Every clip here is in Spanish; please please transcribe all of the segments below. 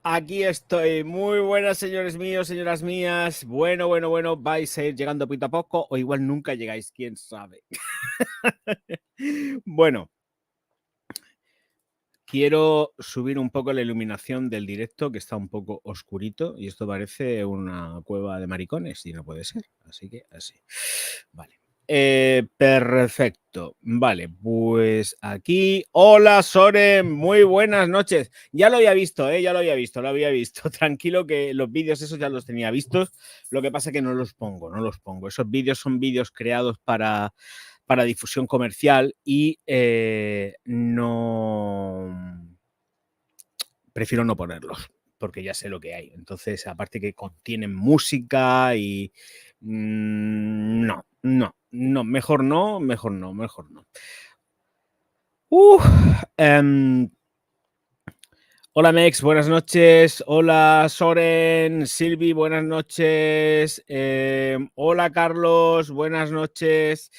Aquí estoy. Muy buenas, señores míos, señoras mías. Bueno, vais a ir llegando poquito a poco o igual nunca llegáis, quién sabe. Bueno, quiero subir un poco la iluminación del directo, que está un poco oscurito y esto parece una cueva de maricones y no puede ser. Así que así. Vale. Perfecto. Vale, pues aquí. Hola, Soren. Muy buenas noches. Ya lo había visto, ya lo había visto. Tranquilo que los vídeos esos ya los tenía vistos. Lo que pasa es que no los pongo. Esos vídeos son vídeos creados para difusión comercial y no... Prefiero no ponerlos porque ya sé lo que hay. Entonces, aparte que contienen música y... no, mejor no. Hola Mex, buenas noches. Hola Soren, Silvi, buenas noches. Hola Carlos, buenas noches.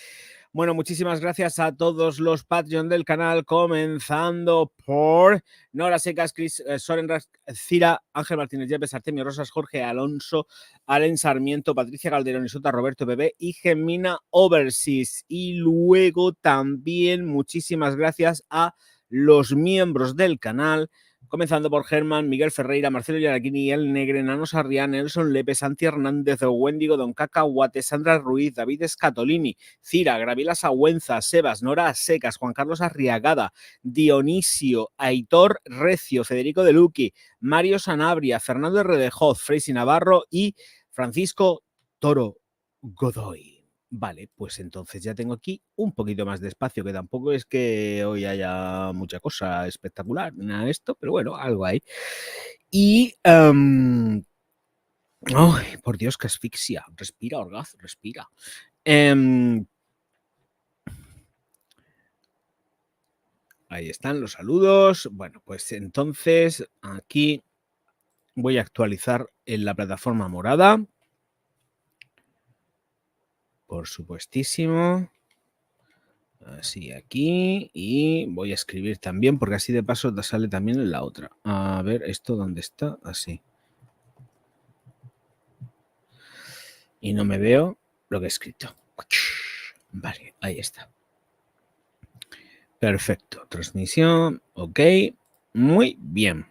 Bueno, muchísimas gracias a todos los Patreon del canal, comenzando por Nora Secas, Chris, Soren, Cira, Ángel Martínez Yepes, Artemio Rosas, Jorge Alonso, Alen Sarmiento, Patricia Calderón, Isota, Roberto Bebé y Gemina Overseas. Y luego también muchísimas gracias a los miembros del canal, comenzando por Germán, Miguel Ferreira, Marcelo Yaraquini, El Negre, Nano Sarrián, Nelson Lepe, Santi Hernández, Wendigo, Don Cacahuate, Sandra Ruiz, David Scatolini, Cira, Gravila Sagüenza, Sebas, Nora Secas, Juan Carlos Arriagada, Dionisio, Aitor Recio, Federico De Luqui, Mario Sanabria, Fernando Redejoz, Freisy Navarro y Francisco Toro Godoy. Vale, pues entonces ya tengo aquí un poquito más de espacio, que tampoco es que hoy haya mucha cosa espectacular, nada de esto, pero bueno, algo hay. Y... ¡ay, por Dios, qué asfixia! Respira, Orgaz, respira. Ahí están los saludos. Bueno, pues entonces aquí voy a actualizar en la plataforma morada. Por supuestísimo. Así aquí. Y voy a escribir también, porque así de paso sale también en la otra. A ver, ¿esto dónde está? Así. Y no me veo lo que he escrito. Vale, ahí está. Perfecto. Transmisión. Ok. Muy bien.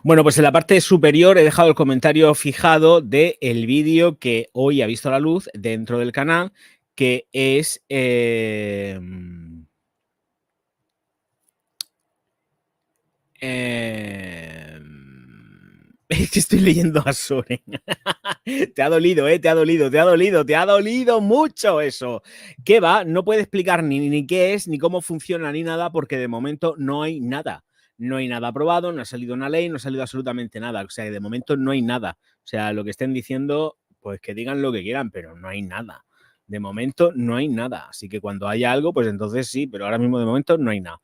Bueno, pues en la parte superior he dejado el comentario fijado del vídeo que hoy ha visto la luz dentro del canal, que es... es que estoy leyendo a Soren. Te ha dolido, te ha dolido mucho eso. ¿Qué va? No puede explicar ni qué es, ni cómo funciona, ni nada, porque de momento no hay nada. No hay nada aprobado, no ha salido una ley, no ha salido absolutamente nada. O sea, de momento no hay nada. O sea, lo que estén diciendo, pues que digan lo que quieran, pero no hay nada. De momento no hay nada. Así que cuando haya algo, pues entonces sí, pero ahora mismo de momento no hay nada.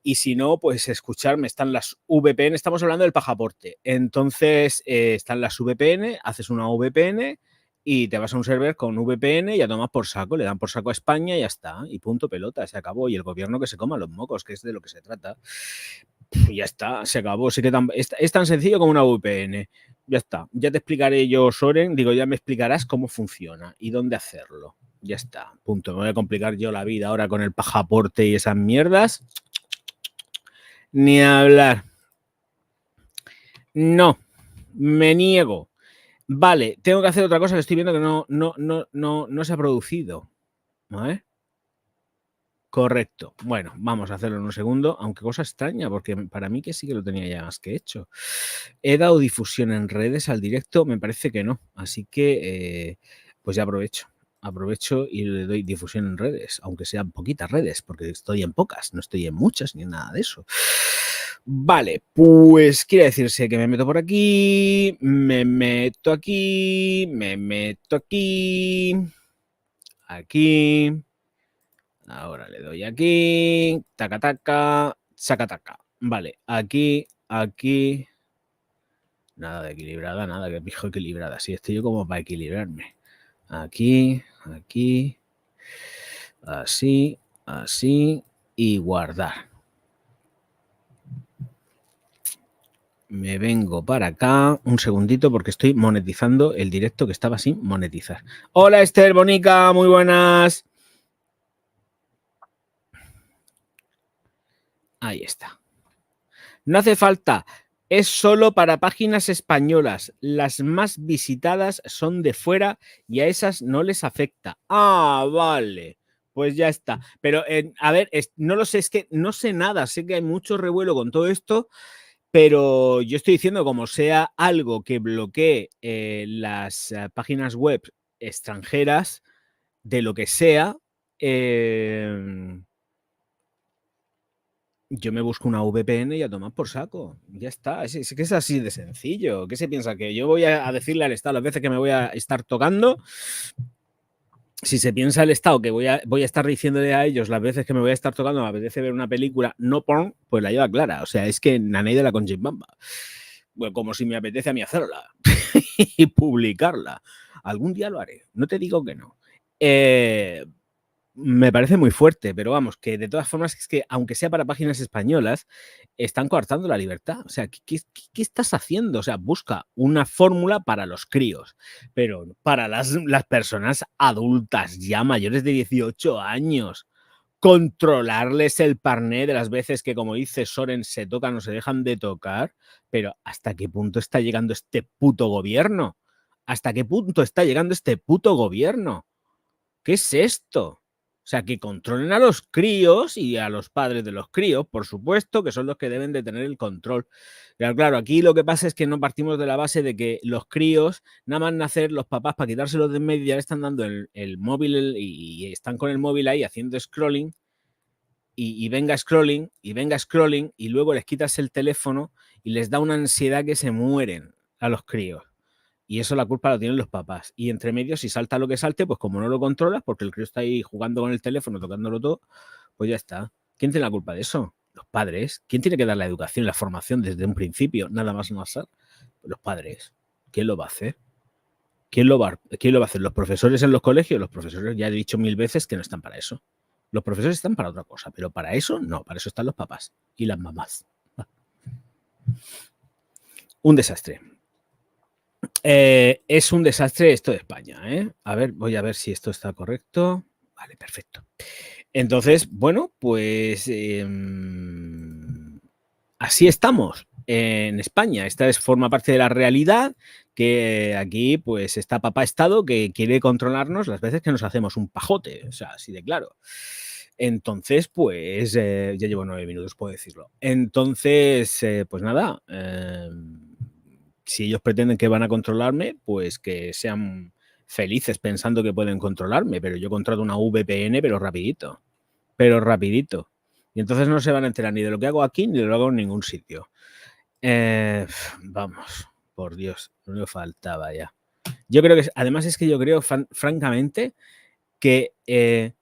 Y si no, pues escucharme, están las VPN, estamos hablando del pasaporte. Entonces, están las VPN, haces una VPN y te vas a un server con VPN y ya tomas por saco, le dan por saco a España y ya está. Y punto pelota, se acabó. Y el gobierno que se coma los mocos, que es de lo que se trata. Y ya está, se acabó. Sí que es tan sencillo como una VPN. Ya está. Ya te explicaré yo, Soren, digo, ya me explicarás cómo funciona y dónde hacerlo. Ya está, punto. Me voy a complicar yo la vida ahora con el pasaporte y esas mierdas. Ni hablar. No, me niego. Vale, tengo que hacer otra cosa que estoy viendo que no se ha producido. ¿Vale? Correcto. Bueno, vamos a hacerlo en un segundo, aunque cosa extraña, porque para mí que sí que lo tenía ya más que hecho. ¿He dado difusión en redes al directo? Me parece que no. Así que, pues ya aprovecho y le doy difusión en redes, aunque sean poquitas redes, porque estoy en pocas, no estoy en muchas ni nada de eso. Vale, pues quiere decirse que me meto por aquí, me meto aquí, aquí, ahora le doy aquí, taca, taca, saca, taca. Vale, aquí, nada de equilibrada, nada que pijo equilibrada, sí, estoy yo como para equilibrarme. Aquí, así y guardar. Me vengo para acá un segundito porque estoy monetizando el directo que estaba sin monetizar. Hola Esther, Bonica, muy buenas. Ahí está. No hace falta, es solo para páginas españolas. Las más visitadas son de fuera y a esas no les afecta. Ah, vale. Pues ya está. Pero, a ver, no lo sé, es que no sé nada. Sé que hay mucho revuelo con todo esto, pero yo estoy diciendo, como sea algo que bloquee las páginas web extranjeras, de lo que sea, yo me busco una VPN y a tomar por saco. Ya está. Es que es así de sencillo. ¿Qué se piensa? ¿Que yo voy a decirle al Estado las veces que me voy a estar tocando? Si se piensa el Estado que voy a estar diciéndole a ellos las veces que me voy a estar tocando, me apetece ver una película no porn, pues la lleva clara. O sea, es que nanay de la Conchimbamba. Bueno, como si me apetece a mí hacerla y publicarla. Algún día lo haré. No te digo que no. Me parece muy fuerte, pero vamos, que de todas formas es que, aunque sea para páginas españolas, están coartando la libertad. O sea, ¿qué estás haciendo? O sea, busca una fórmula para los críos, pero para las personas adultas ya mayores de 18 años, controlarles el parné de las veces que, como dice Soren, se tocan o se dejan de tocar. Pero ¿hasta qué punto está llegando este puto gobierno? ¿Hasta qué punto está llegando este puto gobierno? ¿Qué es esto? O sea, que controlen a los críos y a los padres de los críos, por supuesto, que son los que deben de tener el control. Pero claro, aquí lo que pasa es que no partimos de la base de que los críos, nada más nacer, los papás, para quitárselos de en medio, ya le están dando el móvil y están con el móvil ahí haciendo scrolling y venga scrolling y luego les quitas el teléfono y les da una ansiedad que se mueren a los críos. Y eso la culpa la tienen los papás. Y entre medio, si salta lo que salte, pues como no lo controlas, porque el crío está ahí jugando con el teléfono, tocándolo todo, pues ya está. ¿Quién tiene la culpa de eso? Los padres. ¿Quién tiene que dar la educación, la formación desde un principio? Nada más no hacer. Los padres. ¿Quién lo va a hacer? ¿Quién lo va a hacer? ¿Los profesores en los colegios? Los profesores, ya he dicho 1000 veces que no están para eso. Los profesores están para otra cosa, pero para eso no, para eso están los papás y las mamás. Un desastre. Es un desastre esto de España, ¿eh? A ver, voy a ver si esto está correcto. Vale, perfecto. Entonces, bueno, pues así estamos en España. Esta forma parte de la realidad, que aquí pues está papá Estado que quiere controlarnos las veces que nos hacemos un pajote, o sea, así de claro. Entonces, pues ya llevo 9 minutos, puedo decirlo. Entonces, pues nada, si ellos pretenden que van a controlarme, pues que sean felices pensando que pueden controlarme, pero yo contrato una VPN, pero rapidito. Y entonces no se van a enterar ni de lo que hago aquí ni de lo que hago en ningún sitio. Vamos, por Dios, no me faltaba ya. Yo creo que, además es que yo creo, francamente, que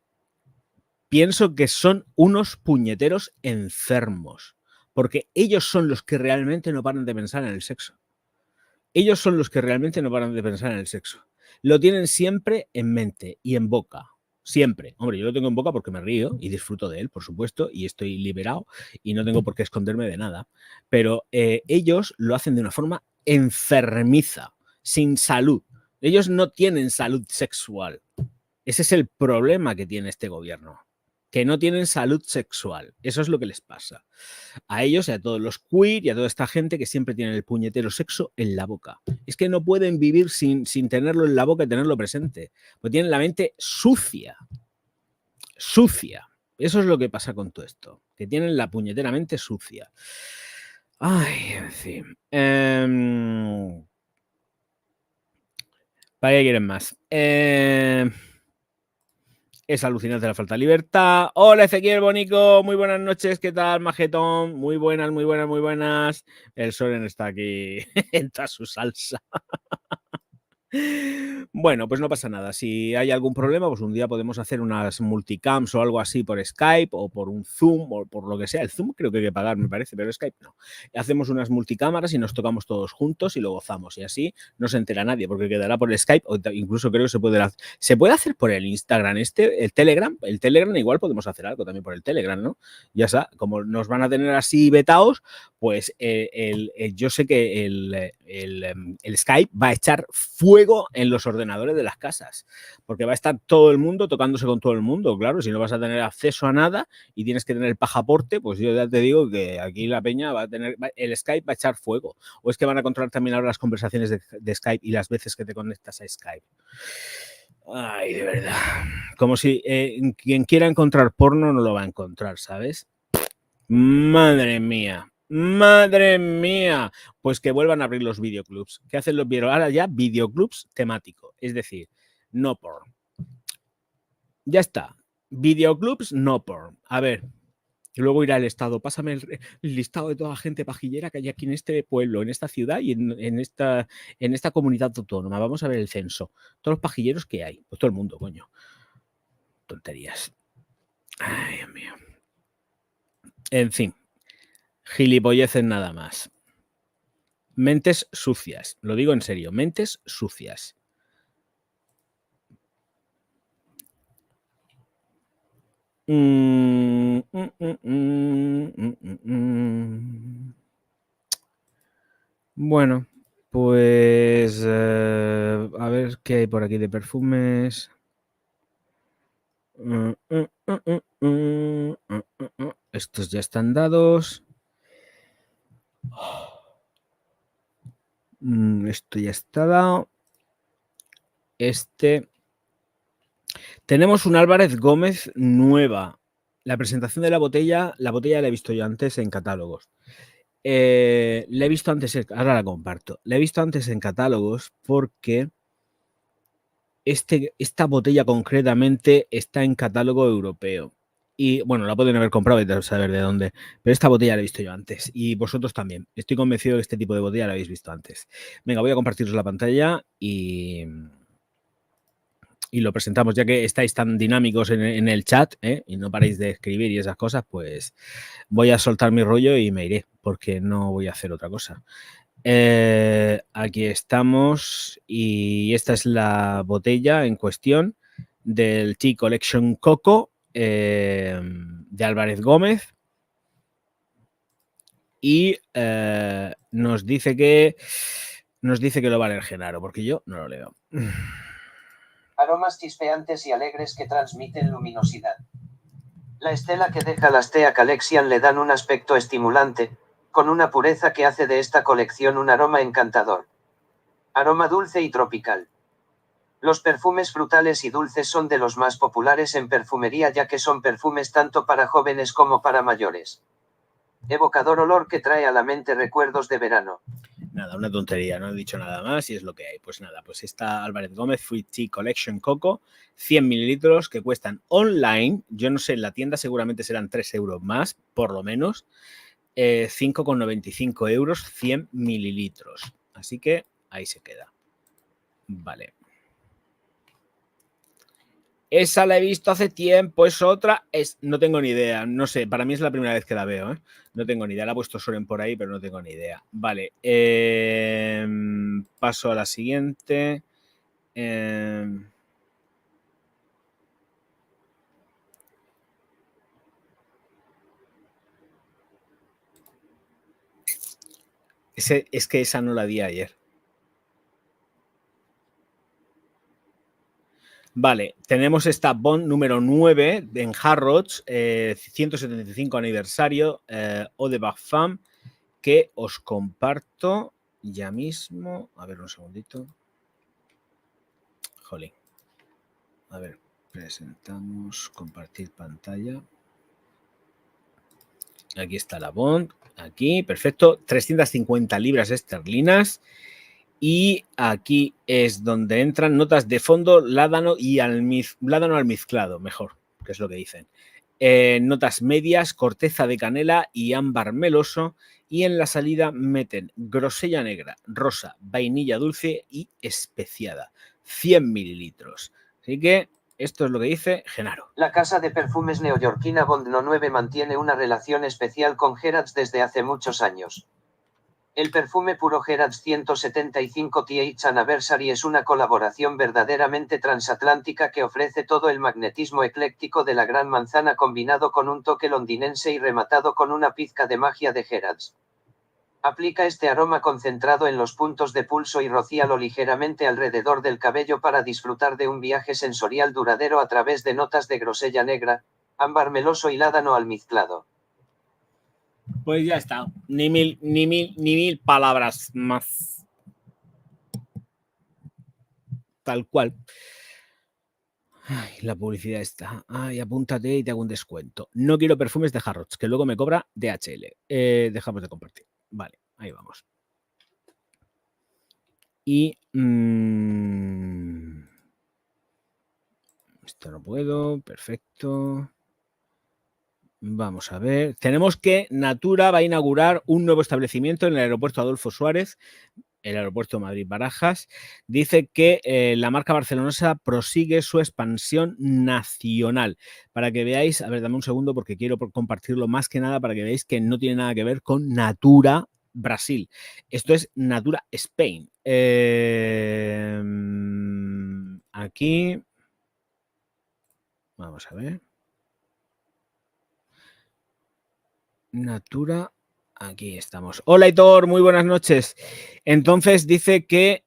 pienso que son unos puñeteros enfermos, porque ellos son los que realmente no paran de pensar en el sexo. Ellos son los que realmente no paran de pensar en el sexo. Lo tienen siempre en mente y en boca. Siempre. Hombre, yo lo tengo en boca porque me río y disfruto de él, por supuesto, y estoy liberado y no tengo por qué esconderme de nada. Pero ellos lo hacen de una forma enfermiza, sin salud. Ellos no tienen salud sexual. Ese es el problema que tiene este gobierno, que no tienen salud sexual. Eso es lo que les pasa a ellos y a todos los queer y a toda esta gente que siempre tienen el puñetero sexo en la boca. Es que no pueden vivir sin tenerlo en la boca y tenerlo presente, porque tienen la mente sucia. Sucia. Eso es lo que pasa con todo esto, que tienen la puñetera mente sucia. Ay, en fin. ¿Para qué quieren más? Es alucinante la falta de libertad. Hola, Ezequiel Bonico, muy buenas noches, ¿qué tal, majetón? Muy buenas, muy buenas, muy buenas. El Soren está aquí en toda su salsa. Bueno, pues no pasa nada. Si hay algún problema, pues un día podemos hacer unas multicams o algo así por Skype o por un Zoom o por lo que sea. El Zoom creo que hay que pagar, me parece, pero Skype no. Hacemos unas multicámaras y nos tocamos todos juntos y lo gozamos. Y así no se entera nadie porque quedará por el Skype o incluso creo que se puede hacer por el Instagram el Telegram. El Telegram igual podemos hacer algo también por el Telegram, ¿no? Ya está, como nos van a tener así vetados, pues yo sé que el Skype va a echar fuego en los ordenadores de las casas, porque va a estar todo el mundo tocándose con todo el mundo, claro, si no vas a tener acceso a nada y tienes que tener el pasaporte, pues yo ya te digo que aquí la peña va a tener, el Skype va a echar fuego, o es que van a controlar también ahora las conversaciones de Skype y las veces que te conectas a Skype. Ay, de verdad, como si quien quiera encontrar porno no lo va a encontrar, ¿sabes? Madre mía. Madre mía. Pues que vuelvan a abrir los videoclubs. ¿Qué hacen los videoclubs? Ahora ya videoclubs temáticos. Es decir, no porn. Ya está. Videoclubs, no porn. A ver. Y luego irá el Estado. Pásame el listado de toda la gente pajillera que hay aquí en este pueblo, en esta ciudad y en esta comunidad autónoma. Vamos a ver el censo. Todos los pajilleros que hay. Pues todo el mundo, coño. Tonterías. Ay, Dios mío. En fin. Gilipolleces nada más. Mentes sucias. Lo digo en serio. Mentes sucias. Bueno, pues a ver qué hay por aquí de perfumes. Estos ya están dados. Esto ya está dado. Tenemos un Álvarez Gómez nueva. La presentación de la botella la he visto yo antes en catálogos. La he visto antes, ahora la comparto. La he visto antes en catálogos porque esta botella concretamente está en catálogo europeo. Y bueno, la pueden haber comprado y saber de dónde. Pero esta botella la he visto yo antes. Y vosotros también. Estoy convencido de que este tipo de botella la habéis visto antes. Venga, voy a compartiros la pantalla y lo presentamos, ya que estáis tan dinámicos en el chat, y no paráis de escribir y esas cosas, pues voy a soltar mi rollo y me iré, porque no voy a hacer otra cosa. Aquí estamos y esta es la botella en cuestión del Tea Collection Coco de Álvarez Gómez y nos dice que lo va a leer Genaro, porque yo no lo leo. Aromas chispeantes y alegres que transmiten luminosidad. La estela que deja las Tea Collection le dan un aspecto estimulante, con una pureza que hace de esta colección un aroma encantador. Aroma dulce y tropical. Los perfumes frutales y dulces son de los más populares en perfumería, ya que son perfumes tanto para jóvenes como para mayores. Evocador olor que trae a la mente recuerdos de verano. Nada, una tontería, no he dicho nada más y es lo que hay. Pues nada, pues está Álvarez Gómez Fruit Tea Collection Coco, 100 mililitros que cuestan online. Yo no sé, en la tienda seguramente serán 3 euros más, por lo menos. 5,95 euros, 100 mililitros. Así que ahí se queda. Vale. Esa la he visto hace tiempo, es otra, no tengo ni idea, no sé, para mí es la primera vez que la veo, ¿eh? No tengo ni idea, la ha puesto Soren por ahí, pero no tengo ni idea. Vale, paso a la siguiente. Es que esa no la di ayer. Vale, tenemos esta Bond número 9 en Harrods, 175 aniversario, Eau de Parfum, que os comparto ya mismo. A ver, un segundito. Jolín. A ver, presentamos, compartir pantalla. Aquí está la Bond, aquí, perfecto, 350 libras esterlinas. Y aquí es donde entran notas de fondo, ládano y ládano almizclado, mejor, que es lo que dicen. Notas medias, corteza de canela y ámbar meloso. Y en la salida meten grosella negra, rosa, vainilla dulce y especiada. 100 mililitros. Así que esto es lo que dice Genaro. La casa de perfumes neoyorquina Bond No 9 mantiene una relación especial con Harrods desde hace muchos años. El perfume puro Harrods 175 TH Anniversary es una colaboración verdaderamente transatlántica que ofrece todo el magnetismo ecléctico de la Gran Manzana combinado con un toque londinense y rematado con una pizca de magia de Harrods. Aplica este aroma concentrado en los puntos de pulso y rocíalo ligeramente alrededor del cabello para disfrutar de un viaje sensorial duradero a través de notas de grosella negra, ámbar meloso y ládano almizclado. Pues ya está. Ni mil palabras más. Tal cual. Ay, la publicidad está. Ay, apúntate y te hago un descuento. No quiero perfumes de Harrods, que luego me cobra DHL. Dejamos de compartir. Vale, ahí vamos. Y... esto no puedo. Perfecto. Vamos a ver. Tenemos que Natura va a inaugurar un nuevo establecimiento en el aeropuerto Adolfo Suárez, el aeropuerto Madrid-Barajas. Dice que la marca barcelonesa prosigue su expansión nacional. Para que veáis, a ver, dame un segundo porque quiero compartirlo más que nada para que veáis que no tiene nada que ver con Natura Brasil. Esto es Natura Spain. Aquí. Vamos a ver. Natura, aquí estamos. Hola, Aitor, muy buenas noches. Entonces dice que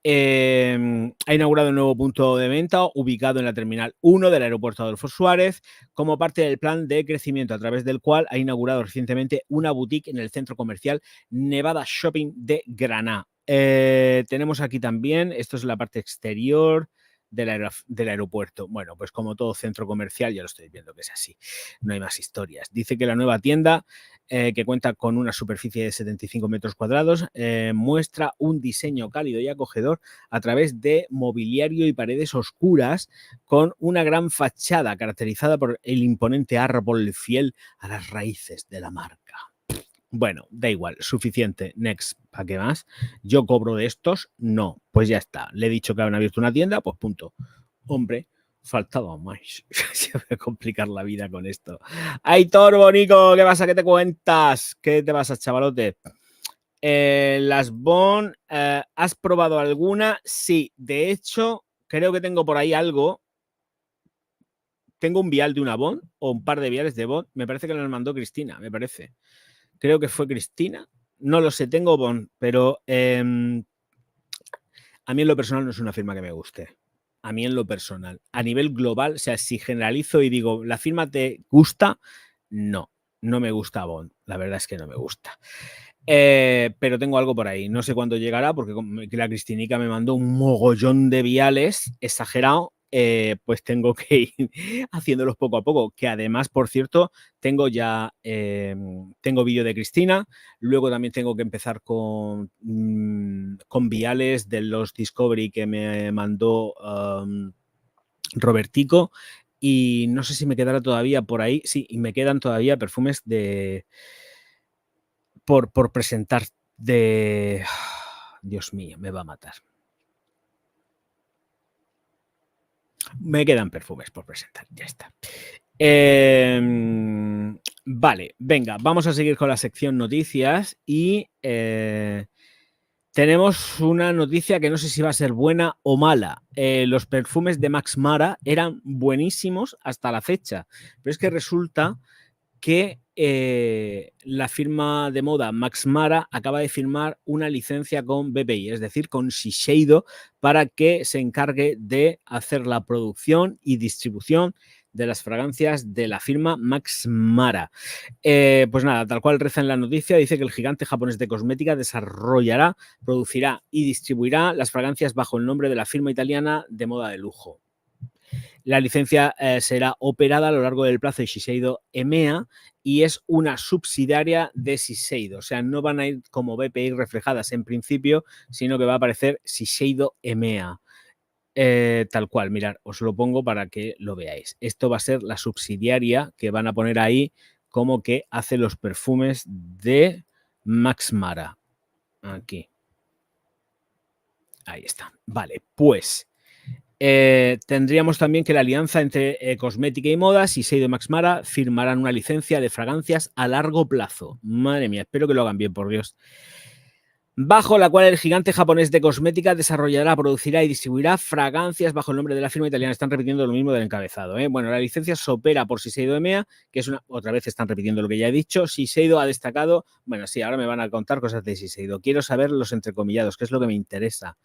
ha inaugurado un nuevo punto de venta ubicado en la Terminal 1 del aeropuerto Adolfo Suárez como parte del plan de crecimiento a través del cual ha inaugurado recientemente una boutique en el centro comercial Nevada Shopping de Granada. Tenemos aquí también, esto es la parte exterior del aeropuerto. Bueno, pues como todo centro comercial, ya lo estoy viendo que es así. No hay más historias. Dice que la nueva tienda, que cuenta con una superficie de 75 metros cuadrados, muestra un diseño cálido y acogedor a través de mobiliario y paredes oscuras con una gran fachada caracterizada por el imponente árbol fiel a las raíces de la marca. Bueno, da igual, suficiente. Next, ¿para qué más? ¿Yo cobro de estos? No, pues ya está. Le he dicho que han abierto una tienda, pues punto. Hombre, faltaba más. Se va a complicar la vida con esto. Aitor, Bonico, ¿qué pasa? ¿Qué te cuentas? ¿Qué te pasa, chavalote? Las Bon, ¿has probado alguna? Sí, de hecho, creo que tengo por ahí algo. Tengo un vial de una Bon o un par de viales de Bon. Me parece que nos mandó Cristina, me parece. Creo que fue Cristina. No lo sé, tengo Bon, pero a mí en lo personal no es una firma que me guste. A mí en lo personal. A nivel global, o sea, si generalizo y digo, ¿la firma te gusta? No, no me gusta Bon. La verdad es que no me gusta. Pero tengo algo por ahí. No sé cuándo llegará porque la Cristinica me mandó un mogollón de viales exagerado. Pues tengo que ir haciéndolos poco a poco, que además, por cierto, tengo ya tengo vídeo de Cristina, luego también tengo que empezar con viales de los Discovery que me mandó Robertico, y no sé si me quedará todavía por ahí, sí, y me quedan todavía perfumes de por presentar de... Dios mío, me va a matar. Me quedan perfumes por presentar, ya está. Vale, venga, vamos a seguir con la sección noticias y tenemos una noticia que no sé si va a ser buena o mala. Los perfumes de Max Mara eran buenísimos hasta la fecha, pero es que resulta que la firma de moda Max Mara acaba de firmar una licencia con BPI, es decir, con Shiseido, para que se encargue de hacer la producción y distribución de las fragancias de la firma Max Mara. Pues nada, tal cual reza en la noticia, dice que el gigante japonés de cosmética desarrollará, producirá y distribuirá las fragancias bajo el nombre de la firma italiana de moda de lujo. La licencia será operada a lo largo del plazo de Shiseido EMEA y es una subsidiaria de Shiseido. O sea, no van a ir como BPI reflejadas en principio, sino que va a aparecer Shiseido EMEA. Tal cual, mirad, os lo pongo para que lo veáis. Esto va a ser la subsidiaria que van a poner ahí como que hace los perfumes de Max Mara. Aquí. Ahí está. Vale, pues... tendríamos también que la alianza entre cosmética y moda, Shiseido y Max Mara firmarán una licencia de fragancias a largo plazo. Madre mía, espero que lo hagan bien, por Dios. bajo la cual el gigante japonés de cosmética desarrollará, producirá y distribuirá fragancias bajo el nombre de la firma italiana. Están repitiendo lo mismo del encabezado, ¿eh? Bueno, la licencia se opera por Shiseido EMEA, que es otra vez están repitiendo lo que ya he dicho. Shiseido ha destacado, bueno, sí, ahora me van a contar cosas de Shiseido. Quiero saber los entrecomillados, que es lo que me interesa.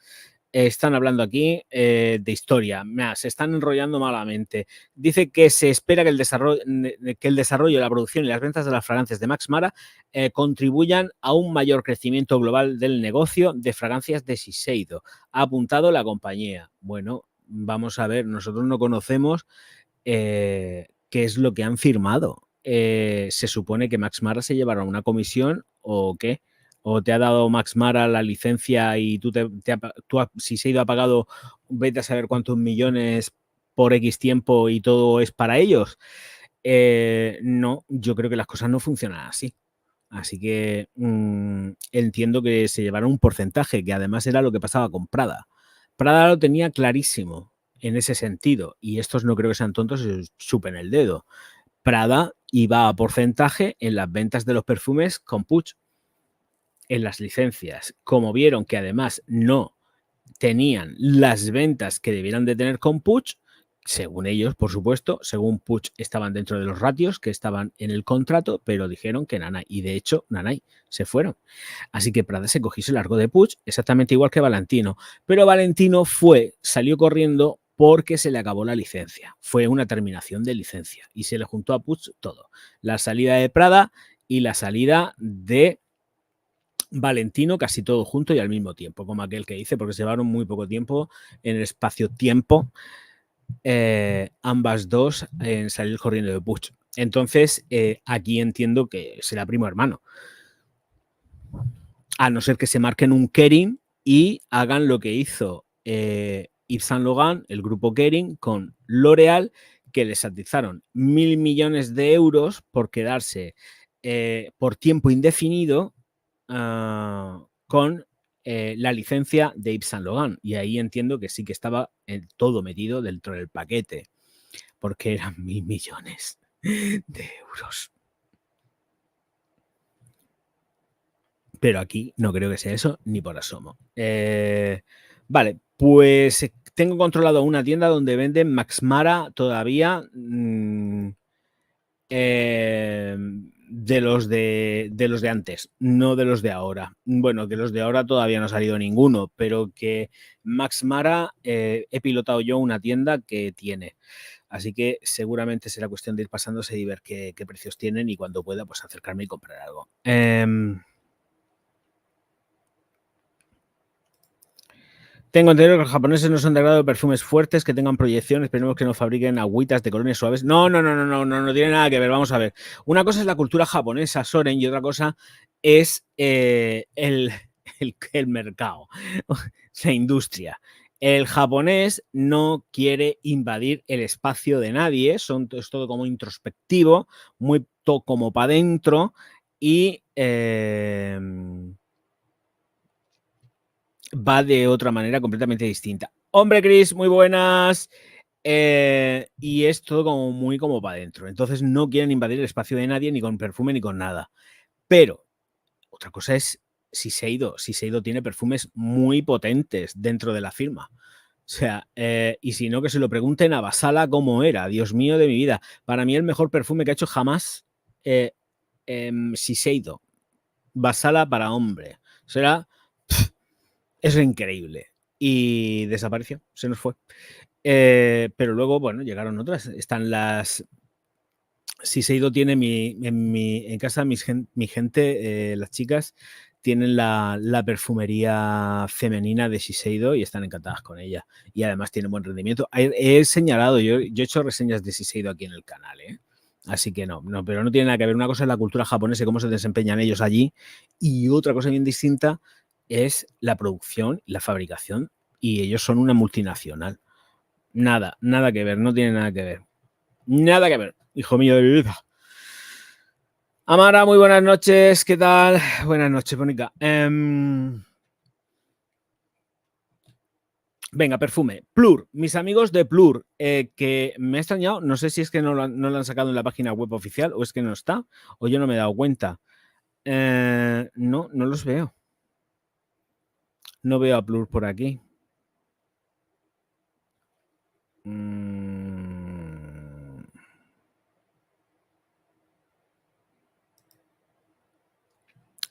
Están hablando aquí de historia. Se están enrollando malamente. Dice que se espera que el desarrollo, la producción y las ventas de las fragancias de Max Mara contribuyan a un mayor crecimiento global del negocio de fragancias de Shiseido. Ha apuntado la compañía. Bueno, vamos a ver, nosotros no conocemos qué es lo que han firmado. ¿Se supone que Max Mara se llevará una comisión o qué? ¿O te ha dado Max Mara la licencia y Shiseido ha pagado vete a saber cuántos millones por X tiempo y todo es para ellos? No, yo creo que las cosas no funcionan así. Así que entiendo que se llevaron un porcentaje, que además era lo que pasaba con Prada. Prada lo tenía clarísimo en ese sentido, y estos no creo que sean tontos y se chupen el dedo. Prada iba a porcentaje en las ventas de los perfumes con Puig, en las licencias. Como vieron que además no tenían las ventas que debieran de tener con Puig, según ellos, por supuesto, según Puig estaban dentro de los ratios que estaban en el contrato, pero dijeron que Nanay, y de hecho Nanay se fueron. Así que Prada se cogió y se largó de Puig, exactamente igual que Valentino, pero Valentino salió corriendo porque se le acabó la licencia. Fue una terminación de licencia y se le juntó a Puig todo. La salida de Prada y la salida de Valentino, casi todo junto y al mismo tiempo, como aquel que dice, porque se llevaron muy poco tiempo en el espacio-tiempo, ambas dos en salir corriendo de Puig. Entonces, aquí entiendo que será primo hermano. A no ser que se marquen un Kering y hagan lo que hizo Yves Saint Laurent, el grupo Kering, con L'Oréal, que les atizaron 1.000 millones de euros por quedarse por tiempo indefinido con la licencia de Yves Saint Laurent. Y ahí entiendo que sí que estaba todo metido dentro del paquete, porque eran 1.000 millones de euros. Pero aquí no creo que sea eso ni por asomo. Vale, pues tengo controlado una tienda donde venden Max Mara todavía de los de antes, no de los de ahora. Bueno, de los de ahora todavía no ha salido ninguno, pero que Max Mara he pilotado yo una tienda que tiene. Así que seguramente será cuestión de ir pasándose y ver qué precios tienen y cuando pueda pues acercarme y comprar algo. Tengo entendido que los japoneses no son de agrado de perfumes fuertes que tengan proyección. Esperemos que no fabriquen agüitas de colonias suaves. No tiene nada que ver. Vamos a ver. Una cosa es la cultura japonesa, Soren, y otra cosa es el mercado, la industria. El japonés no quiere invadir el espacio de nadie. Es todo como introspectivo, muy como para adentro y va de otra manera completamente distinta. Hombre, Chris, muy buenas. Y es todo como muy como para adentro. Entonces no quieren invadir el espacio de nadie, ni con perfume, ni con nada. Pero otra cosa es Shiseido. Shiseido tiene perfumes muy potentes dentro de la firma. O sea, y si no, que se lo pregunten a Basala cómo era. Dios mío de mi vida. Para mí el mejor perfume que ha hecho jamás Shiseido. Basala para hombre. Será... Es increíble. Y desapareció, se nos fue. Pero luego, bueno, llegaron otras. Están las... Shiseido tiene en casa mi gente, las chicas, tienen la perfumería femenina de Shiseido y están encantadas con ella. Y además tienen buen rendimiento. He señalado, yo he hecho reseñas de Shiseido aquí en el canal, ¿eh? Así que no, pero no tiene nada que ver. Una cosa es la cultura japonesa y cómo se desempeñan ellos allí. Y otra cosa bien distinta es la producción, la fabricación, y ellos son una multinacional. Nada que ver, no tiene nada que ver. Nada que ver, hijo mío de mi vida. Amara, muy buenas noches, ¿qué tal? Buenas noches, Mónica. Venga, perfume. Plur, mis amigos de Plur, que me ha extrañado, no sé si es que no lo han sacado en la página web oficial o es que no está, o yo no me he dado cuenta. No los veo. No veo a Plur por aquí.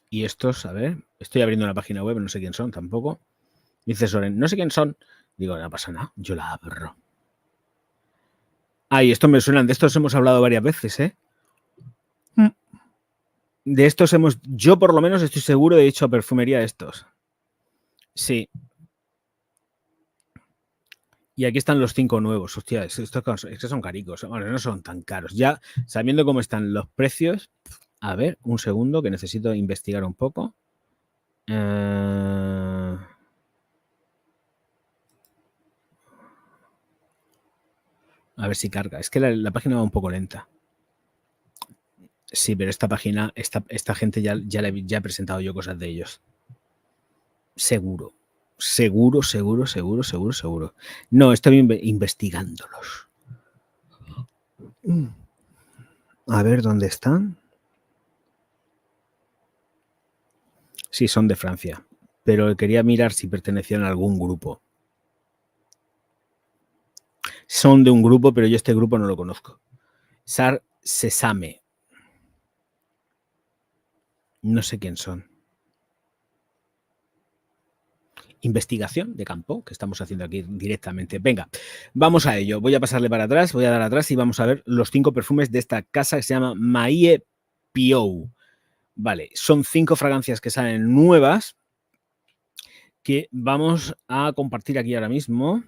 Y estos, a ver, estoy abriendo una página web, no sé quién son tampoco. Dice Soren, no sé quién son. Digo, no pasa nada, yo la abro. Y estos me suenan, de estos hemos hablado varias veces, ¿eh? De estos yo por lo menos estoy seguro de hecho perfumería de estos. Sí. Y aquí están los 5 nuevos. Hostia, estos son caricos. Bueno, no son tan caros. Ya sabiendo cómo están los precios. A ver, un segundo que necesito investigar un poco. A ver si carga. Es que la página va un poco lenta. Sí, pero esta página, esta gente ya he presentado yo cosas de ellos. Seguro. Seguro. No, estoy investigándolos. A ver dónde están. Sí, son de Francia, pero quería mirar si pertenecían a algún grupo. Son de un grupo, pero yo este grupo no lo conozco. Sar Sesame. No sé quién son. Investigación de campo que estamos haciendo aquí directamente. Venga, vamos a ello. Voy a pasarle para atrás, voy a dar atrás y vamos a ver los 5 perfumes de esta casa que se llama Maie Piou. Vale, son 5 fragancias que salen nuevas que vamos a compartir aquí ahora mismo.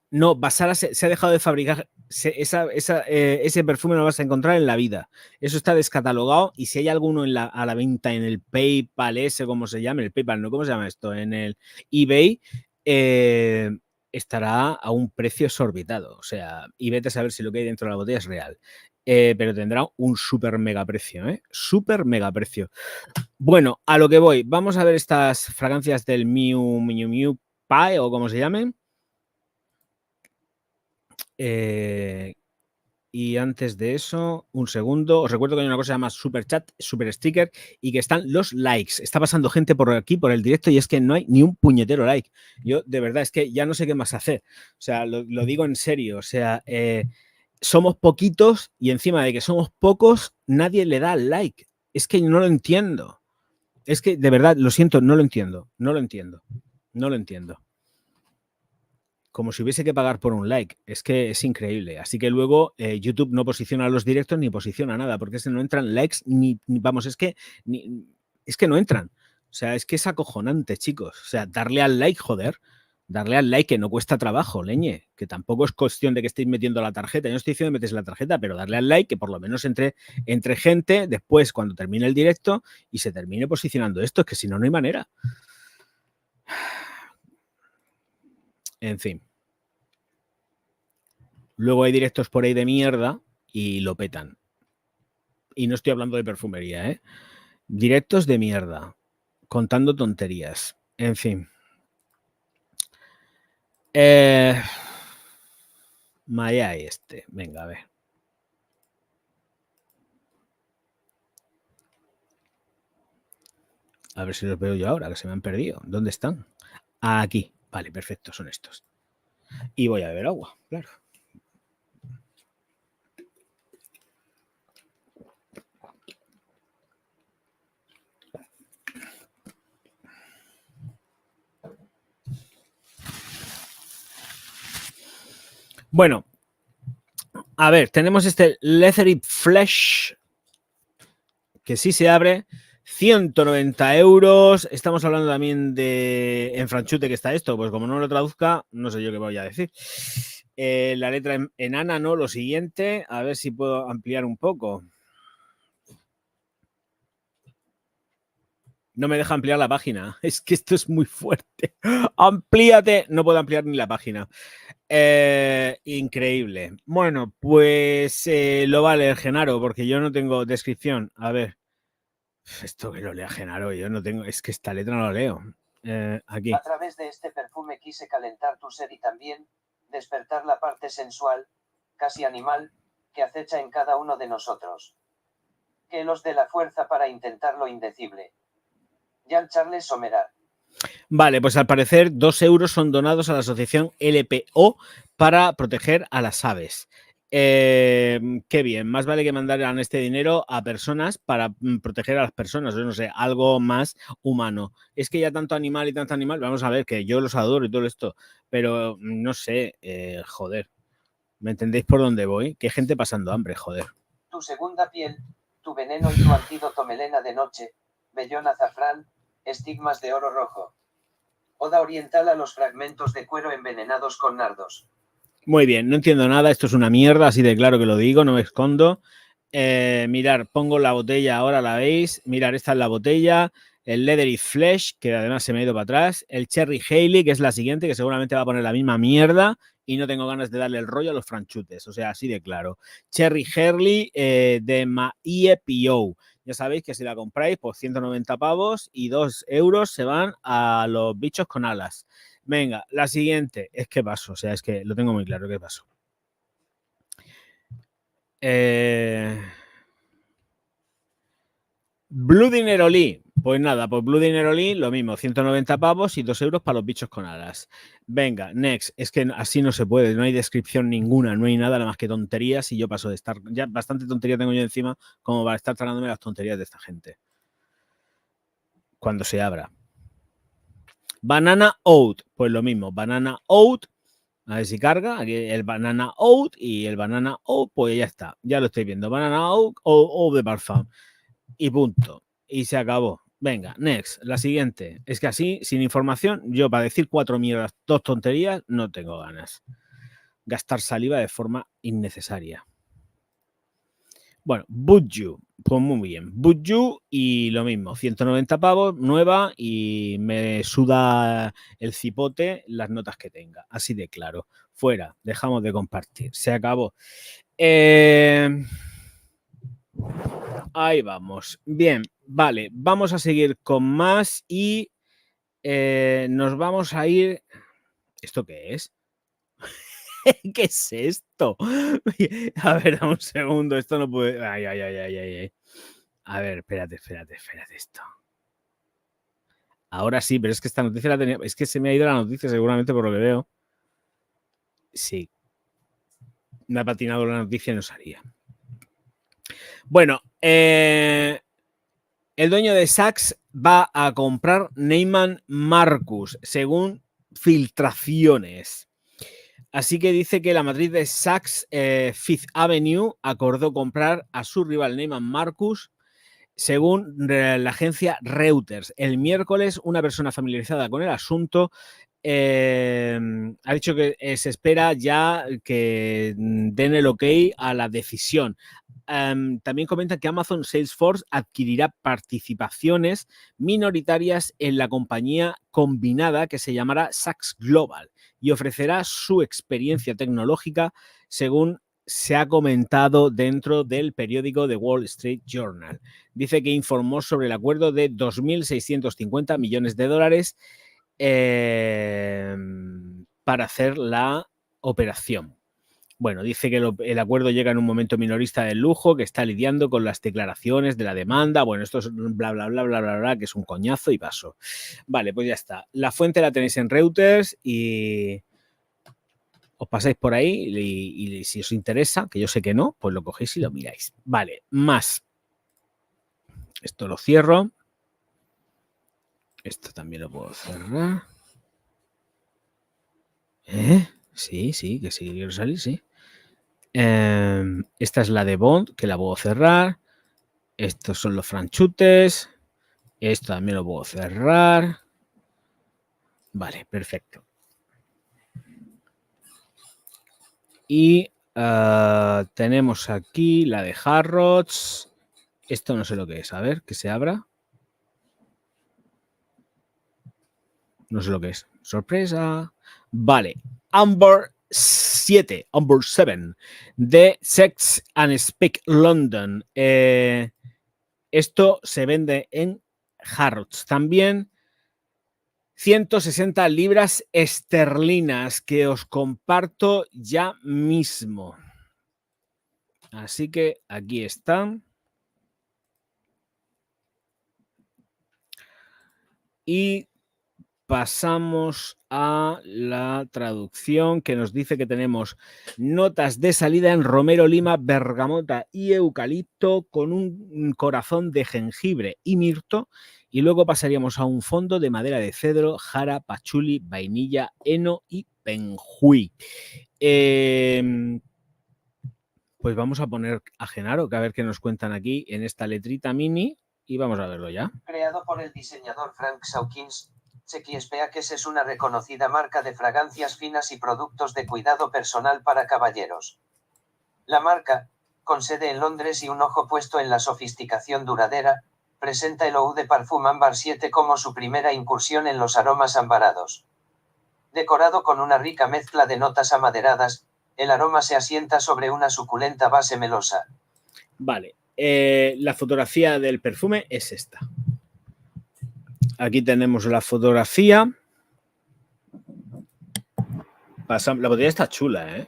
No, Basara se ha dejado de fabricar. Ese perfume no lo vas a encontrar en la vida. Eso está descatalogado y si hay alguno a la venta en el PayPal, como se llame, el PayPal, ¿no? ¿Cómo se llama esto? En el eBay, estará a un precio exorbitado. O sea, y vete a saber si lo que hay dentro de la botella es real. Pero tendrá un súper mega precio, ¿eh? Súper mega precio. Bueno, a lo que voy. Vamos a ver estas fragancias del Miu Pie o como se llamen. Y antes de eso, un segundo, os recuerdo que hay una cosa que se llama Super Chat, Super Sticker y que están los likes. Está pasando gente por aquí, por el directo y es que no hay ni un puñetero like. Yo, de verdad, es que ya no sé qué más hacer. O sea, lo digo en serio. O sea, somos poquitos y encima de que somos pocos, nadie le da like. Es que no lo entiendo. Es que, de verdad, lo siento, no lo entiendo. Como si hubiese que pagar por un like. Es que es increíble. Así que luego YouTube no posiciona los directos ni posiciona nada, porque no entran likes ni vamos, es que no entran. O sea, es que es acojonante, chicos. O sea, darle al like, joder. Darle al like que no cuesta trabajo, leñe. Que tampoco es cuestión de que estéis metiendo la tarjeta. Yo no estoy diciendo que metes la tarjeta, pero darle al like que por lo menos entre gente después cuando termine el directo y se termine posicionando esto. Es que si no, no hay manera. En fin. Luego hay directos por ahí de mierda y lo petan. Y no estoy hablando de perfumería, ¿eh? Directos de mierda, contando tonterías. En fin. Maya este. Venga, a ver. A ver si los veo yo ahora, que se me han perdido. ¿Dónde están? Aquí. Vale, perfecto, son estos. Y voy a beber agua, claro. Bueno, a ver, tenemos este Leathery Flesh que sí se abre. 190 €. Estamos hablando también de en franchute que está esto, pues como no lo traduzca, no sé yo qué voy a decir. La letra enana, ¿no? Lo siguiente, a ver si puedo ampliar un poco. No me deja ampliar la página. Es que esto es muy fuerte. Amplíate. No puedo ampliar ni la página. Increíble. Bueno, pues lo va a leer Genaro, porque yo no tengo descripción. A ver. Esto que lo lea Genaro, yo no tengo. Es que esta letra no la leo. Aquí. A través de este perfume quise calentar tu sed y también despertar la parte sensual, casi animal, que acecha en cada uno de nosotros. Que los dé la fuerza para intentar lo indecible. Jan Charles Somerar. Vale, pues al parecer 2 euros son donados a la asociación LPO para proteger a las aves. Qué bien, más vale que mandaran este dinero a personas para proteger a las personas, yo no sé, algo más humano. Es que ya tanto animal y tanto animal, vamos a ver, que yo los adoro y todo esto, pero no sé, joder, ¿me entendéis por dónde voy? Que hay gente pasando hambre, joder. Tu segunda piel, tu veneno y tu antídoto melena de noche, vellón azafrán, estigmas de oro rojo. Oda oriental a los fragmentos de cuero envenenados con nardos. Muy bien, no entiendo nada, esto es una mierda, así de claro que lo digo, no me escondo. Mirar, pongo la botella, ahora la veis. Mirar, esta es la botella. El Leathery Flesh, que además se me ha ido para atrás. El Cherry Haley, que es la siguiente, que seguramente va a poner la misma mierda. Y no tengo ganas de darle el rollo a los franchutes, o sea, así de claro. Cherry Hurley de MAIEPO. Ya sabéis que si la compráis, pues 190 pavos y 2 euros se van a los bichos con alas. Venga, la siguiente. Es que paso, o sea, es que lo tengo muy claro que paso. Bloody Neroli. Pues nada, pues Bloody Neroli lo mismo, 190 pavos y 2 euros para los bichos con alas. Venga, next. Es que así no se puede, no hay descripción ninguna, no hay nada más que tonterías y yo paso de estar... Ya bastante tontería tengo yo encima como para estar tragándome las tonterías de esta gente. Cuando se abra. Banana Oat. Pues lo mismo, Banana Oat. A ver si carga. Aquí el Banana Oat y el Banana Oat, pues ya está. Ya lo estoy viendo. Banana Oat o de Parfum. Y punto. Y se acabó. Venga, next. La siguiente. Es que así, sin información, yo para decir 4 mierdas, 2 tonterías, no tengo ganas. Gastar saliva de forma innecesaria. Bueno, Buju. Pues muy bien. Buju y lo mismo. 190 pavos, nueva y me suda el cipote las notas que tenga. Así de claro. Fuera. Dejamos de compartir. Se acabó. Ahí vamos. Bien, vale. Vamos a seguir con más y nos vamos a ir... ¿Esto qué es? ¿Qué es esto? A ver, un segundo. Esto no puede... Ay, ay, ay, ay, ay. A ver, espérate esto. Ahora sí, pero es que esta noticia la tenía... Es que se me ha ido la noticia seguramente por lo que veo. Sí. Me ha patinado la noticia y no salía. Bueno, el dueño de Saks va a comprar Neiman Marcus, según filtraciones. Así que dice que la matriz de Saks Fifth Avenue acordó comprar a su rival Neiman Marcus, según la agencia Reuters. El miércoles, una persona familiarizada con el asunto ha dicho que se espera ya que den el ok a la decisión. También comentan que Amazon Salesforce adquirirá participaciones minoritarias en la compañía combinada que se llamará Saks Global y ofrecerá su experiencia tecnológica, según se ha comentado dentro del periódico The Wall Street Journal. Dice que informó sobre el acuerdo de 2.650 millones de dólares para hacer la operación. Bueno, dice que el acuerdo llega en un momento minorista del lujo, que está lidiando con las declaraciones de la demanda. Bueno, esto es bla, bla, bla, bla, bla, bla, que es un coñazo y paso. Vale, pues ya está. La fuente la tenéis en Reuters y os pasáis por ahí y si os interesa, que yo sé que no, pues lo cogéis y lo miráis. Vale, más. Esto lo cierro. Esto también lo puedo cerrar. Sí, sí, que sí quiero salir, sí. Esta es la de Bond, que la puedo cerrar. Estos son los franchutes. Esto también lo puedo cerrar. Vale, perfecto. Y tenemos aquí la de Harrods. Esto no sé lo que es. A ver, que se abra. No sé lo que es. Sorpresa. Vale. Amber 7. Amber 7. De Sex and Speak London. Esto se vende en Harrods. También 160 libras esterlinas que os comparto ya mismo. Así que aquí están. y pasamos a la traducción que nos dice que tenemos notas de salida en romero, lima, bergamota y eucalipto con un corazón de jengibre y mirto, y luego pasaríamos a un fondo de madera de cedro, jara, pachuli, vainilla, heno y penjuí. Pues vamos a poner a Genaro, que a ver qué nos cuentan aquí en esta letrita mini y vamos a verlo ya. Creado por el diseñador Frank Sawkins, Checky Speakes es una reconocida marca de fragancias finas y productos de cuidado personal para caballeros. La marca, con sede en Londres y un ojo puesto en la sofisticación duradera, presenta el Eau de Parfum Ámbar 7 como su primera incursión en los aromas ambarados. Decorado con una rica mezcla de notas amaderadas, el aroma se asienta sobre una suculenta base melosa. Vale, la fotografía del perfume es esta. Aquí tenemos la fotografía. La botella está chula, ¿eh?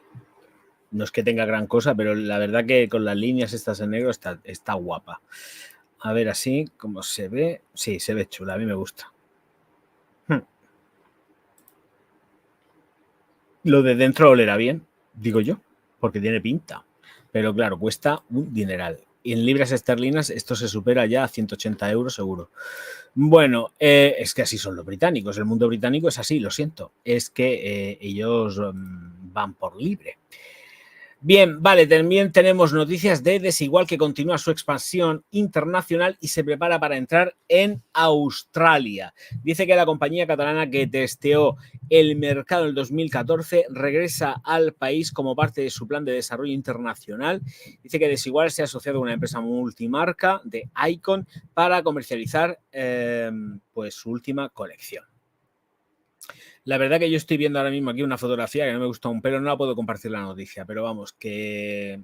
No es que tenga gran cosa, pero la verdad que con las líneas estas en negro está guapa. A ver así cómo se ve. Sí, se ve chula, a mí me gusta. Lo de dentro olerá bien, digo yo, porque tiene pinta. Pero claro, cuesta un dineral. Y en libras esterlinas esto se supera ya a 180 euros seguro. Bueno, es que así son los británicos. El mundo británico es así, lo siento. Es que ellos van por libre. Bien, vale, también tenemos noticias de Desigual, que continúa su expansión internacional y se prepara para entrar en Australia. Dice que la compañía catalana que testeó el mercado en el 2014 regresa al país como parte de su plan de desarrollo internacional. Dice que Desigual se ha asociado a una empresa multimarca de Icon para comercializar pues su última colección. La verdad que yo estoy viendo ahora mismo aquí una fotografía que no me gusta un pelo, no la puedo compartir la noticia, pero vamos, que...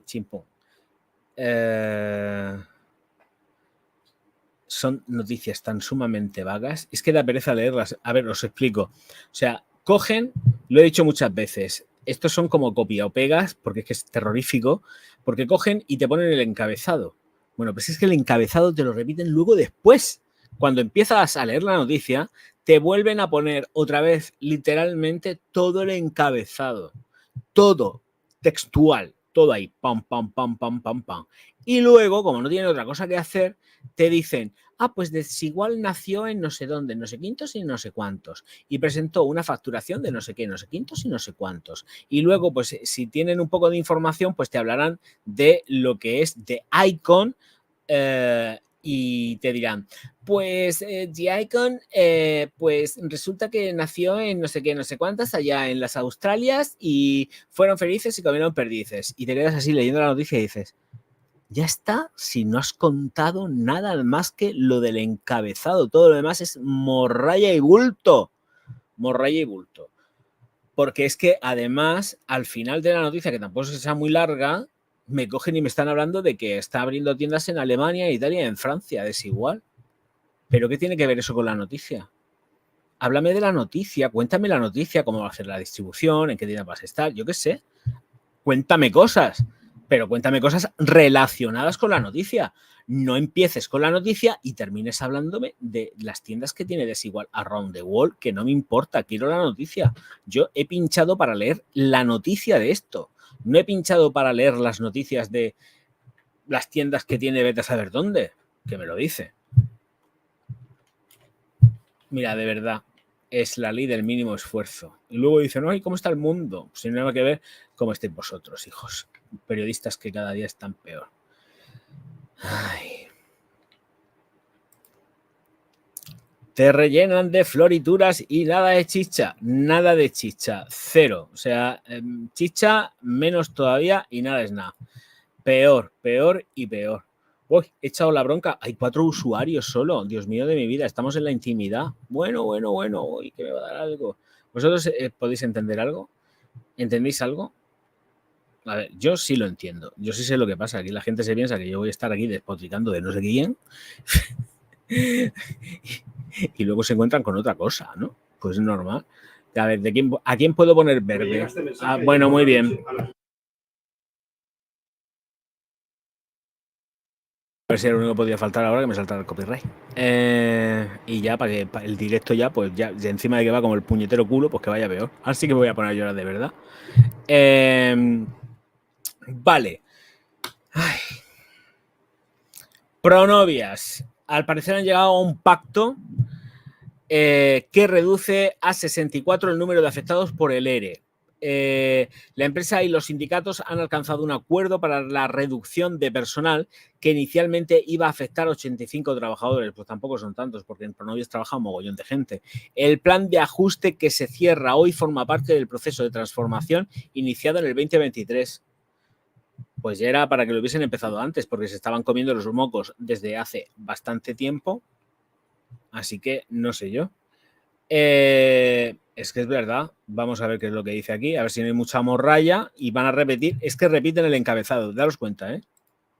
Chimpón. Son noticias tan sumamente vagas, es que da pereza leerlas. A ver, os explico. O sea, cogen, lo he dicho muchas veces, estos son como copia o pegas, porque es que es terrorífico, porque cogen y te ponen el encabezado. Bueno, pues es que el encabezado te lo repiten luego después. Cuando empiezas a leer la noticia, te vuelven a poner otra vez literalmente todo el encabezado. Todo textual, todo ahí, pam, pam, pam, pam, pam, pam. Y luego, como no tienen otra cosa que hacer, te dicen, pues Desigual nació en no sé dónde, no sé quintos y no sé cuántos, y presentó una facturación de no sé qué, no sé quintos y no sé cuántos. Y luego, pues si tienen un poco de información, pues te hablarán de lo que es de Icon, y te dirán, pues The Icon, pues resulta que nació en no sé qué, no sé cuántas, allá en las Australias, y fueron felices y comieron perdices. Y te quedas así leyendo la noticia y dices, ya está, si no has contado nada más que lo del encabezado. Todo lo demás es morralla y bulto. Morralla y bulto. Porque es que además, al final de la noticia, que tampoco sea muy larga, me cogen y me están hablando de que está abriendo tiendas en Alemania, Italia y en Francia. Desigual. ¿Pero qué tiene que ver eso con la noticia? Háblame de la noticia, cuéntame la noticia, cómo va a ser la distribución, en qué tienda vas a estar, yo qué sé. Cuéntame cosas, pero cuéntame cosas relacionadas con la noticia. No empieces con la noticia y termines hablándome de las tiendas que tiene Desigual around the world, que no me importa, quiero la noticia. Yo he pinchado para leer la noticia de esto. No he pinchado para leer las noticias de las tiendas que tiene vete a saber dónde, que me lo dice. Mira, de verdad, es la ley del mínimo esfuerzo. Y luego dicen, ay, ¿cómo está el mundo? Pues sin nada que ver cómo estéis vosotros, hijos. Periodistas que cada día están peor. Ay. Te rellenan de florituras y nada de chicha. Nada de chicha. Cero. O sea, chicha menos todavía y nada es nada. Peor, peor y peor. Uy, he echado la bronca. Hay 4 usuarios solo. Dios mío de mi vida. Estamos en la intimidad. Bueno. Uy, que me va a dar algo. ¿Vosotros podéis entender algo? ¿Entendéis algo? A ver, yo sí lo entiendo. Yo sí sé lo que pasa. Aquí la gente se piensa que yo voy a estar aquí despotricando de no sé quién. Y luego se encuentran con otra cosa, ¿no? Pues es normal. A ver, ¿a quién puedo poner verde? Bueno, muy bien. ver si era lo único que podía faltar ahora, que me saltara el copyright. Y ya, para que el directo ya, pues ya, encima de que va como el puñetero culo, pues que vaya peor. Así que me voy a poner a llorar de verdad. Vale. Ay. Pronovias. Al parecer han llegado a un pacto que reduce a 64 el número de afectados por el ERE. La empresa y los sindicatos han alcanzado un acuerdo para la reducción de personal que inicialmente iba a afectar a 85 trabajadores. Pues tampoco son tantos, porque en Pronovias trabaja un mogollón de gente. El plan de ajuste que se cierra hoy forma parte del proceso de transformación iniciado en el 2023. Pues ya era para que lo hubiesen empezado antes, porque se estaban comiendo los mocos desde hace bastante tiempo. Así que no sé yo. Es que es verdad. Vamos a ver qué es lo que dice aquí. A ver si no hay mucha morralla. Y van a repetir. Es que repiten el encabezado. Daros cuenta, ¿eh?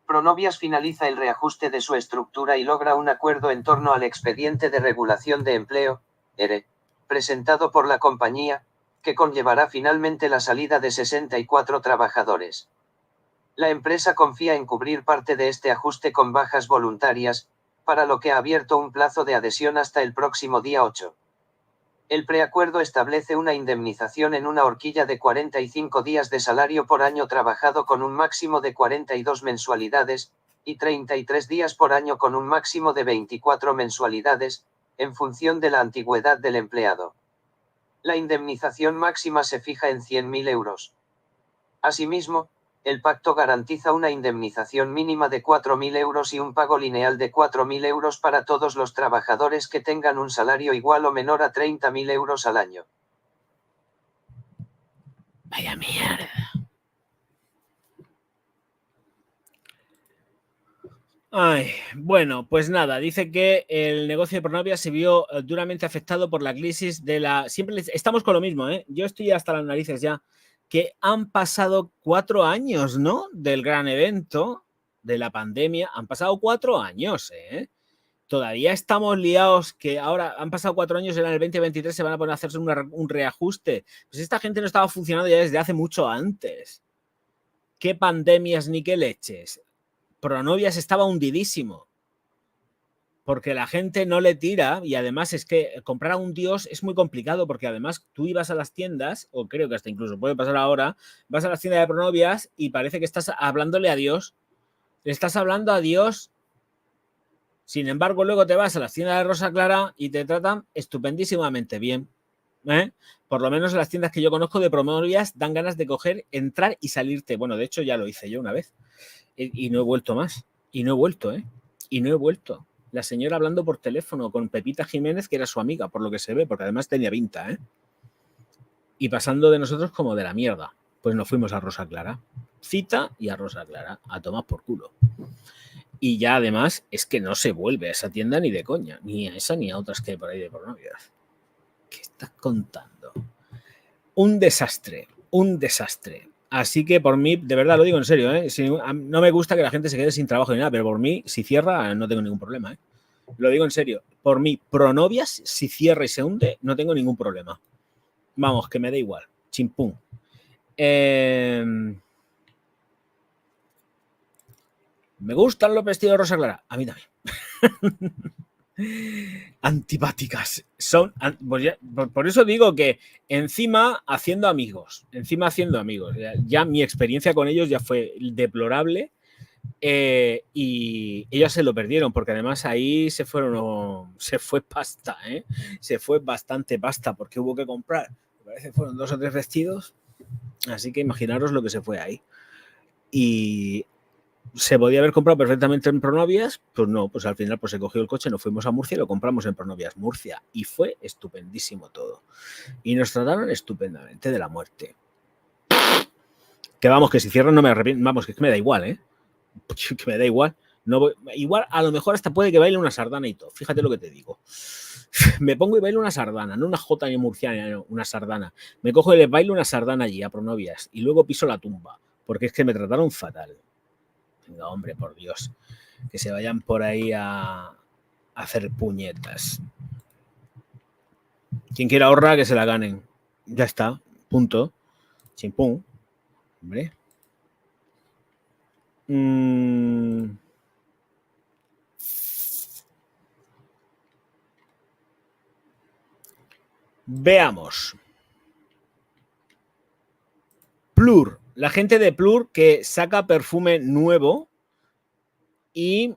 Pronovias finaliza el reajuste de su estructura y logra un acuerdo en torno al expediente de regulación de empleo, ERE, presentado por la compañía, que conllevará finalmente la salida de 64 trabajadores. La empresa confía en cubrir parte de este ajuste con bajas voluntarias, para lo que ha abierto un plazo de adhesión hasta el próximo día 8. El preacuerdo establece una indemnización en una horquilla de 45 días de salario por año trabajado con un máximo de 42 mensualidades, y 33 días por año con un máximo de 24 mensualidades, en función de la antigüedad del empleado. La indemnización máxima se fija en 100.000 euros. Asimismo, el pacto garantiza una indemnización mínima de 4.000 euros y un pago lineal de 4.000 euros para todos los trabajadores que tengan un salario igual o menor a 30.000 euros al año. Vaya mierda. Ay, bueno, pues nada, dice que el negocio de Pronovia se vio duramente afectado por la crisis de la... Siempre estamos con lo mismo, ¿eh? Yo estoy hasta las narices ya. Que han pasado 4 años, ¿no? Del gran evento, de la pandemia. Han pasado 4 años, ¿eh? Todavía estamos liados, que ahora han pasado 4 años, en el 2023 se van a poner a hacerse un reajuste. Pues esta gente no estaba funcionando ya desde hace mucho antes. ¿Qué pandemias ni qué leches? Pronovias estaba hundidísimo. Porque la gente no le tira, y además es que comprar a un dios es muy complicado, porque además tú ibas a las tiendas, o creo que hasta incluso puede pasar ahora, vas a las tiendas de Pronovias y parece que estás hablándole a Dios. Le estás hablando a Dios. Sin embargo, luego te vas a las tiendas de Rosa Clara y te tratan estupendísimamente bien. Por lo menos en las tiendas que yo conozco de Pronovias dan ganas de coger, entrar y salirte. Bueno, de hecho ya lo hice yo una vez. Y no he vuelto más. Y no he vuelto, ¿eh? Y no he vuelto. La señora hablando por teléfono con Pepita Jiménez, que era su amiga, por lo que se ve, porque además tenía pinta, ¿eh? Y pasando de nosotros como de la mierda. Pues nos fuimos a Rosa Clara. Cita y a Rosa Clara. A tomar por culo. Y ya además es que no se vuelve a esa tienda ni de coña. Ni a esa ni a otras que hay por ahí de Pronovias. ¿Qué estás contando? Un desastre. Un desastre. Así que por mí, de verdad lo digo en serio, ¿eh? Si, no me gusta que la gente se quede sin trabajo ni nada, pero por mí, si cierra, no tengo ningún problema, ¿eh? Lo digo en serio. Por mí, Pronovias, si cierra y se hunde, no tengo ningún problema. Vamos, que me da igual. Chimpún. Me gustan los vestidos de Rosa Clara. A mí también. Antipáticas. Son, pues ya, por eso digo que encima haciendo amigos. Ya mi experiencia con ellos ya fue deplorable. Y ellos se lo perdieron, porque además ahí se fue pasta, ¿eh? Se fue bastante pasta, porque hubo que comprar, me parece que fueron 2 o 3 vestidos, así que imaginaros lo que se fue ahí. Y se podía haber comprado perfectamente en Pronovias, pues no, pues al final pues se cogió el coche, nos fuimos a Murcia y lo compramos en Pronovias Murcia, y fue estupendísimo todo, y nos trataron estupendamente de la muerte. Que vamos, que si cierran no me arrepiento, vamos, que me da igual, ¿eh? Que me da igual. No voy, igual a lo mejor hasta puede que baile una sardana y todo. Fíjate lo que te digo. Me pongo y bailo una sardana, no una jota ni murciana, no, una sardana. Me cojo y les bailo una sardana allí a Pronovias y luego piso la tumba, porque es que me trataron fatal. Venga, hombre, por Dios. Que se vayan por ahí a hacer puñetas. Quien quiera ahorrar, que se la ganen. Ya está. Punto. Chimpún. Hombre. Veamos. Plur. La gente de Plur que saca perfume nuevo y...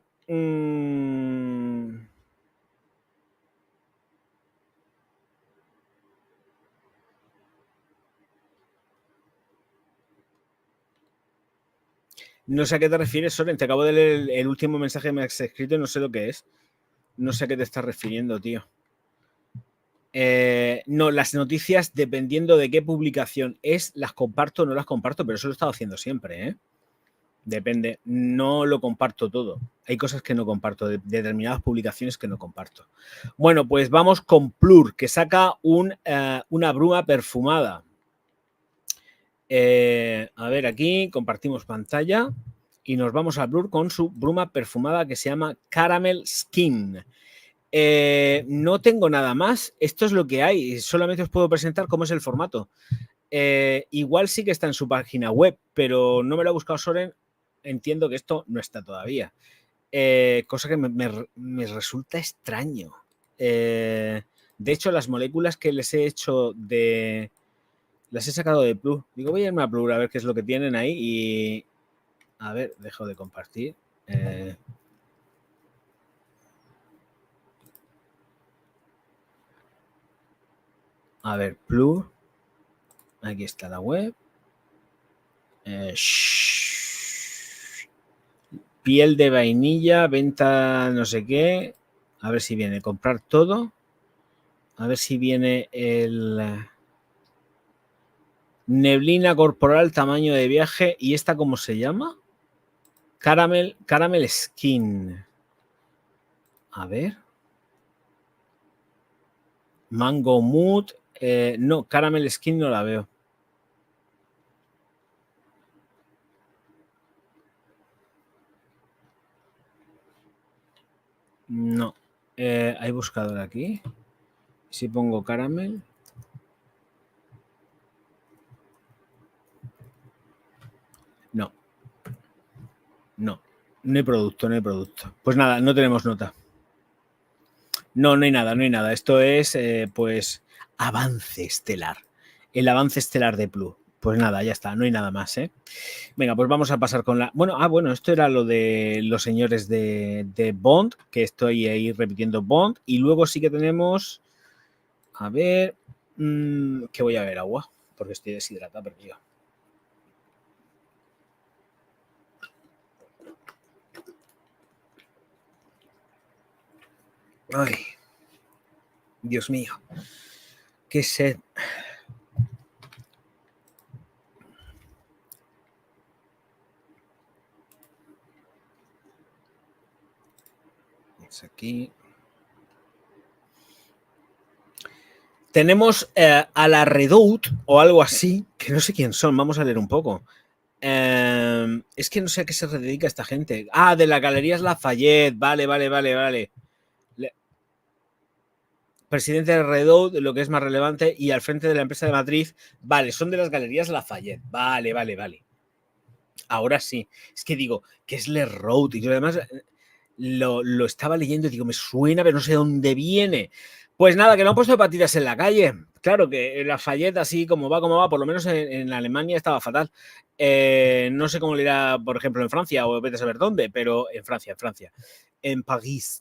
no sé a qué te refieres, Soren. Te acabo de leer el último mensaje que me has escrito y no sé lo que es. No sé a qué te estás refiriendo, tío. No, las noticias, dependiendo de qué publicación es, las comparto o no las comparto, pero eso lo he estado haciendo siempre, ¿eh? Depende, no lo comparto todo. Hay cosas que no comparto, de determinadas publicaciones que no comparto. Bueno, pues vamos con Plur, que saca una bruma perfumada. A ver, aquí compartimos pantalla y nos vamos a Plur con su bruma perfumada que se llama Caramel Skin. No tengo nada más. Esto es lo que hay. Solamente os puedo presentar cómo es el formato. Igual sí que está en su página web, pero no me lo ha buscado Soren. Entiendo que esto no está todavía. Cosa que me resulta extraño. De hecho, las moléculas que les he hecho las he sacado de Plur. Digo, voy a irme a Plur a ver qué es lo que tienen ahí y... A ver, dejo de compartir. A ver, Plur. Aquí está la web. Piel de vainilla, venta no sé qué. A ver si viene comprar todo. A ver si viene el... Neblina corporal, tamaño de viaje. ¿Y esta cómo se llama? Caramel Skin. A ver. Mango Mood. No, Caramel Skin no la veo. No. Hay buscador aquí. Si pongo caramel. No. No. No hay producto, no hay producto. Pues nada, no tenemos nota. No, no hay nada, no hay nada. Esto es, pues, avance estelar. El avance estelar de Plur. Pues nada, ya está, no hay nada más, ¿eh? Venga, pues vamos a pasar con la... Bueno, esto era lo de los señores de Bond, que estoy ahí repitiendo Bond. Y luego sí que tenemos... A ver... que voy a ver agua, porque estoy deshidratado, perdido. Ay, Dios mío, qué sed. Es aquí. Tenemos a la Redoute o algo así, que no sé quién son, vamos a leer un poco. Es que no sé a qué se dedica esta gente. Ah, de las Galerías Lafayette, vale. Presidente de Redoute, lo que es más relevante, y al frente de la empresa de matriz, vale, son de las Galerías Lafayette, vale. Ahora sí, es que digo, ¿qué es Le Road? Y yo además lo estaba leyendo y digo, me suena, pero no sé de dónde viene. Pues nada, que no han puesto hepatitas en la calle. Claro que Lafayette, así como va, por lo menos en Alemania estaba fatal. No sé cómo le irá, por ejemplo, en Francia, o vete a saber dónde, pero en Francia. En París.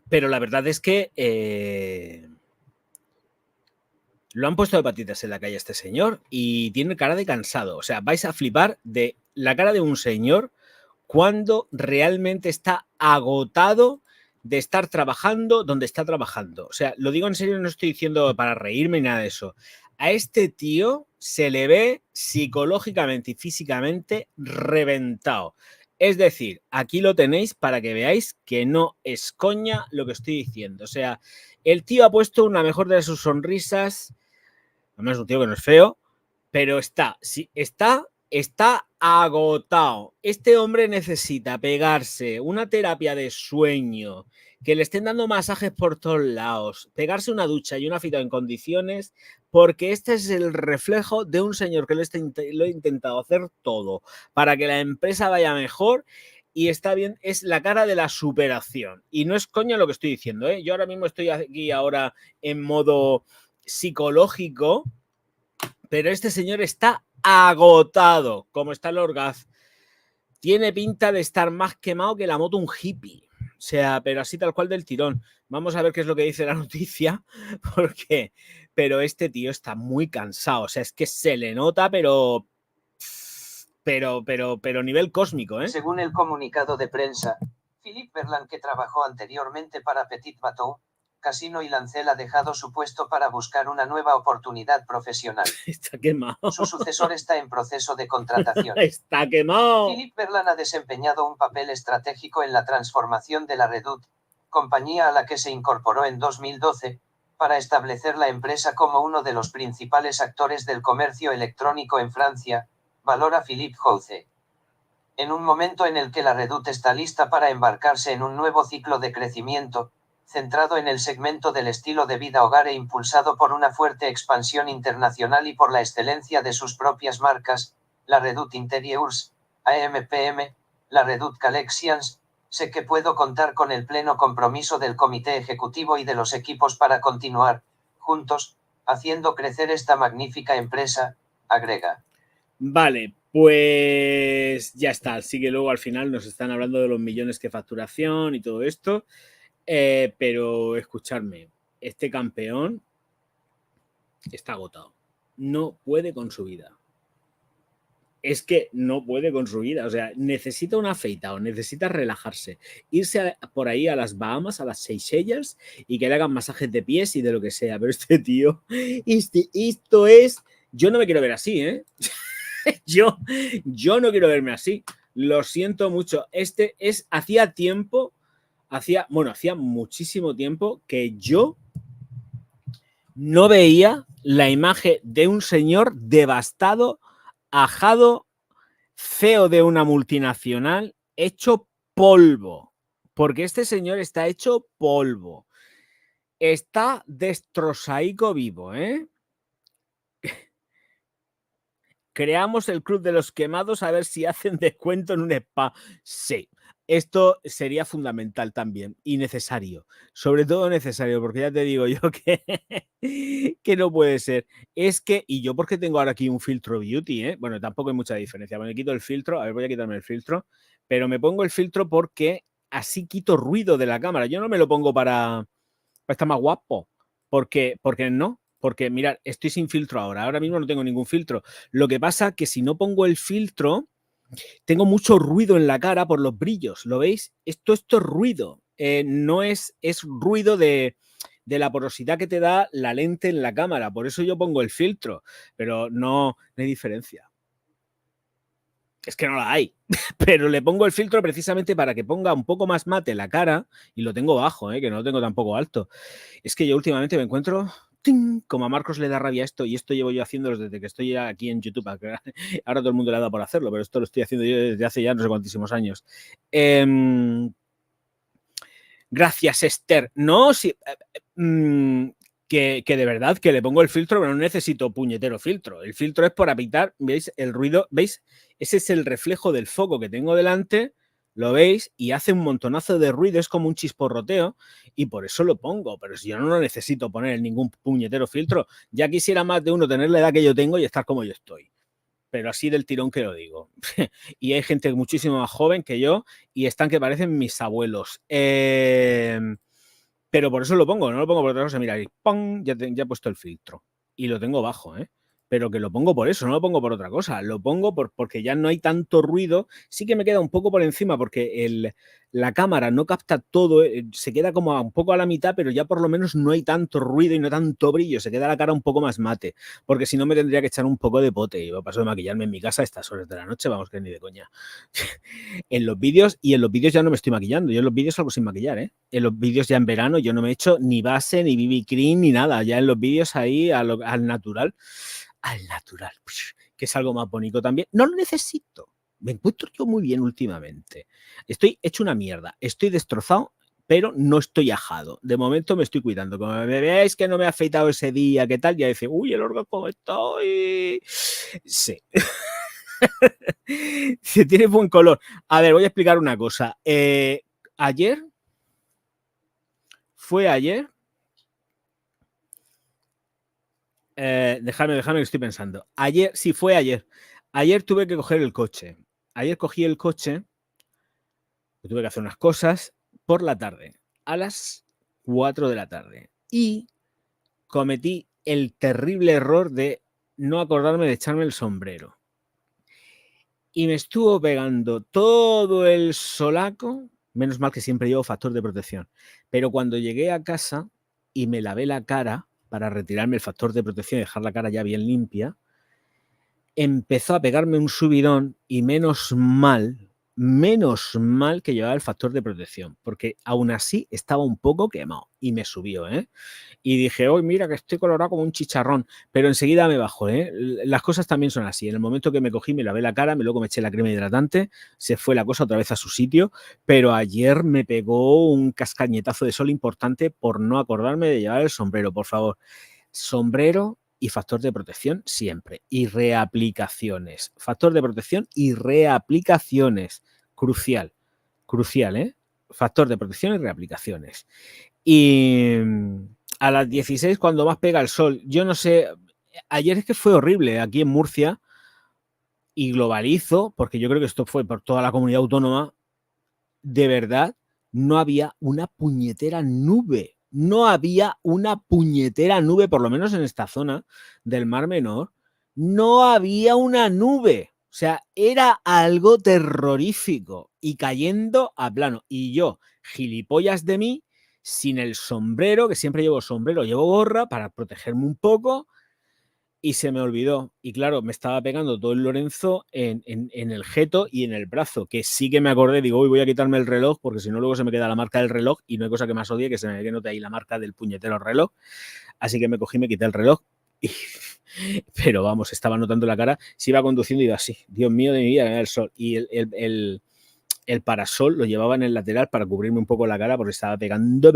Pero la verdad es que lo han puesto hepatitas en la calle a este señor y tiene cara de cansado. O sea, vais a flipar de la cara de un señor cuando realmente está agotado de estar trabajando donde está trabajando. O sea, lo digo en serio, no estoy diciendo para reírme ni nada de eso. A este tío se le ve psicológicamente y físicamente reventado. Es decir, aquí lo tenéis para que veáis que no es coña lo que estoy diciendo. O sea, el tío ha puesto una mejor de sus sonrisas. Además es un tío que no es feo, pero está agotado. Este hombre necesita pegarse una terapia de sueño, que le estén dando masajes por todos lados, pegarse una ducha y una fita en condiciones, porque este es el reflejo de un señor que lo ha intentado hacer todo para que la empresa vaya mejor y está bien, es la cara de la superación. Y no es coña lo que estoy diciendo, ¿eh? Yo ahora mismo estoy aquí ahora en modo psicológico, pero este señor está agotado, como está el Orgaz. Tiene pinta de estar más quemado que la moto un hippie. O sea, pero así tal cual del tirón. Vamos a ver qué es lo que dice la noticia, porque, pero este tío está muy cansado. O sea, es que se le nota, pero nivel cósmico, ¿eh? Según el comunicado de prensa, Philippe Berland, que trabajó anteriormente para Petit Bateau, Casino y Lancel, ha dejado su puesto para buscar una nueva oportunidad profesional. Está quemado. Su sucesor está en proceso de contratación. Está quemado. Philippe Berland ha desempeñado un papel estratégico en la transformación de la Redoute, compañía a la que se incorporó en 2012, para establecer la empresa como uno de los principales actores del comercio electrónico en Francia, valora Philippe Jouze. En un momento en el que la Redoute está lista para embarcarse en un nuevo ciclo de crecimiento, centrado en el segmento del estilo de vida hogar e impulsado por una fuerte expansión internacional y por la excelencia de sus propias marcas, la Redoute Interiors, AMPM, la Redoute Collections, sé que puedo contar con el pleno compromiso del comité ejecutivo y de los equipos para continuar, juntos, haciendo crecer esta magnífica empresa, agrega. Vale, pues ya está. Así que luego al final nos están hablando de los millones de facturación y todo esto. Pero escuchadme, este campeón está agotado. No puede con su vida. Es que no puede con su vida. O sea, necesita una afeitado, necesita relajarse, irse por ahí a las Bahamas, a las Seychelles y que le hagan masajes de pies y de lo que sea. Pero este tío, esto es... Yo no me quiero ver así, ¿eh? yo no quiero verme así. Lo siento mucho. Hacía tiempo... Hacía muchísimo tiempo que yo no veía la imagen de un señor devastado, ajado, CEO de una multinacional, hecho polvo. Porque este señor está hecho polvo. Está destrozaico vivo, ¿eh? Creamos el club de los quemados a ver si hacen descuento en un spa. Sí. Esto sería fundamental también y necesario, sobre todo necesario, porque ya te digo yo que no puede ser. Es que, y yo porque tengo ahora aquí un filtro beauty, ¿eh? Bueno, tampoco hay mucha diferencia. Me quito el filtro, a ver, voy a quitarme el filtro, pero me pongo el filtro porque así quito ruido de la cámara. Yo no me lo pongo para estar más guapo, porque no. Porque, mirad, estoy sin filtro ahora mismo no tengo ningún filtro. Lo que pasa es que si no pongo el filtro, tengo mucho ruido en la cara por los brillos, ¿lo veis? Esto es ruido, no es ruido de la porosidad que te da la lente en la cámara, por eso yo pongo el filtro, pero no hay diferencia. Es que no la hay, pero le pongo el filtro precisamente para que ponga un poco más mate la cara y lo tengo bajo, que no lo tengo tampoco alto. Es que yo últimamente me encuentro... Como a Marcos le da rabia esto, y esto llevo yo haciéndolo desde que estoy aquí en YouTube. Ahora todo el mundo le ha dado por hacerlo, pero esto lo estoy haciendo yo desde hace ya no sé cuantísimos años. Gracias, Esther. No, sí, que de verdad que le pongo el filtro, pero no necesito puñetero filtro. El filtro es para evitar, ¿veis? El ruido, ¿veis? Ese es el reflejo del foco que tengo delante. ¿Lo veis? Y hace un montonazo de ruido, es como un chisporroteo y por eso lo pongo, pero si yo no lo necesito poner en ningún puñetero filtro, ya quisiera más de uno tener la edad que yo tengo y estar como yo estoy, pero así del tirón que lo digo. Y hay gente muchísimo más joven que yo y están que parecen mis abuelos. Pero por eso lo pongo, no lo pongo por otra cosa. Mira, ¡pum! Ya he puesto el filtro y lo tengo bajo, ¿eh? Pero que lo pongo por eso, no lo pongo por otra cosa, lo pongo porque ya no hay tanto ruido. Sí que me queda un poco por encima porque la cámara no capta todo, se queda como un poco a la mitad, pero ya por lo menos no hay tanto ruido y no tanto brillo, se queda la cara un poco más mate, porque si no me tendría que echar un poco de pote y paso de maquillarme en mi casa a estas horas de la noche, vamos, que ni de coña. En los vídeos ya no me estoy maquillando, yo en los vídeos salgo sin maquillar, ¿eh? En los vídeos ya en verano yo no me he hecho ni base, ni BB cream, ni nada, ya en los vídeos ahí al natural, que es algo más bonito también. No lo necesito. Me encuentro yo muy bien últimamente. Estoy hecho una mierda. Estoy destrozado, pero no estoy ajado. De momento me estoy cuidando. Como me veáis que no me he afeitado ese día, ¿qué tal? Ya dice, uy, el órgano, ¿cómo estoy? Sí. Se tiene buen color. A ver, voy a explicar una cosa. Ayer. Dejadme que estoy pensando. Ayer, sí, fue ayer. Ayer tuve que coger el coche. Ayer cogí el coche. Tuve que hacer unas cosas por la tarde. A las 4 de la tarde. Y cometí el terrible error de no acordarme de echarme el sombrero. Y me estuvo pegando todo el solaco. Menos mal que siempre llevo factor de protección. Pero cuando llegué a casa y me lavé la cara para retirarme el factor de protección y dejar la cara ya bien limpia, empezó a pegarme un subidón y menos mal que llevaba el factor de protección, porque aún así estaba un poco quemado y me subió, ¿eh? Y dije, hoy mira que estoy colorado como un chicharrón, pero enseguida me bajó, ¿eh? Las cosas también son así. En el momento que me cogí, me lavé la cara, luego me eché la crema hidratante, se fue la cosa otra vez a su sitio, pero ayer me pegó un cascañetazo de sol importante por no acordarme de llevar el sombrero, por favor. Sombrero y factor de protección siempre. Y reaplicaciones. Factor de protección y reaplicaciones. Crucial. Crucial, ¿eh? Factor de protección y reaplicaciones. Y a las 16, cuando más pega el sol, yo no sé, ayer es que fue horrible aquí en Murcia, y globalizo, porque yo creo que esto fue por toda la comunidad autónoma, de verdad, no había una puñetera nube. No había una puñetera nube, por lo menos en esta zona del Mar Menor, no había una nube. O sea, era algo terrorífico y cayendo a plano. Y yo, gilipollas de mí, sin el sombrero, que siempre llevo sombrero, llevo gorra para protegerme un poco, y se me olvidó. Y claro, me estaba pegando todo el Lorenzo en el jeto y en el brazo, que sí que me acordé, digo, uy, voy a quitarme el reloj, porque si no luego se me queda la marca del reloj y no hay cosa que más odie que se me note ahí la marca del puñetero reloj. Así que me cogí, me quité el reloj. Pero vamos, estaba notando la cara. Si iba conduciendo, iba así. Dios mío de mi vida, era el sol. Y el parasol lo llevaba en el lateral para cubrirme un poco la cara porque estaba pegando,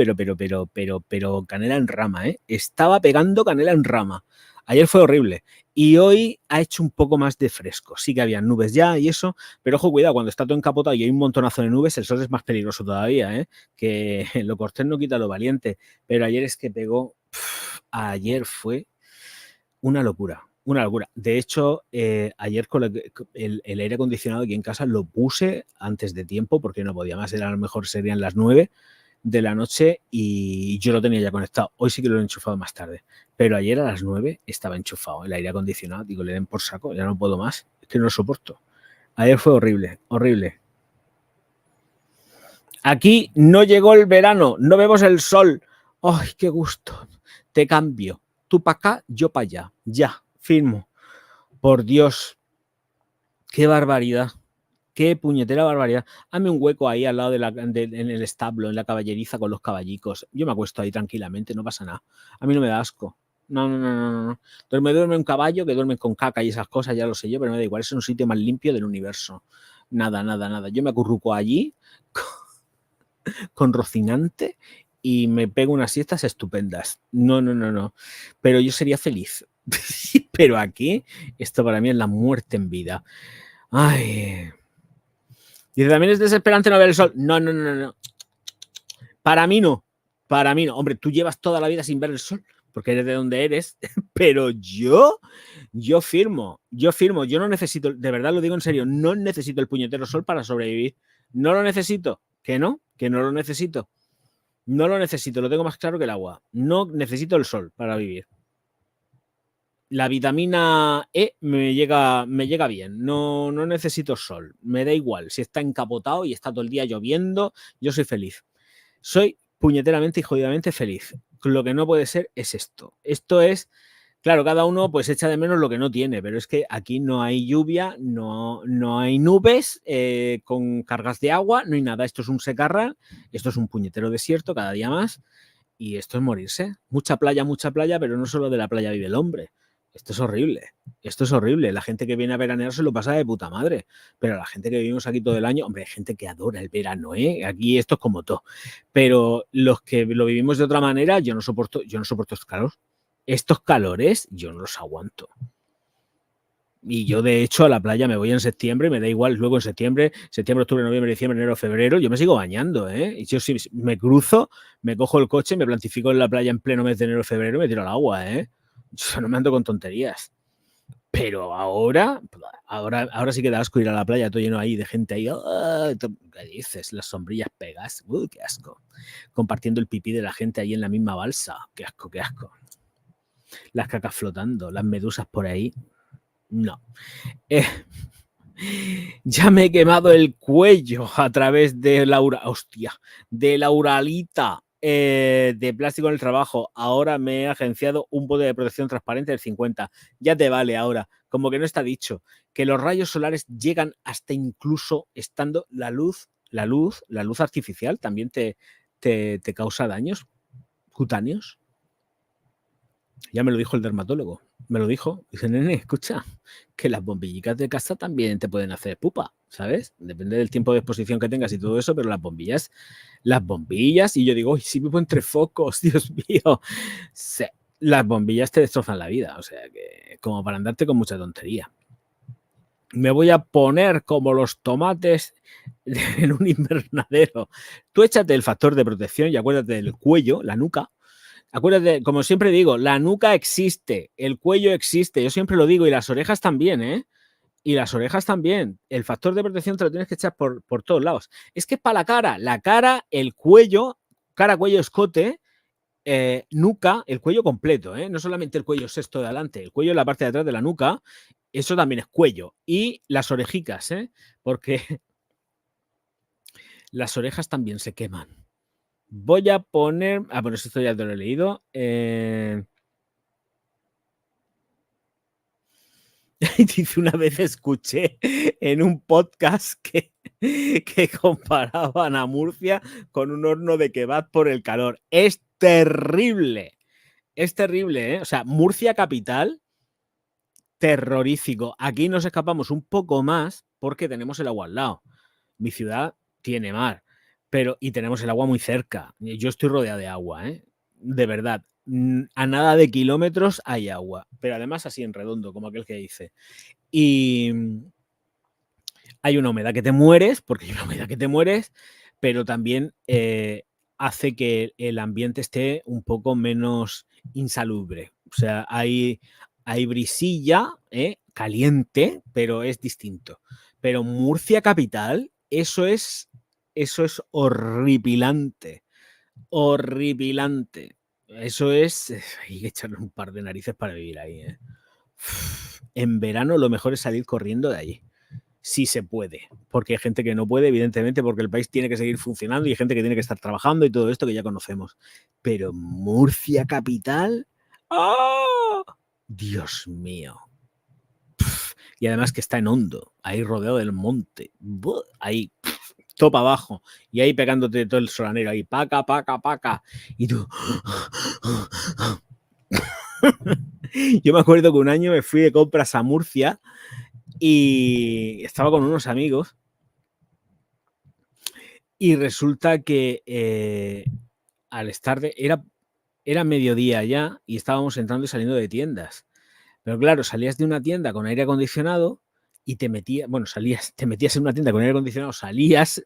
pero canela en rama, ¿eh? Estaba pegando canela en rama. Ayer fue horrible y hoy ha hecho un poco más de fresco. Sí que había nubes ya y eso, pero ojo, cuidado, cuando está todo encapotado y hay un montonazo de nubes, el sol es más peligroso todavía, ¿eh? Que lo cortés no quita lo valiente. Pero ayer es que pegó, ayer fue una locura. Una locura. De hecho, ayer con el aire acondicionado aquí en casa lo puse antes de tiempo porque no podía más. A lo mejor serían las 9 de la noche y yo lo tenía ya conectado. Hoy sí que lo he enchufado más tarde. Pero ayer a las 9 estaba enchufado el aire acondicionado. Digo, le den por saco, ya no puedo más. Es que no lo soporto. Ayer fue horrible, horrible. Aquí no llegó el verano, no vemos el sol. ¡Ay, qué gusto! Te cambio. Tú para acá, yo para allá. Ya, firmo. Por Dios, qué barbaridad. Qué puñetera barbaridad. Hazme un hueco ahí al lado en el establo, en la caballeriza con los caballicos. Yo me acuesto ahí tranquilamente, no pasa nada. A mí no me da asco. No. Duerme un caballo que duerme con caca y esas cosas, ya lo sé yo, pero me da igual. Es un sitio más limpio del universo. Nada. Yo me acurruco allí con Rocinante y me pego unas siestas estupendas. No. Pero yo sería feliz. Pero aquí, esto para mí es la muerte en vida. Ay. Dice, también es desesperante no ver el sol. No. Para mí no. Hombre, tú llevas toda la vida sin ver el sol porque eres de donde eres, pero yo firmo. Yo no necesito, de verdad lo digo en serio, no necesito el puñetero sol para sobrevivir. No lo necesito. Que no lo necesito. No lo necesito, lo tengo más claro que el agua. No necesito el sol para vivir. La vitamina E me llega bien, no necesito sol, me da igual, si está encapotado y está todo el día lloviendo, yo soy feliz. Soy puñeteramente y jodidamente feliz. Lo que no puede ser es esto. Esto es, claro, cada uno pues echa de menos lo que no tiene, pero es que aquí no hay lluvia, no hay nubes con cargas de agua, no hay nada. Esto es un secarral, esto es un puñetero desierto cada día más y esto es morirse. Mucha playa, pero no solo de la playa vive el hombre. Esto es horrible. La gente que viene a veranear se lo pasa de puta madre. Pero la gente que vivimos aquí todo el año, hombre, hay gente que adora el verano, ¿eh? Aquí esto es como todo. Pero los que lo vivimos de otra manera, yo no soporto estos calores. Estos calores yo no los aguanto. Y yo, de hecho, a la playa me voy en septiembre, me da igual, luego en septiembre, octubre, noviembre, diciembre, enero, febrero, yo me sigo bañando, ¿eh? Y yo si me cruzo, me cojo el coche, me plantifico en la playa en pleno mes de enero, febrero, me tiro al agua, ¿eh? Yo no me ando con tonterías. Pero ahora sí que da asco ir a la playa, todo lleno ahí de gente ahí. ¿Qué dices? Las sombrillas pegas. Qué asco. Compartiendo el pipí de la gente ahí en la misma balsa. Qué asco, qué asco. Las cacas flotando, las medusas por ahí. No. Ya me he quemado el cuello a través de de la uralita de plástico en el trabajo. Ahora me he agenciado un bote de protección transparente del 50. Ya te vale ahora. Como que no está dicho. Que los rayos solares llegan hasta incluso estando la luz artificial también te causa daños cutáneos. Ya me lo dijo el dermatólogo. Me lo dijo. Dice, nene, escucha, que las bombillitas de casa también te pueden hacer pupa, ¿sabes? Depende del tiempo de exposición que tengas y todo eso, pero las bombillas, y yo digo, si vivo entre focos, Dios mío. Sí, las bombillas te destrozan la vida, o sea que como para andarte con mucha tontería. Me voy a poner como los tomates en un invernadero. Tú échate el factor de protección y acuérdate del cuello, la nuca. Acuérdate, como siempre digo, la nuca existe, el cuello existe, yo siempre lo digo, y las orejas también, ¿eh? Y las orejas también. El factor de protección te lo tienes que echar por todos lados. Es que es para la cara, el cuello, cara, cuello, escote, nuca, el cuello completo, ¿eh? No solamente el cuello sexto de adelante, el cuello en la parte de atrás de la nuca, eso también es cuello. Y las orejicas, ¿eh? Porque las orejas también se queman. Voy a poner... bueno, esto ya te lo he leído. Dice, una vez escuché en un podcast que comparaban a Murcia con un horno de kebab por el calor. Es terrible, ¿eh? O sea, Murcia capital, terrorífico. Aquí nos escapamos un poco más porque tenemos el agua al lado. Mi ciudad tiene mar, y tenemos el agua muy cerca. Yo estoy rodeado de agua, ¿eh? De verdad. A nada de kilómetros hay agua, pero además así en redondo, como aquel que dice. Y hay una humedad que te mueres, pero también hace que el ambiente esté un poco menos insalubre. O sea, hay brisilla, caliente, pero es distinto. Pero Murcia capital, eso es horripilante. Horripilante. Eso es... Hay que echarle un par de narices para vivir ahí, ¿eh? En verano lo mejor es salir corriendo de allí. Sí se puede, porque hay gente que no puede, evidentemente, porque el país tiene que seguir funcionando y hay gente que tiene que estar trabajando y todo esto que ya conocemos. Pero Murcia capital, ¡oh! Dios mío. Y además que está en hondo, ahí rodeado del monte, ahí topa abajo, y ahí pegándote todo el solanero, ahí paca, paca, paca, y tú... Yo me acuerdo que un año me fui de compras a Murcia y estaba con unos amigos y resulta que al estar era mediodía ya y estábamos entrando y saliendo de tiendas. Pero claro, salías de una tienda con aire acondicionado y te metías en una tienda con aire acondicionado, salías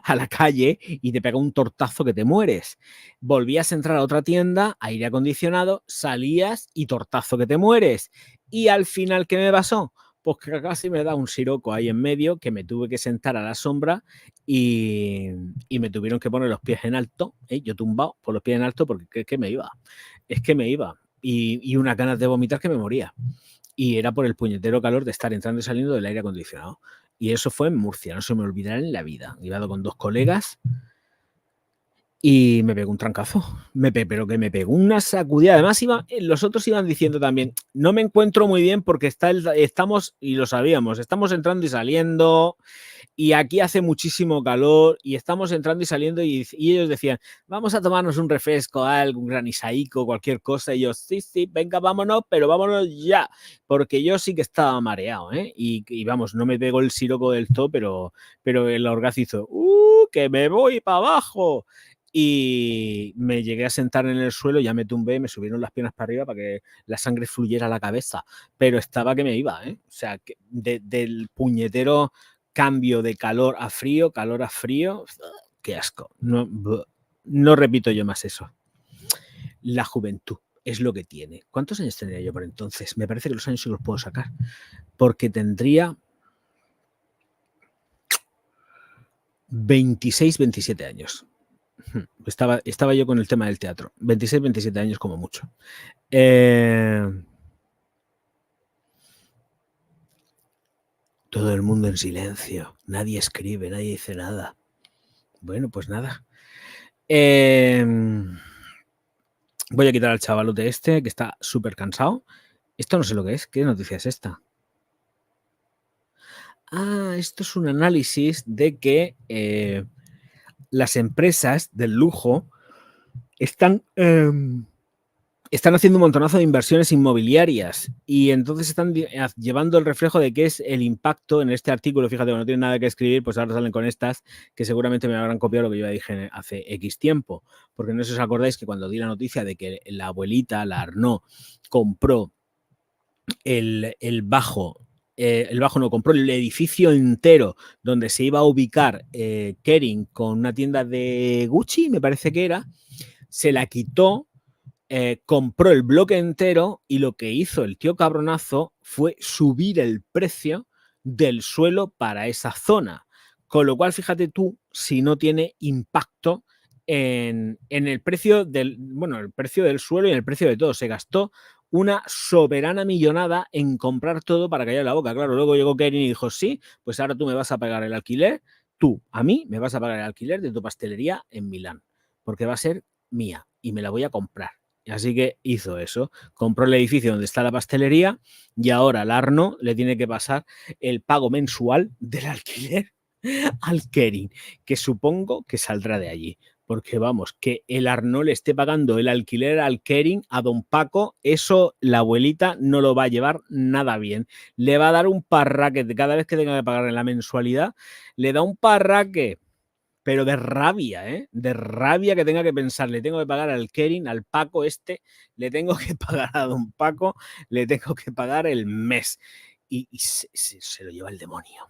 a la calle y te pega un tortazo que te mueres. Volvías a entrar a otra tienda, aire acondicionado, salías y tortazo que te mueres. Y al final, ¿qué me pasó? Pues que casi me da un siroco ahí en medio, que me tuve que sentar a la sombra y me tuvieron que poner los pies en alto, yo tumbado por los pies en alto porque es que me iba. Y unas ganas de vomitar que me moría. Y era por el puñetero calor de estar entrando y saliendo del aire acondicionado. Y eso fue en Murcia, no se me olvidará en la vida. Iba con dos colegas y me pegó un trancazo. Pero que me pegó una sacudida. Además, los otros iban diciendo también, no me encuentro muy bien porque estamos, y lo sabíamos, estamos entrando y saliendo, y aquí hace muchísimo calor, y estamos entrando y saliendo, y ellos decían, vamos a tomarnos un refresco, algo, un granisaico, cualquier cosa, y yo, sí, venga, vámonos, pero vámonos ya, porque yo sí que estaba mareado, ¿eh? Y vamos, no me pegó el siroco del todo, pero el orgaz hizo, que me voy para abajo. y me llegué a sentar en el suelo, ya me tumbé, me subieron las piernas para arriba para que la sangre fluyera a la cabeza, pero estaba que me iba, ¿eh? O sea, que del puñetero cambio de calor a frío, qué asco. No repito yo más eso. La juventud es lo que tiene. ¿Cuántos años tendría yo por entonces? Me parece que los años sí los puedo sacar, porque tendría 26, 27 años. Estaba yo con el tema del teatro. 26, 27 años como mucho. Todo el mundo en silencio. Nadie escribe, nadie dice nada. Bueno, pues nada. Voy a quitar al chavalote este, que está súper cansado. Esto no sé lo que es. ¿Qué noticia es esta? Ah, esto es un análisis de que las empresas del lujo están haciendo un montonazo de inversiones inmobiliarias y entonces están llevando el reflejo de qué es el impacto en este artículo. Fíjate, no tienen nada que escribir, pues ahora salen con estas que seguramente me habrán copiado lo que yo ya dije hace X tiempo, porque no sé si os acordáis que cuando di la noticia de que la abuelita, la Arnault, compró el bajo no, compró el edificio entero donde se iba a ubicar Kering con una tienda de Gucci, me parece que era, se la quitó, compró el bloque entero y lo que hizo el tío cabronazo fue subir el precio del suelo para esa zona. Con lo cual, fíjate tú si no tiene impacto en el precio el precio del suelo y en el precio de todo. Se gastó una soberana millonada en comprar todo para callar la boca. Claro, luego llegó Kering y dijo, sí, pues ahora tú me vas a pagar el alquiler, tú a mí me vas a pagar el alquiler de tu pastelería en Milán, porque va a ser mía y me la voy a comprar. Así que hizo eso, compró el edificio donde está la pastelería y ahora al Arno le tiene que pasar el pago mensual del alquiler al Kering, que supongo que saldrá de allí. Porque vamos, que el Arno le esté pagando el alquiler al Kering, a don Paco, eso la abuelita no lo va a llevar nada bien. Le va a dar un parraque, cada vez que tenga que pagar la mensualidad, le da un parraque. Pero de rabia, ¿eh? De rabia que tenga que pensar, le tengo que pagar al Kering, al Paco este, le tengo que pagar a don Paco, le tengo que pagar el mes. Y se lo lleva el demonio.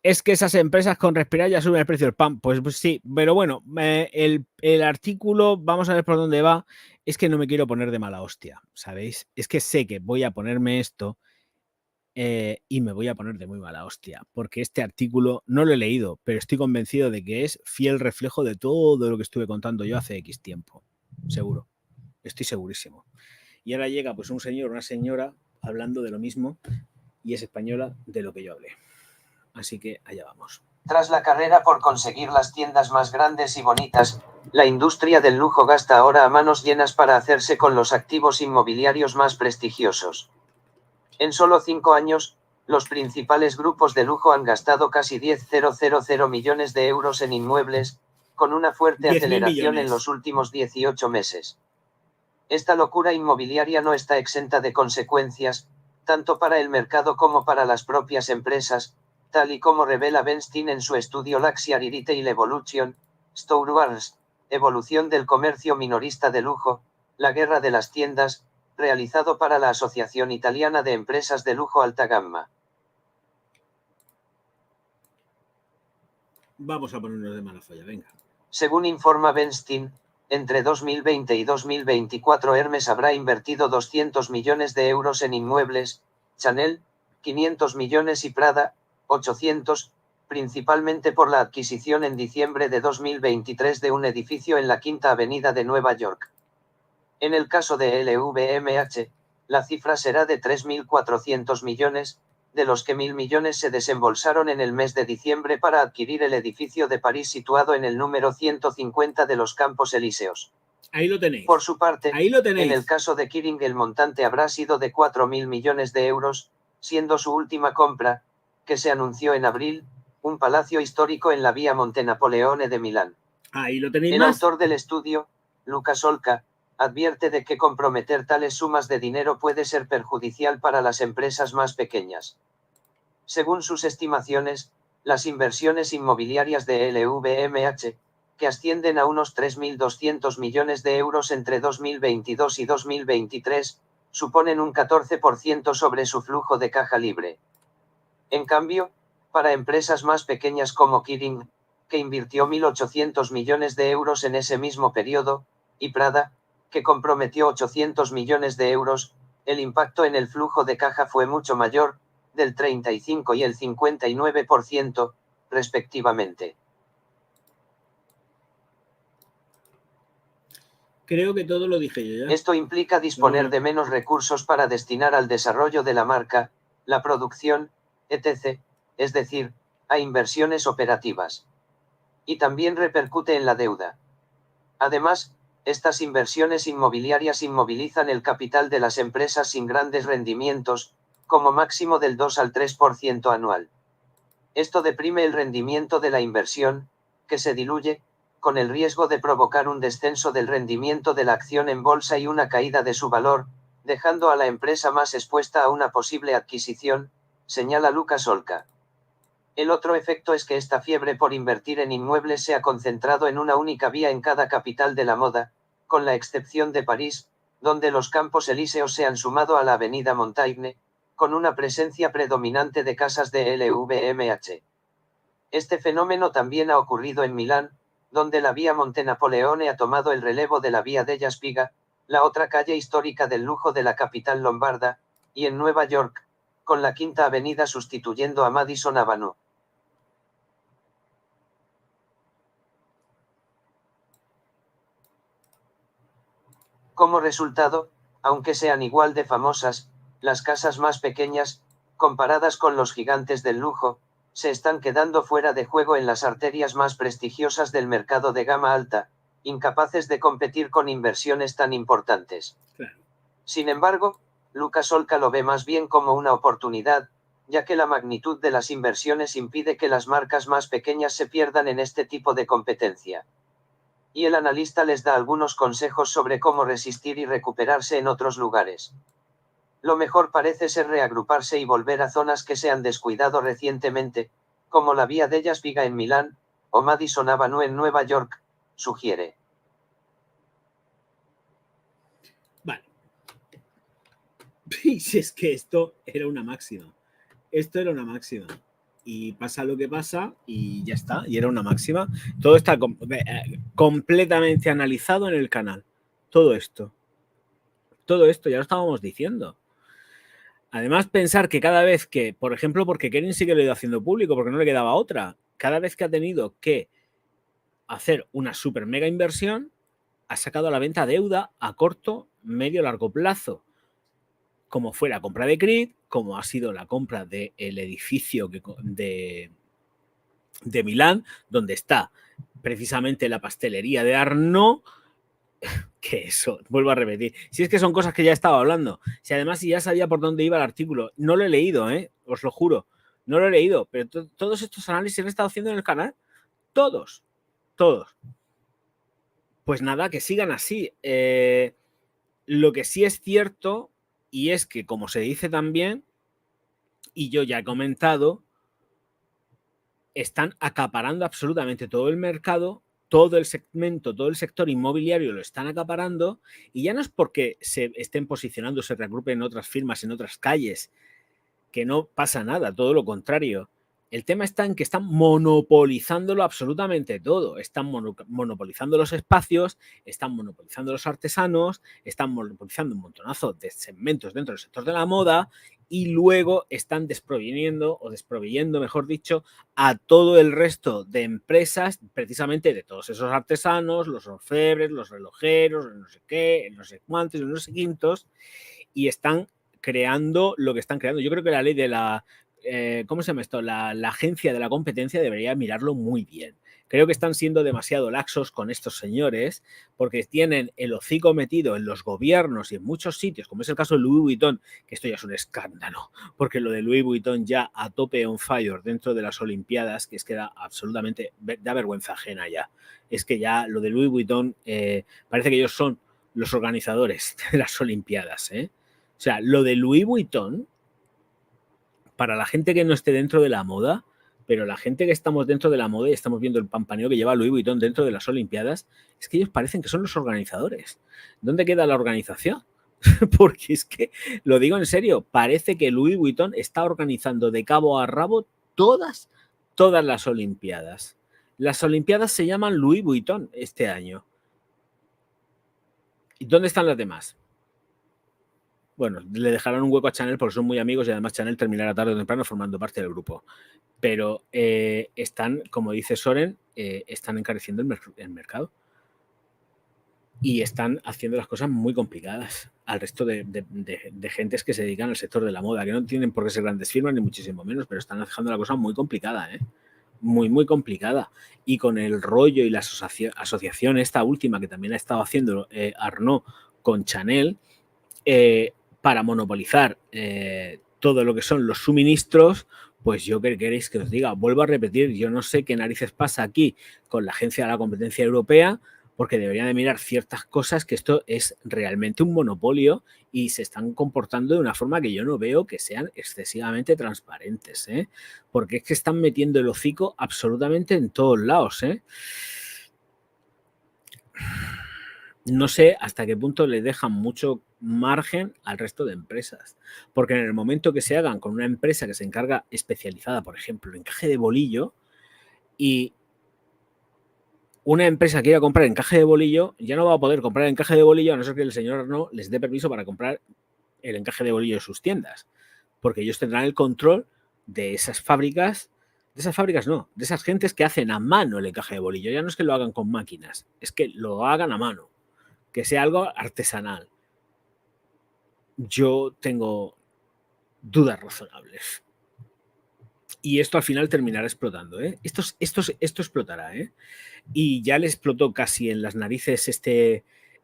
Es que esas empresas con respirar ya suben el precio del pan. Pues sí, pero bueno, el artículo, vamos a ver por dónde va. Es que no me quiero poner de mala hostia, ¿sabéis? Es que sé que voy a ponerme esto y me voy a poner de muy mala hostia, porque este artículo no lo he leído, pero estoy convencido de que es fiel reflejo de todo lo que estuve contando yo hace X tiempo. Seguro. Estoy segurísimo. Y ahora llega pues un señor, una señora, hablando de lo mismo, y es española de lo que yo hablé. Así que allá vamos. Tras la carrera por conseguir las tiendas más grandes y bonitas, la industria del lujo gasta ahora a manos llenas para hacerse con los activos inmobiliarios más prestigiosos. En solo 5 años, los principales grupos de lujo han gastado casi 10.000 millones de euros en inmuebles, con una fuerte aceleración en los últimos 18 meses. Esta locura inmobiliaria no está exenta de consecuencias, tanto para el mercado como para las propias empresas, tal y como revela Bernstein en su estudio Luxury Retail Evolution, Store Wars, Evolución del comercio minorista de lujo, la guerra de las tiendas, realizado para la Asociación Italiana de Empresas de Lujo Alta Gamma. Vamos a ponernos de mala folla, venga. Según informa Bernstein, entre 2020 y 2024 Hermes habrá invertido 200 millones de euros en inmuebles, Chanel, 500 millones y Prada, 800, principalmente por la adquisición en diciembre de 2023 de un edificio en la Quinta Avenida de Nueva York. En el caso de LVMH, la cifra será de 3.400 millones, de los que 1.000 millones se desembolsaron en el mes de diciembre para adquirir el edificio de París situado en el número 150 de los Campos Elíseos. Ahí lo tenéis. Por su parte, ahí lo tenéis. En el caso de Kering el montante habrá sido de 4.000 millones de euros, siendo su última compra, que se anunció en abril, un palacio histórico en la vía Monte Napoleone de Milán. Ahí lo tenéis. El autor del estudio, Lucas Olka, advierte de que comprometer tales sumas de dinero puede ser perjudicial para las empresas más pequeñas. Según sus estimaciones, Las inversiones inmobiliarias de LVMH, que ascienden a unos 3.200 millones de euros entre 2022 y 2023, suponen un 14% sobre su flujo de caja libre. En cambio, para empresas más pequeñas como Kering, que invirtió 1.800 millones de euros en ese mismo periodo, y Prada, que comprometió 800 millones de euros, el impacto en el flujo de caja fue mucho mayor, del 35 y el 59%, respectivamente. Creo que todo lo dije yo ya. Esto implica disponer de menos recursos para destinar al desarrollo de la marca, la producción, etc., es decir, a inversiones operativas. Y también repercute en la deuda. Además, estas inversiones inmobiliarias inmovilizan el capital de las empresas sin grandes rendimientos, como máximo del 2 al 3% anual. Esto deprime el rendimiento de la inversión, que se diluye, con el riesgo de provocar un descenso del rendimiento de la acción en bolsa y una caída de su valor, dejando a la empresa más expuesta a una posible adquisición, señala Lucas Olca. El otro efecto es que esta fiebre por invertir en inmuebles se ha concentrado en una única vía en cada capital de la moda, con la excepción de París, donde los Campos Elíseos se han sumado a la avenida Montaigne, con una presencia predominante de casas de LVMH. Este fenómeno también ha ocurrido en Milán, donde la vía Montenapoleone ha tomado el relevo de la vía della Spiga, la otra calle histórica del lujo de la capital lombarda, y en Nueva York, con la Quinta Avenida sustituyendo a Madison Avenue. Como resultado, aunque sean igual de famosas, las casas más pequeñas, comparadas con los gigantes del lujo, se están quedando fuera de juego en las arterias más prestigiosas del mercado de gama alta, incapaces de competir con inversiones tan importantes. Claro. Sin embargo, Lucas Olca lo ve más bien como una oportunidad, ya que la magnitud de las inversiones impide que las marcas más pequeñas se pierdan en este tipo de competencia. Y el analista les da algunos consejos sobre cómo resistir y recuperarse en otros lugares. Lo mejor parece ser reagruparse y volver a zonas que se han descuidado recientemente, como la vía della Spiga en Milán, o Madison Avenue en Nueva York, sugiere. Vale. Y si es que esto era una máxima. Esto era una máxima. Y pasa lo que pasa y ya está. Y era una máxima. Todo está completamente analizado en el canal. Todo esto. Todo esto ya lo estábamos diciendo. Además, pensar que cada vez que, por ejemplo, porque Kering sí que lo ha ido haciendo público, porque no le quedaba otra, cada vez que ha tenido que hacer una super mega inversión, ha sacado a la venta deuda a corto, medio, largo plazo. Como fue la compra de Creed, como ha sido la compra del edificio de Milán, donde está precisamente la pastelería de Arnaud, que eso, vuelvo a repetir, si es que son cosas que ya estaba hablando, si además ya sabía por dónde iba el artículo, no lo he leído, os lo juro, no lo he leído, pero todos estos análisis se han estado haciendo en el canal, todos. Pues nada, que sigan así. Lo que sí es cierto, y es que, como se dice también, y yo ya he comentado, están acaparando absolutamente todo el mercado, todo el segmento, todo el sector inmobiliario lo están acaparando, y ya no es porque se estén posicionando, se reagrupen otras firmas en otras calles, que no pasa nada, todo lo contrario. El tema está en que están monopolizándolo absolutamente todo. Están monopolizando los espacios, están monopolizando los artesanos, están monopolizando un montonazo de segmentos dentro del sector de la moda y luego están desproveyendo, mejor dicho, a todo el resto de empresas, precisamente de todos esos artesanos, los orfebres, los relojeros, no sé qué, no sé cuántos, no sé quintos, y están creando lo que están creando. Yo creo que la ley de la... ¿cómo se llama esto? La agencia de la competencia debería mirarlo muy bien. Creo que están siendo demasiado laxos con estos señores porque tienen el hocico metido en los gobiernos y en muchos sitios, como es el caso de Louis Vuitton, que esto ya es un escándalo, porque lo de Louis Vuitton ya a tope on fire dentro de las Olimpiadas, que es que da absolutamente, da vergüenza ajena ya. Es que ya lo de Louis Vuitton parece que ellos son los organizadores de las Olimpiadas, O sea, lo de Louis Vuitton, para la gente que no esté dentro de la moda, pero la gente que estamos dentro de la moda y estamos viendo el pampaneo que lleva Louis Vuitton dentro de las Olimpiadas, es que ellos parecen que son los organizadores. ¿Dónde queda la organización? Porque es que, lo digo en serio, parece que Louis Vuitton está organizando de cabo a rabo todas las Olimpiadas. Las Olimpiadas se llaman Louis Vuitton este año. ¿Y dónde están las demás? Bueno, le dejarán un hueco a Chanel porque son muy amigos y además Chanel terminará tarde o temprano formando parte del grupo. Pero están, como dice Soren, están encareciendo el mercado. Y están haciendo las cosas muy complicadas al resto de gentes que se dedican al sector de la moda, que no tienen por qué ser grandes firmas ni muchísimo menos, pero están dejando la cosa muy complicada, muy, muy complicada. Y con el rollo y la asociación esta última que también ha estado haciendo Arnault con Chanel para monopolizar todo lo que son los suministros, pues yo qué queréis que os diga, vuelvo a repetir, yo no sé qué narices pasa aquí con la Agencia de la Competencia Europea, porque deberían de mirar ciertas cosas, que esto es realmente un monopolio y se están comportando de una forma que yo no veo que sean excesivamente transparentes, porque es que están metiendo el hocico absolutamente en todos lados. No sé hasta qué punto le dejan mucho margen al resto de empresas, porque en el momento que se hagan con una empresa que se encarga especializada, por ejemplo, en encaje de bolillo, y una empresa quiera comprar encaje de bolillo, ya no va a poder comprar encaje de bolillo a no ser que el señor Arnault les dé permiso para comprar el encaje de bolillo de sus tiendas, porque ellos tendrán el control de esas fábricas, de esas gentes que hacen a mano el encaje de bolillo. Ya no es que lo hagan con máquinas, es que lo hagan a mano, que sea algo artesanal. Yo tengo dudas razonables. Y esto al final terminará explotando, Esto explotará, Y ya le explotó casi en las narices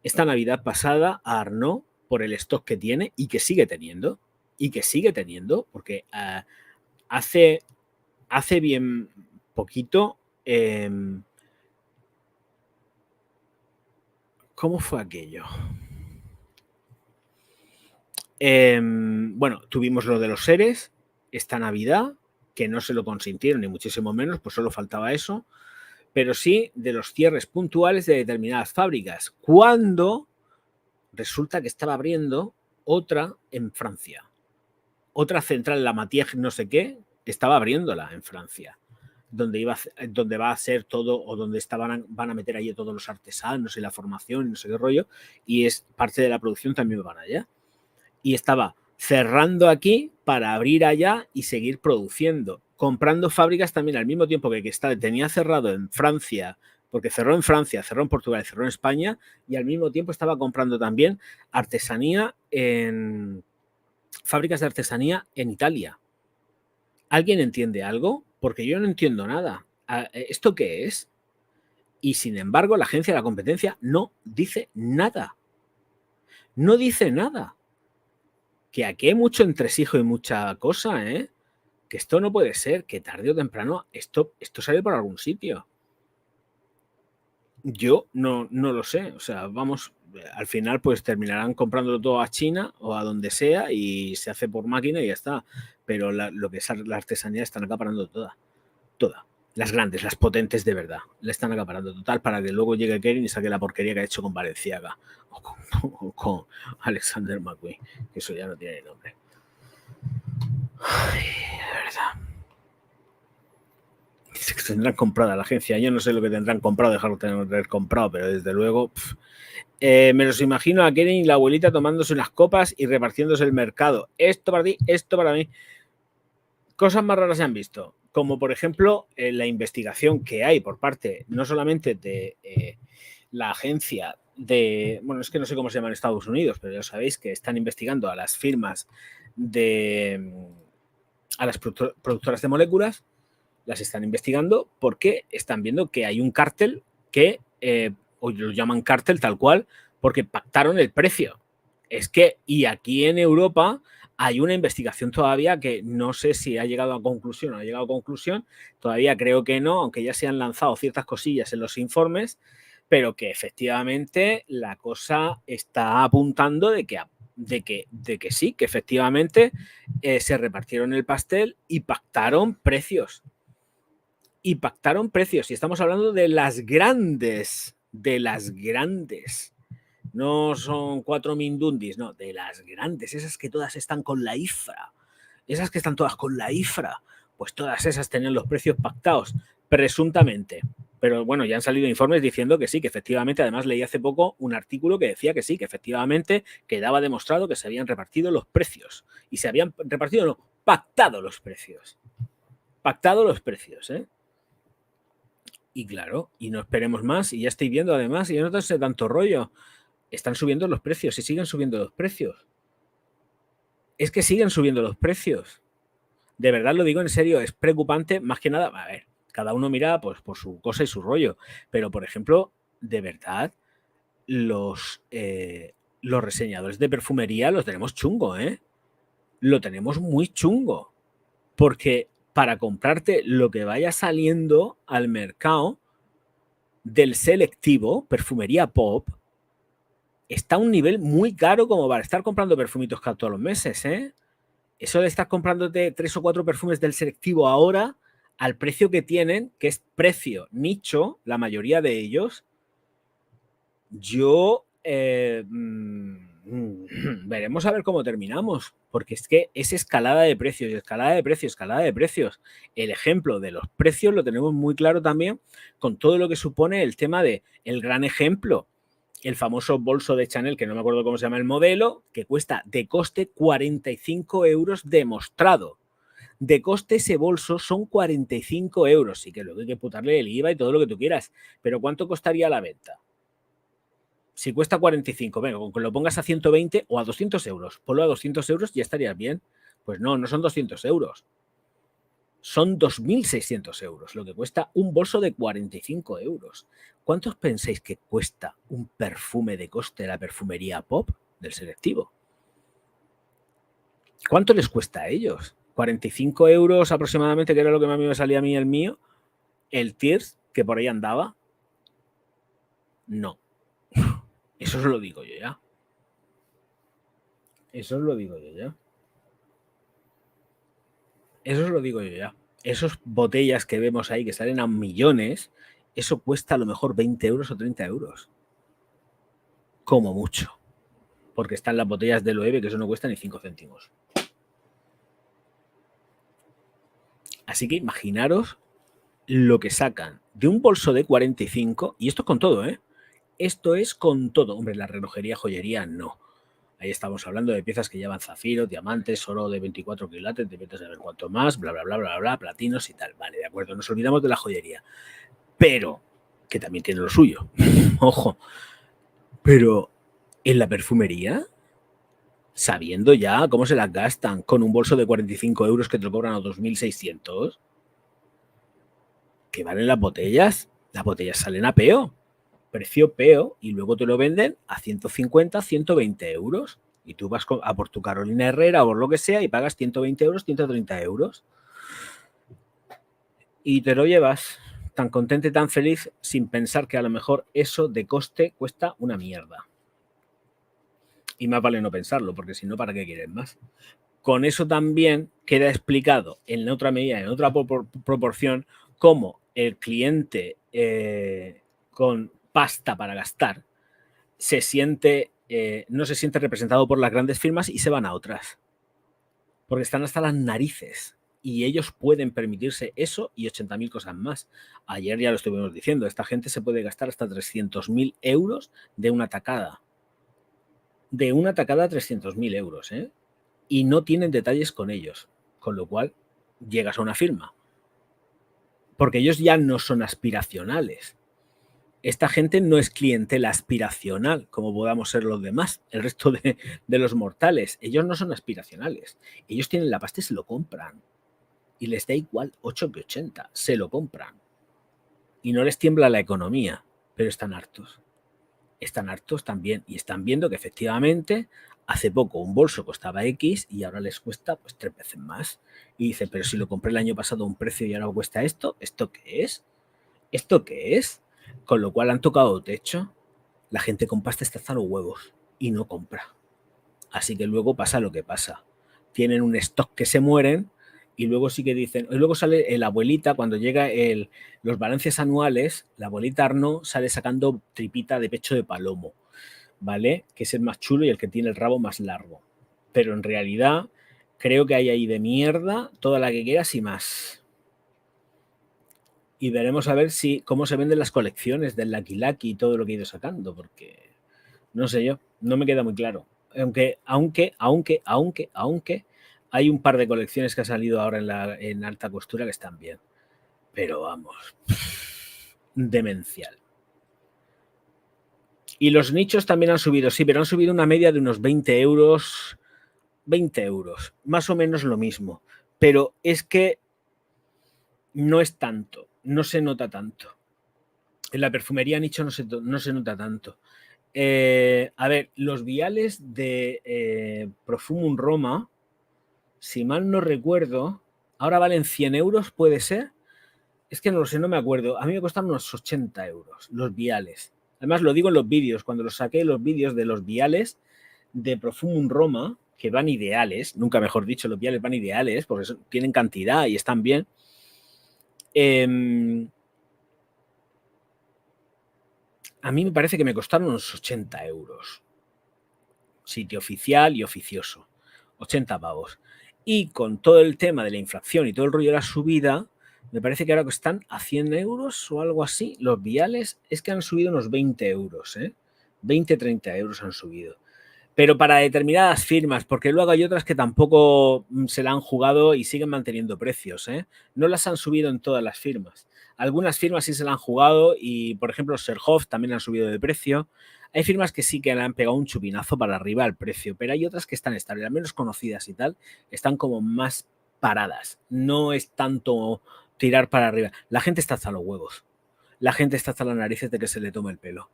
esta Navidad pasada a Arnault por el stock que tiene y que sigue teniendo, porque hace bien poquito, ¿cómo fue aquello? Bueno, tuvimos lo de los seres esta Navidad, que no se lo consintieron ni muchísimo menos, pues solo faltaba eso, pero sí de los cierres puntuales de determinadas fábricas, cuando resulta que estaba abriendo otra en Francia, otra central, la Matière no sé qué, estaba abriéndola en Francia, donde va a ser todo, o donde van a meter allí todos los artesanos y la formación y no sé qué rollo, y es parte de la producción también van allá. Y estaba cerrando aquí para abrir allá y seguir produciendo, comprando fábricas también al mismo tiempo que tenía cerrado en Francia, porque cerró en Francia, cerró en Portugal, cerró en España, y al mismo tiempo estaba comprando también artesanía en fábricas de artesanía en Italia. ¿Alguien entiende algo? Porque yo no entiendo nada. ¿Esto qué es? Y sin embargo, la Agencia de la Competencia no dice nada. No dice nada. Que aquí hay mucho entresijo y mucha cosa, que esto no puede ser, que tarde o temprano esto sale por algún sitio. Yo no lo sé, o sea, vamos, al final pues terminarán comprándolo todo a China o a donde sea y se hace por máquina y ya está, pero lo que es la artesanía están acaparando toda. Las grandes, las potentes de verdad, la están acaparando total para que luego llegue Kering y saque la porquería que ha hecho con Balenciaga o con Alexander McQueen, que eso ya no tiene nombre. Ay, de verdad. Dice que tendrán comprada la agencia. Yo no sé lo que tendrán comprado, dejarlo tener comprado, pero desde luego me los imagino a Kering y la abuelita tomándose unas copas y repartiéndose el mercado. Esto para ti, esto para mí. Cosas más raras se han visto, como por ejemplo la investigación que hay por parte no solamente de la agencia de, bueno, es que no sé cómo se llama en Estados Unidos, pero ya sabéis que están investigando a las firmas a las productoras de moléculas, las están investigando porque están viendo que hay un cártel que, hoy lo llaman cártel tal cual, porque pactaron el precio. Es que, y aquí en Europa hay una investigación todavía que no sé si ha llegado a conclusión o no ha llegado a conclusión, todavía creo que no, aunque ya se han lanzado ciertas cosillas en los informes, pero que efectivamente la cosa está apuntando de que sí, que efectivamente se repartieron el pastel y pactaron precios. y pactaron precios. Y estamos hablando de las grandes. No son 4 mindundis, no, de las grandes, esas que todas están con la IFRA. Esas que están todas con la IFRA, pues todas esas tenían los precios pactados, presuntamente. Pero bueno, ya han salido informes diciendo que sí, que efectivamente, además leí hace poco un artículo que decía que sí, que efectivamente quedaba demostrado que se habían repartido los precios. Y se habían repartido, no, pactado los precios. Pactado los precios, ¿eh? Y claro, y no esperemos más, y ya estoy viendo además, y yo no sé tanto rollo, están subiendo los precios y siguen subiendo los precios. Es que siguen subiendo los precios. De verdad lo digo en serio, es preocupante, más que nada, a ver, cada uno mira pues por su cosa y su rollo, pero por ejemplo, de verdad, los reseñadores de perfumería los tenemos chungo, ¿eh? Lo tenemos muy chungo, porque para comprarte lo que vaya saliendo al mercado del selectivo, perfumería pop, está a un nivel muy caro como para estar comprando perfumitos cada todos los meses, ¿eh? Eso de estar comprándote 3 o 4 perfumes del selectivo ahora, al precio que tienen, que es precio nicho, la mayoría de ellos, yo veremos a ver cómo terminamos, porque es que es escalada de precios, escalada de precios, escalada de precios. El ejemplo de los precios lo tenemos muy claro también con todo lo que supone el tema de el gran ejemplo, el famoso bolso de Chanel, que no me acuerdo cómo se llama el modelo, que cuesta de coste 45 euros demostrado. De coste ese bolso son 45 euros. Sí que luego hay que putarle el IVA y todo lo que tú quieras. Pero ¿cuánto costaría la venta? Si cuesta 45, venga, con que lo pongas a 120 o a 200 euros. Ponlo a 200 euros y ya estarías bien. Pues no, no son 200 euros. Son 2.600 euros lo que cuesta un bolso de 45 euros. ¿Cuántos pensáis que cuesta un perfume de coste de la perfumería pop del selectivo? ¿Cuánto les cuesta a ellos? 45 euros aproximadamente, que era lo que más me salía a mí el mío. El Tears, que por ahí andaba. No. Eso os lo digo yo ya. Eso os lo digo yo ya. Eso os lo digo yo ya. Esas botellas que vemos ahí que salen a millones, eso cuesta a lo mejor 20 euros o 30 euros. Como mucho. Porque están las botellas de Loewe que eso no cuesta ni 5 céntimos. Así que imaginaros lo que sacan de un bolso de 45, y esto es con todo, ¿eh? Esto es con todo. Hombre, la relojería, joyería, no. Ahí estamos hablando de piezas que llevan zafiro, diamantes, oro de 24 quilates, te metes a ver cuánto más, bla, bla, bla, bla, bla, platinos y tal. Vale, de acuerdo, nos olvidamos de la joyería. Pero, que también tiene lo suyo, ojo, pero en la perfumería, sabiendo ya cómo se las gastan con un bolso de 45 euros que te lo cobran a 2.600, que valen las botellas salen a peo, precio peo, y luego te lo venden a 150, 120 euros. Y tú vas a por tu Carolina Herrera o por lo que sea y pagas 120 euros, 130 euros. Y te lo llevas tan contento y tan feliz sin pensar que a lo mejor eso de coste cuesta una mierda. Y más vale no pensarlo, porque si no, ¿para qué quieren más? Con eso también queda explicado en otra medida, en otra proporción, cómo el cliente con pasta para gastar se siente, no se siente representado por las grandes firmas y se van a otras. Porque están hasta las narices. Y ellos pueden permitirse eso y 80.000 cosas más. Ayer ya lo estuvimos diciendo, esta gente se puede gastar hasta 300.000 euros de una tacada. De una tacada a 300.000 euros, ¿eh? Y no tienen detalles con ellos. Con lo cual, llegas a una firma. Porque ellos ya no son aspiracionales. Esta gente no es clientela aspiracional, como podamos ser los demás, el resto de los mortales. Ellos no son aspiracionales. Ellos tienen la pasta y se lo compran. Y les da igual 8 que 80. Se lo compran. Y no les tiembla la economía, pero están hartos. Están hartos también y están viendo que efectivamente hace poco un bolso costaba X y ahora les cuesta pues 3 veces más. Y dice, pero si lo compré el año pasado a un precio y ahora cuesta esto, ¿esto qué es? ¿Esto qué es? Con lo cual han tocado techo. La gente con pasta está hasta los huevos y no compra. Así que luego pasa lo que pasa. Tienen un stock que se mueren Y luego sí que dicen, y luego sale la abuelita, cuando llega los balances anuales, la abuelita Arnaud sale sacando tripita de pecho de palomo, ¿vale? Que es el más chulo y el que tiene el rabo más largo. Pero en realidad creo que hay ahí de mierda toda la que quieras y más. Y veremos a ver cómo se venden las colecciones del Lucky Lucky y todo lo que he ido sacando, porque no sé yo, no me queda muy claro. Aunque hay un par de colecciones que han salido ahora en alta costura que están bien. Pero vamos, demencial. Y los nichos también han subido, sí, pero han subido una media de unos 20 euros. 20 euros, más o menos lo mismo. Pero es que no es tanto, no se nota tanto. En la perfumería nicho no se nota tanto. A ver, los viales de Profumum Roma, si mal no recuerdo, ahora valen 100 euros, ¿puede ser? Es que no lo sé, no me acuerdo. A mí me costaron unos 80 euros los viales. Además, lo digo en los vídeos, cuando los saqué los vídeos de los viales de Profumum Roma, que van ideales, nunca mejor dicho, los viales van ideales, porque tienen cantidad y están bien. A mí me parece que me costaron unos 80 euros. Sitio oficial y oficioso. 80 pavos. Y con todo el tema de la inflación y todo el rollo de la subida, me parece que ahora están a 100 euros o algo así. Los viales es que han subido unos 20 euros, 20, 30 euros han subido. Pero para determinadas firmas, porque luego hay otras que tampoco se la han jugado y siguen manteniendo precios, No las han subido en todas las firmas. Algunas firmas sí se la han jugado y, por ejemplo, Serhoff también han subido de precio. Hay firmas que sí que le han pegado un chupinazo para arriba al precio, pero hay otras que están estables, al menos conocidas y tal, están como más paradas. No es tanto tirar para arriba. La gente está hasta los huevos. La gente está hasta las narices de que se le tome el pelo.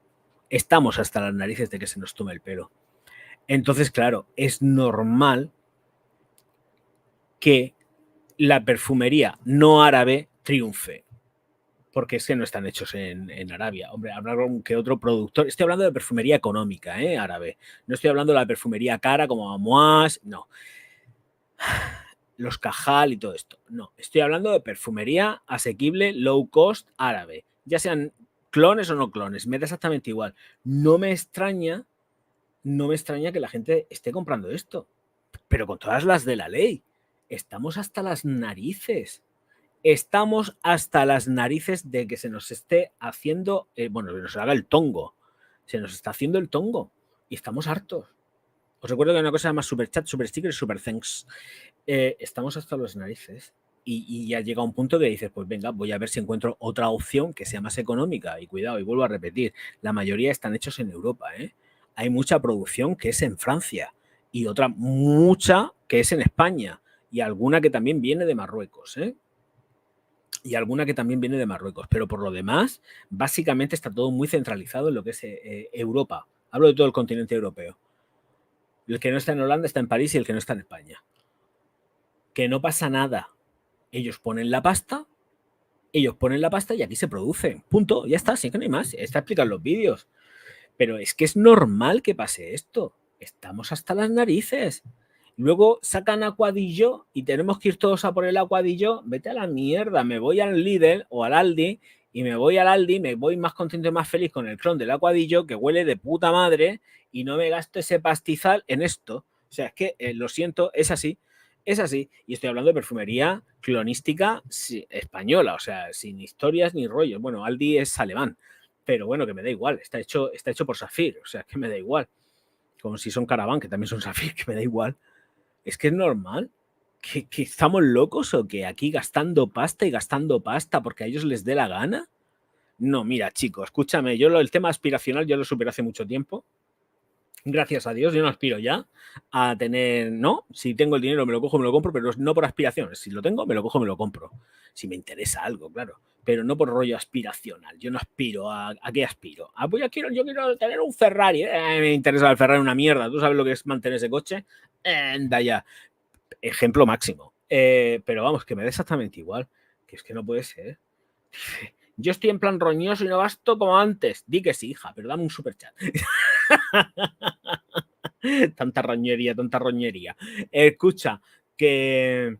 Estamos hasta las narices de que se nos tome el pelo. Entonces, claro, es normal que la perfumería no árabe triunfe, porque es que no están hechos en Arabia. Hombre, habrá que otro productor. Estoy hablando de perfumería económica, árabe. No estoy hablando de la perfumería cara como Amouage, no. Los Cajal y todo esto. No, estoy hablando de perfumería asequible, low cost, árabe. Ya sean clones o no clones, me da exactamente igual. No me extraña que la gente esté comprando esto, pero con todas las de la ley. Estamos hasta las narices. Estamos hasta las narices de que se nos esté haciendo, bueno, que nos haga el tongo. Se nos está haciendo el tongo y estamos hartos. Os recuerdo que hay una cosa más super chat, super sticker y super thanks. Estamos hasta las narices y ya llega un punto que dices, pues venga, voy a ver si encuentro otra opción que sea más económica. Y cuidado, y vuelvo a repetir, la mayoría están hechos en Europa, Hay mucha producción que es en Francia y otra mucha que es en España y alguna que también viene de Marruecos, Y alguna que también viene de Marruecos, pero por lo demás, básicamente está todo muy centralizado en lo que es Europa. Hablo de todo el continente europeo. El que no está en Holanda está en París y el que no está en España. Que no pasa nada. Ellos ponen la pasta y aquí se produce. Punto. Ya está, sí que no hay más. Está explicado en los vídeos. Pero es que es normal que pase esto. Estamos hasta las narices. Luego sacan Acuadillo y tenemos que ir todos a por el Acuadillo. Vete a la mierda. Me voy al Lidl o al Aldi y me voy más contento y más feliz con el clon del Acuadillo que huele de puta madre y no me gasto ese pastizal en esto. O sea, es que lo siento, es así. Es así. Y estoy hablando de perfumería clonística española, o sea, sin historias ni rollos. Bueno, Aldi es alemán, pero bueno, que me da igual. Está hecho por Safir, o sea, que me da igual. Como si son Caravan, que también son Safir, que me da igual. Es que es normal. ¿Que estamos locos o que aquí gastando pasta porque a ellos les dé la gana? No, mira, chico, escúchame, el tema aspiracional yo lo superé hace mucho tiempo. Gracias a Dios, yo no aspiro ya a tener, no, si tengo el dinero me lo cojo, me lo compro, pero no por aspiraciones. Si lo tengo, me lo cojo, me lo compro. Si me interesa algo, claro, pero no por rollo aspiracional. Yo no aspiro ¿a qué aspiro? Pues yo quiero tener un Ferrari. Me interesa el Ferrari una mierda. ¿Tú sabes lo que es mantener ese coche? Da ya. Ejemplo máximo. Pero vamos, que me da exactamente igual. Que es que no puede ser. Yo estoy en plan roñoso y no gasto como antes. Di que sí, hija, pero dame un superchat. Tanta roñería. Escucha, que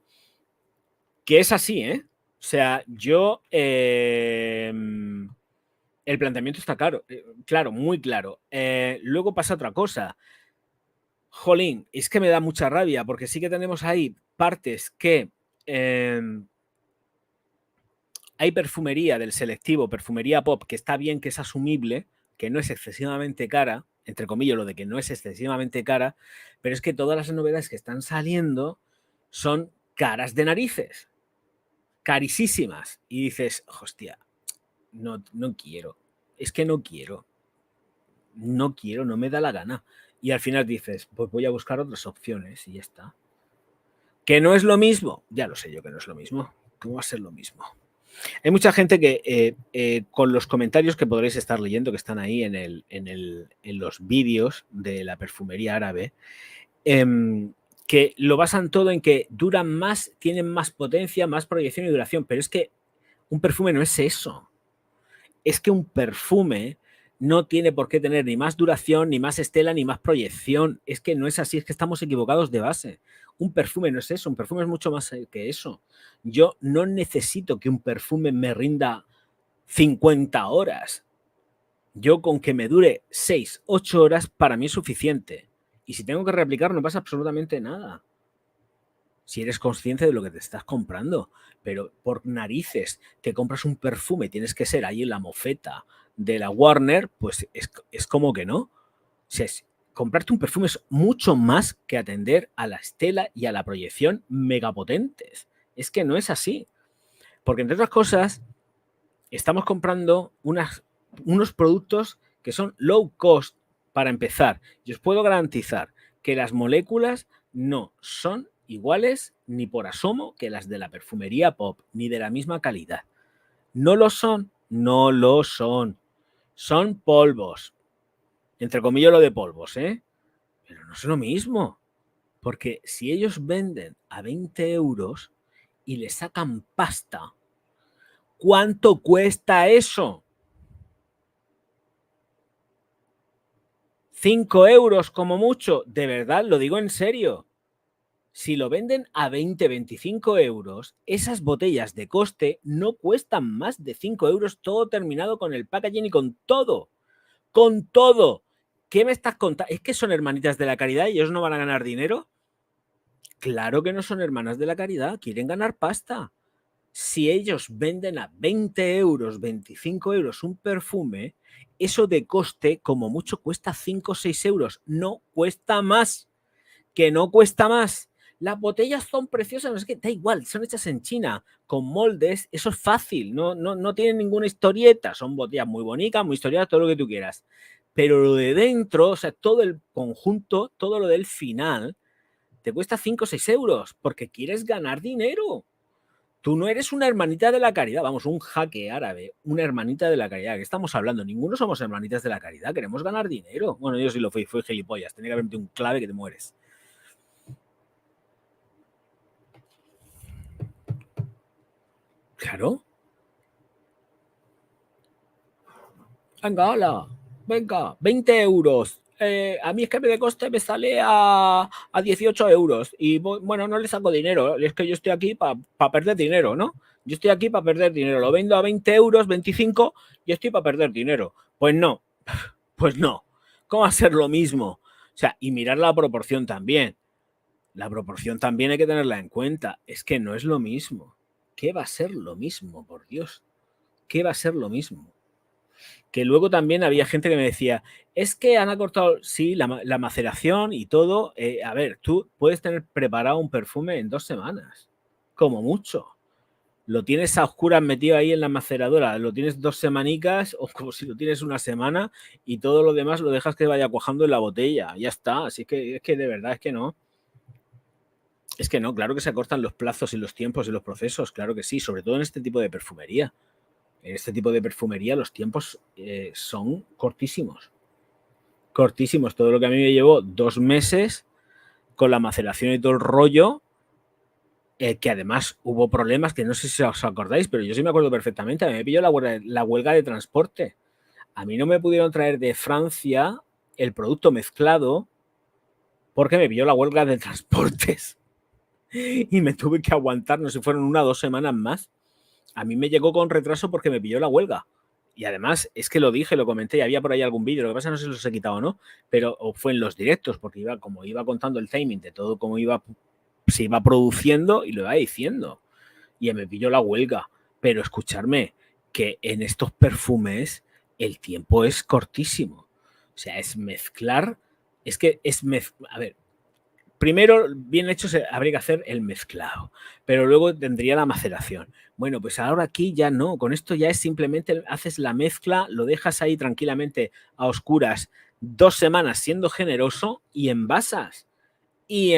Que es así, ¿eh? O sea, yo... el planteamiento está claro, muy claro. Luego pasa otra cosa. Jolín, es que me da mucha rabia porque sí que tenemos ahí partes que hay perfumería del selectivo, perfumería pop, que está bien, que es asumible, que no es excesivamente cara, entre comillas lo de que no es excesivamente cara, pero es que todas las novedades que están saliendo son caras de narices, carísimas. Y dices, hostia, no quiero, es que no quiero, no me da la gana. Y al final dices, pues voy a buscar otras opciones y ya está. ¿Que no es lo mismo? Ya lo sé yo que no es lo mismo. ¿Cómo va a ser lo mismo? Hay mucha gente que con los comentarios que podréis estar leyendo, que están ahí en los vídeos de la perfumería árabe, que lo basan todo en que duran más, tienen más potencia, más proyección y duración. Pero es que un perfume no es eso. Es que un perfume no tiene por qué tener ni más duración, ni más estela, ni más proyección. Es que no es así, es que estamos equivocados de base. Un perfume no es eso, un perfume es mucho más que eso. Yo no necesito que un perfume me rinda 50 horas. Yo con que me dure 6, 8 horas para mí es suficiente. Y si tengo que replicar no pasa absolutamente nada. Si eres consciente de lo que te estás comprando. Pero por narices te compras un perfume, tienes que ser ahí en la mofeta de la Warner, pues es como que no. O sea, comprarte un perfume es mucho más que atender a la estela y a la proyección megapotentes. Es que no es así. Porque entre otras cosas, estamos comprando unos productos que son low cost para empezar. Y os puedo garantizar que las moléculas no son iguales ni por asomo que las de la perfumería pop, ni de la misma calidad. No lo son, no lo son. Son polvos. Entre comillas lo de polvos, ¿eh? Pero no es lo mismo. Porque si ellos venden a 20 euros y le sacan pasta, ¿cuánto cuesta eso? 5 euros como mucho. De verdad, lo digo en serio. Si lo venden a 20, 25 euros, esas botellas de coste no cuestan más de 5 euros, todo terminado con el packaging y con todo. Con todo. ¿Qué me estás contando? ¿Es que son hermanitas de la caridad y ellos no van a ganar dinero? Claro que no son hermanas de la caridad, quieren ganar pasta. Si ellos venden a 20 euros, 25 euros un perfume, eso de coste como mucho cuesta 5 o 6 euros, no cuesta más. Que no cuesta más. Las botellas son preciosas, no es que da igual, son hechas en China, con moldes, eso es fácil, no tienen ninguna historieta, son botellas muy bonitas, muy historietas, todo lo que tú quieras. Pero lo de dentro, o sea, todo el conjunto, todo lo del final, te cuesta 5 o 6 euros, porque quieres ganar dinero. Tú no eres una hermanita de la caridad, vamos, un jaque árabe, una hermanita de la caridad. ¿Qué estamos hablando? Ninguno somos hermanitas de la caridad, queremos ganar dinero. Bueno, yo sí lo fui gilipollas, tenía que haber un clave que te mueres. Claro. Venga, hola. Venga, 20 euros. A mí es que de coste me sale a 18 euros. Y bueno, no le saco dinero. Es que yo estoy aquí para perder dinero, ¿no? Yo estoy aquí para perder dinero. Lo vendo a 20 euros, 25 y estoy para perder dinero. Pues no. Pues no. ¿Cómo va a ser lo mismo? O sea, y mirar la proporción también. La proporción también hay que tenerla en cuenta. Es que no es lo mismo. ¿Qué va a ser lo mismo, por Dios? ¿Qué va a ser lo mismo? Que luego también había gente que me decía, es que han acortado, sí, la maceración y todo. A ver, tú puedes tener preparado un perfume en 2 semanas, como mucho. Lo tienes a oscuras metido ahí en la maceradora, lo tienes 2 semanicas o como si lo tienes una semana y todo lo demás lo dejas que vaya cuajando en la botella. Ya está, así que es que de verdad es que no. Es que no, claro que se acortan los plazos y los tiempos y los procesos, claro que sí, sobre todo en este tipo de perfumería. En este tipo de perfumería los tiempos son cortísimos. Cortísimos. Todo lo que a mí me llevó 2 meses con la maceración y todo el rollo, que además hubo problemas que no sé si os acordáis, pero yo sí me acuerdo perfectamente. A mí me pilló la huelga de transporte. A mí no me pudieron traer de Francia el producto mezclado porque me pilló la huelga de transportes. y me tuve que aguantar, no sé si fueron 1 o 2 semanas más. A mí me llegó con retraso porque me pilló la huelga. Y además, es que lo dije, lo comenté, y había por ahí algún vídeo, lo que pasa no sé si los he quitado o no, pero fue en los directos, porque como iba contando el timing de todo, cómo se iba produciendo y lo iba diciendo. Y me pilló la huelga. Pero escucharme, que en estos perfumes el tiempo es cortísimo. O sea, es mezclar, a ver, primero, bien hecho, habría que hacer el mezclado, pero luego tendría la maceración. Bueno, pues ahora aquí ya no, con esto ya es simplemente haces la mezcla, lo dejas ahí tranquilamente a oscuras 2 semanas siendo generoso y envasas. Y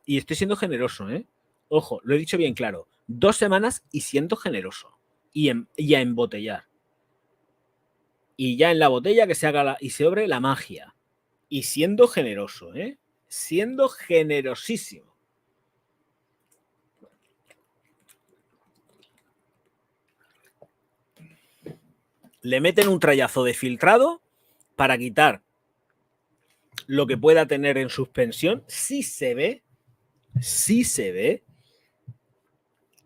estoy siendo generoso, ¿eh? Ojo, lo he dicho bien claro, 2 semanas y siendo generoso. Y a embotellar. Y ya en la botella que se haga y se obre la magia. Y siendo generoso, ¿eh? Siendo generosísimo. Le meten un trayazo de filtrado para quitar lo que pueda tener en suspensión, si se ve,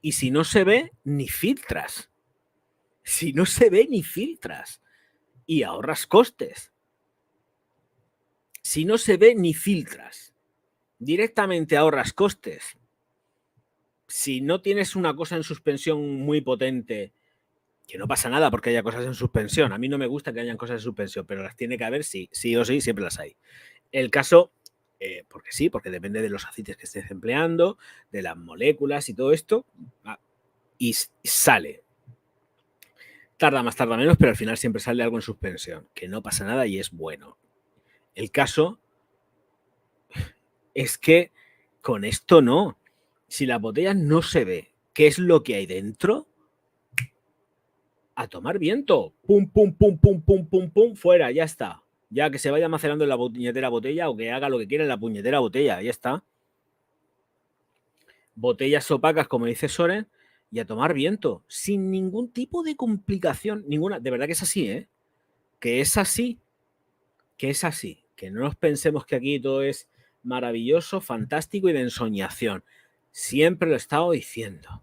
y si no se ve, ni filtras. Si no se ve, ni filtras. Y ahorras costes. Si no se ve, ni filtras. Directamente ahorras costes. Si no tienes una cosa en suspensión muy potente, que no pasa nada porque haya cosas en suspensión. A mí no me gusta que hayan cosas en suspensión, pero las tiene que haber, sí o sí, siempre las hay. El caso, porque sí, porque depende de los aceites que estés empleando, de las moléculas y todo esto, y sale. Tarda más, tarda menos, pero al final siempre sale algo en suspensión, que no pasa nada y es bueno. El caso es que con esto no. Si la botella no se ve qué es lo que hay dentro, a tomar viento. Pum, pum, pum, pum, pum, pum, pum, fuera, ya está. Ya que se vaya macerando en la puñetera botella o que haga lo que quiera en la puñetera botella, ya está. Botellas opacas, como dice Soren, y a tomar viento, sin ningún tipo de complicación, ninguna. De verdad que es así, ¿eh? Que es así, que no nos pensemos que aquí todo es maravilloso, fantástico y de ensoñación. Siempre lo he estado diciendo.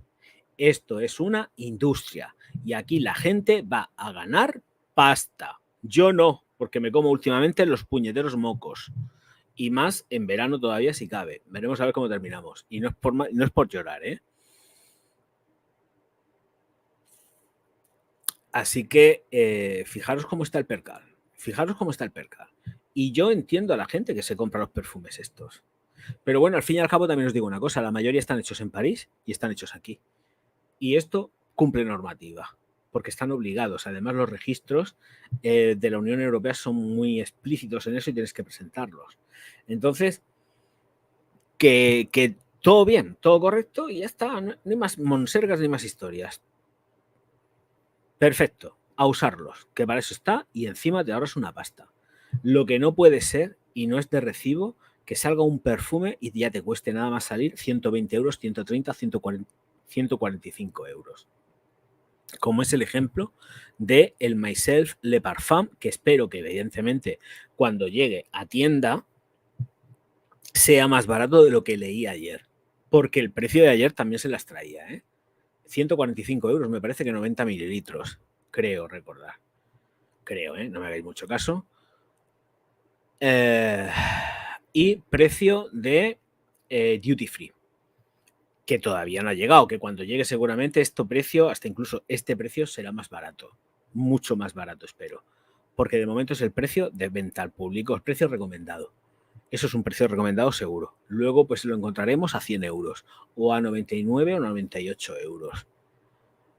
Esto es una industria y aquí la gente va a ganar pasta. Yo no, porque me como últimamente los puñeteros mocos. Y más en verano todavía si cabe. Veremos a ver cómo terminamos. Y no es por llorar, ¿eh? Así que fijaros cómo está el percal. Fijaros cómo está el percal. Y yo entiendo a la gente que se compra los perfumes estos. Pero bueno, al fin y al cabo también os digo una cosa. La mayoría están hechos en París y están hechos aquí. Y esto cumple normativa, porque están obligados. Además, los registros de la Unión Europea son muy explícitos en eso y tienes que presentarlos. Entonces, que todo bien, todo correcto y ya está. No hay más monsergas ni más historias. Perfecto, a usarlos, que para eso está y encima te ahorras una pasta. Lo que no puede ser, y no es de recibo, que salga un perfume y ya te cueste nada más salir 120 euros, 130, 145 euros. Como es el ejemplo de el Myself Le Parfum, que espero que evidentemente cuando llegue a tienda sea más barato de lo que leí ayer, porque el precio de ayer también se las traía, ¿eh? 145 euros, me parece que 90 mililitros, creo recordar. Creo, ¿eh? No me hagáis mucho caso. Y precio de duty free, que todavía no ha llegado, que cuando llegue seguramente este precio, hasta incluso este precio será más barato, mucho más barato espero, porque de momento es el precio de venta al público, el precio recomendado. Eso es un precio recomendado seguro. Luego pues lo encontraremos a 100 euros o a 99 o 98 euros.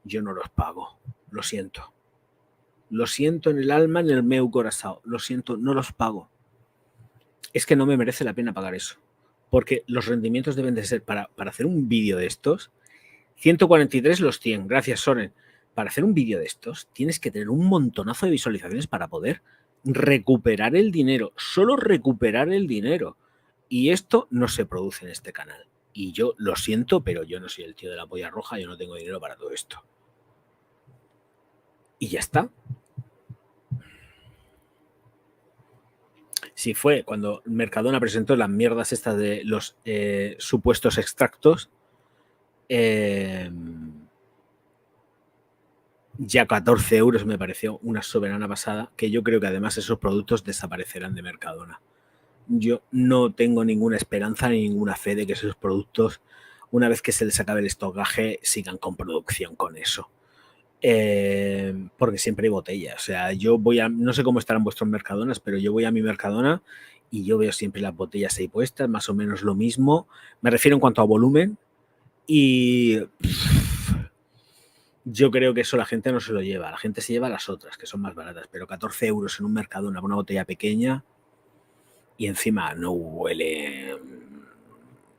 Yo no los pago, lo siento. Lo siento en el alma, en el meu corazón. Lo siento, no los pago. Es que no me merece la pena pagar eso. Porque los rendimientos deben de ser para hacer un vídeo de estos. 143 los 100. Gracias, Soren. Para hacer un vídeo de estos tienes que tener un montonazo de visualizaciones para poder recuperar el dinero. Solo recuperar el dinero. Y esto no se produce en este canal. Y yo lo siento, pero yo no soy el tío de la polla roja. Yo no tengo dinero para todo esto. Y ya está. si fue cuando Mercadona presentó las mierdas estas de los supuestos extractos, ya 14 euros me pareció una soberana pasada, que yo creo que además esos productos desaparecerán de Mercadona. Yo no tengo ninguna esperanza ni ninguna fe de que esos productos, una vez que se les acabe el estocaje, sigan con producción con eso. Porque siempre hay botellas. O sea, yo voy a, no sé cómo estarán vuestros Mercadonas, pero yo voy a mi Mercadona y yo veo siempre las botellas ahí puestas, más o menos lo mismo. Me refiero en cuanto a volumen. Y yo creo que eso la gente no se lo lleva. La gente se lleva las otras, que son más baratas. Pero 14 euros en un Mercadona por una botella pequeña y encima no huele.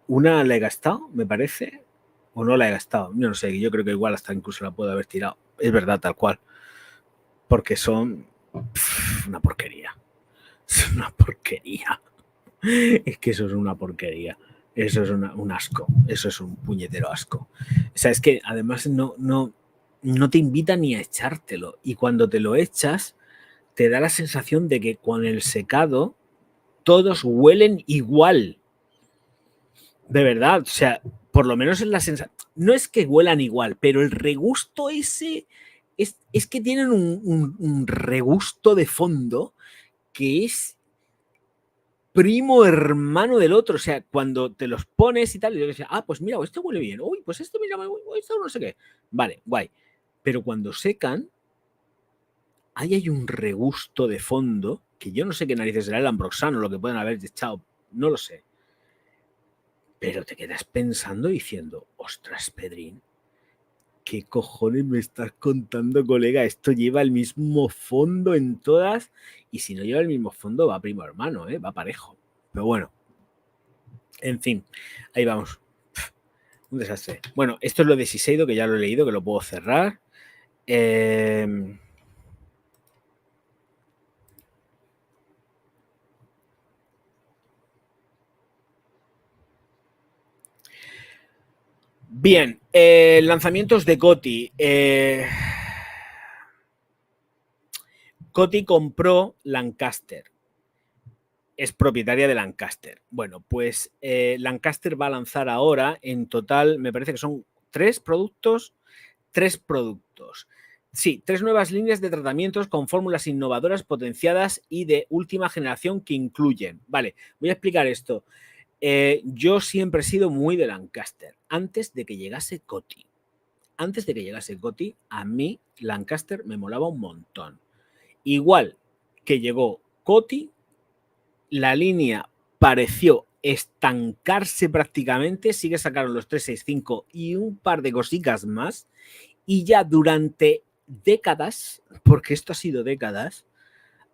Una la he gastado, me parece, o no la he gastado. Yo no sé, yo creo que igual hasta incluso la puedo haber tirado. Es verdad, tal cual. Porque son una porquería. Es una porquería. Es que eso es una porquería. Eso es un asco. Eso es un puñetero asco. O sea, es que además no te invita ni a echártelo. Y cuando te lo echas, te da la sensación de que con el secado todos huelen igual. De verdad, o sea, por lo menos es la sensación. No es que huelan igual, pero el regusto ese es que tienen un regusto de fondo que es primo hermano del otro. O sea, cuando te los pones y tal, y yo decía, pues mira, este huele bien. Uy, pues este, mira, esto no sé qué. Vale, guay. Pero cuando secan, ahí hay un regusto de fondo que yo no sé qué narices será el ambroxano, lo que pueden haber echado, no lo sé. Pero te quedas pensando diciendo, ostras, Pedrín, ¿qué cojones me estás contando, colega? Esto lleva el mismo fondo en todas, y si no lleva el mismo fondo va primo hermano, va parejo. Pero bueno, en fin, ahí vamos. Un desastre. Bueno, esto es lo de Shiseido, que ya lo he leído, que lo puedo cerrar. Bien, lanzamientos de Coty. Coty compró Lancaster. Es propietaria de Lancaster. Bueno, pues Lancaster va a lanzar ahora, en total, me parece que son 3 productos. Sí, 3 nuevas líneas de tratamientos con fórmulas innovadoras, potenciadas y de última generación que incluyen. Vale, voy a explicar esto. Yo siempre he sido muy de Lancaster, antes de que llegase Coty. Antes de que llegase Coty, a mí Lancaster me molaba un montón. Igual que llegó Coty, la línea pareció estancarse prácticamente, sí que sacaron los 365 y un par de cositas más, y ya durante décadas, porque esto ha sido décadas,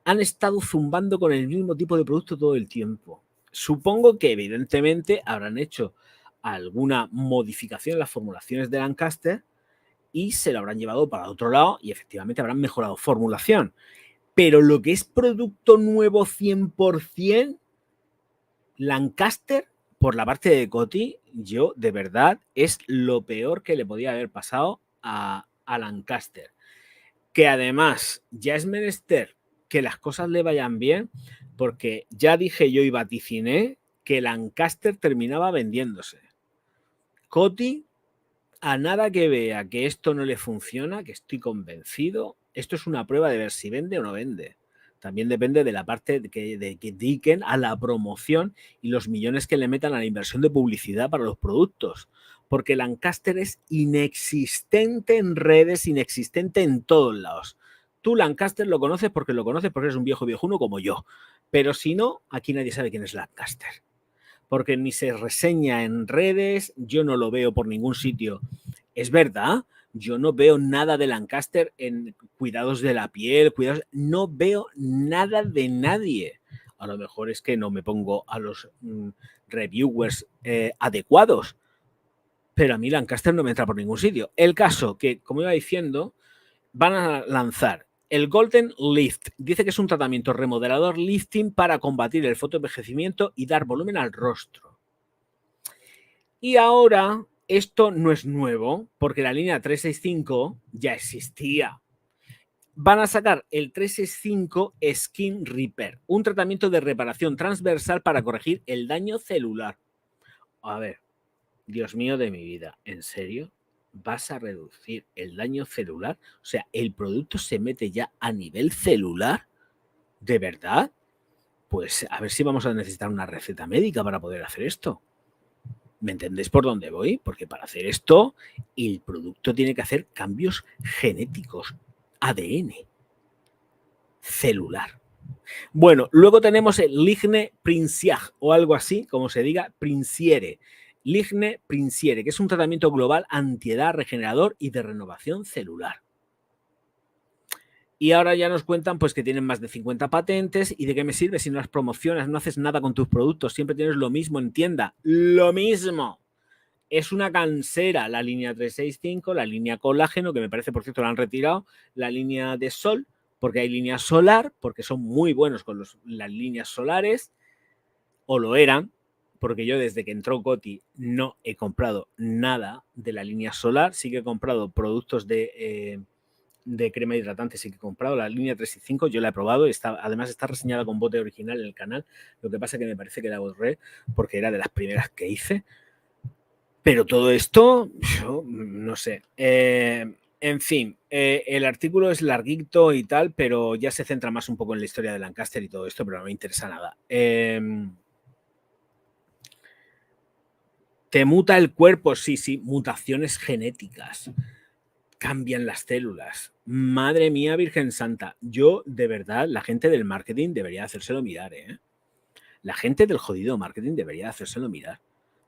han estado zumbando con el mismo tipo de producto todo el tiempo. Supongo que evidentemente habrán hecho alguna modificación en las formulaciones de Lancaster y se lo habrán llevado para otro lado y efectivamente habrán mejorado formulación. Pero lo que es producto nuevo 100%, Lancaster, por la parte de Coty, yo de verdad es lo peor que le podía haber pasado a Lancaster. Que además ya es menester que las cosas le vayan bien, porque ya dije yo y vaticiné que Lancaster terminaba vendiéndose. Coty, a nada que vea que esto no le funciona, que estoy convencido, esto es una prueba de ver si vende o no vende. También depende de la parte de que dediquen a la promoción y los millones que le metan a la inversión de publicidad para los productos. Porque Lancaster es inexistente en redes, inexistente en todos lados. Tú Lancaster lo conoces porque eres un viejo viejuno como yo. Pero si no, aquí nadie sabe quién es Lancaster. Porque ni se reseña en redes, yo no lo veo por ningún sitio. Es verdad, yo no veo nada de Lancaster en cuidados de la piel, no veo nada de nadie. A lo mejor es que no me pongo a los reviewers adecuados, pero a mí Lancaster no me entra por ningún sitio. El caso que, como iba diciendo, van a lanzar el Golden Lift. Dice que es un tratamiento remodelador lifting para combatir el fotoenvejecimiento y dar volumen al rostro. Y ahora esto no es nuevo, porque la línea 365 ya existía. van a sacar el 365 Skin Repair, un tratamiento de reparación transversal para corregir el daño celular. A ver, Dios mío de mi vida, ¿en serio? ¿Vas a reducir el daño celular? O sea, ¿el producto se mete ya a nivel celular? ¿De verdad? Pues a ver si vamos a necesitar una receta médica para poder hacer esto. ¿Me entendéis por dónde voy? Porque para hacer esto, el producto tiene que hacer cambios genéticos, ADN, celular. Bueno, luego tenemos el Ligne Princiag, o algo así, como se diga, Princiere. Ligne Princiere, que es un tratamiento global antiedad, regenerador y de renovación celular. Y ahora ya nos cuentan pues que tienen más de 50 patentes. ¿Y de qué me sirve si no las promocionas? No haces nada con tus productos. Siempre tienes lo mismo en tienda. ¡Lo mismo! Es una cansera la línea 365, la línea colágeno, que me parece, por cierto, la han retirado, la línea de sol, porque hay línea solar, porque son muy buenos con las líneas solares, o lo eran, porque yo desde que entró Coti no he comprado nada de la línea solar. Sí que he comprado productos de crema hidratante, sí que he comprado la línea 365, yo la he probado, además está reseñada con bote original en el canal. Lo que pasa es que me parece que la borré porque era de las primeras que hice. Pero todo esto, yo no sé. En fin, el artículo es larguito y tal, pero ya se centra más un poco en la historia de Lancaster y todo esto, pero no me interesa nada. ¿Te muta el cuerpo? Sí, mutaciones genéticas. Cambian las células. Madre mía, Virgen Santa. Yo, de verdad, la gente del marketing debería hacérselo mirar, ¿eh? La gente del jodido marketing debería hacérselo mirar.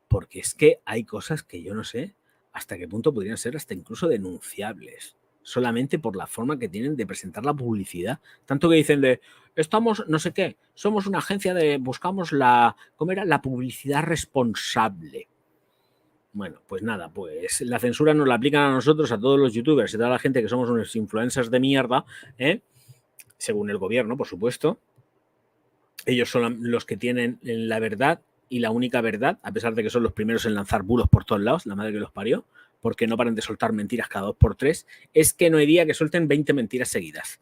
Porque es que hay cosas que yo no sé hasta qué punto podrían ser hasta incluso denunciables, solamente por la forma que tienen de presentar la publicidad. Tanto que dicen de, estamos, no sé qué, somos una agencia de, buscamos ¿cómo era? La publicidad responsable. Bueno, pues nada, pues la censura nos la aplican a nosotros, a todos los youtubers y a toda la gente que somos unos influencers de mierda, según el gobierno, por supuesto. Ellos son los que tienen la verdad y la única verdad, a pesar de que son los primeros en lanzar bulos por todos lados, la madre que los parió, porque no paran de soltar mentiras cada 2 por 3, es que no hay día que suelten 20 mentiras seguidas.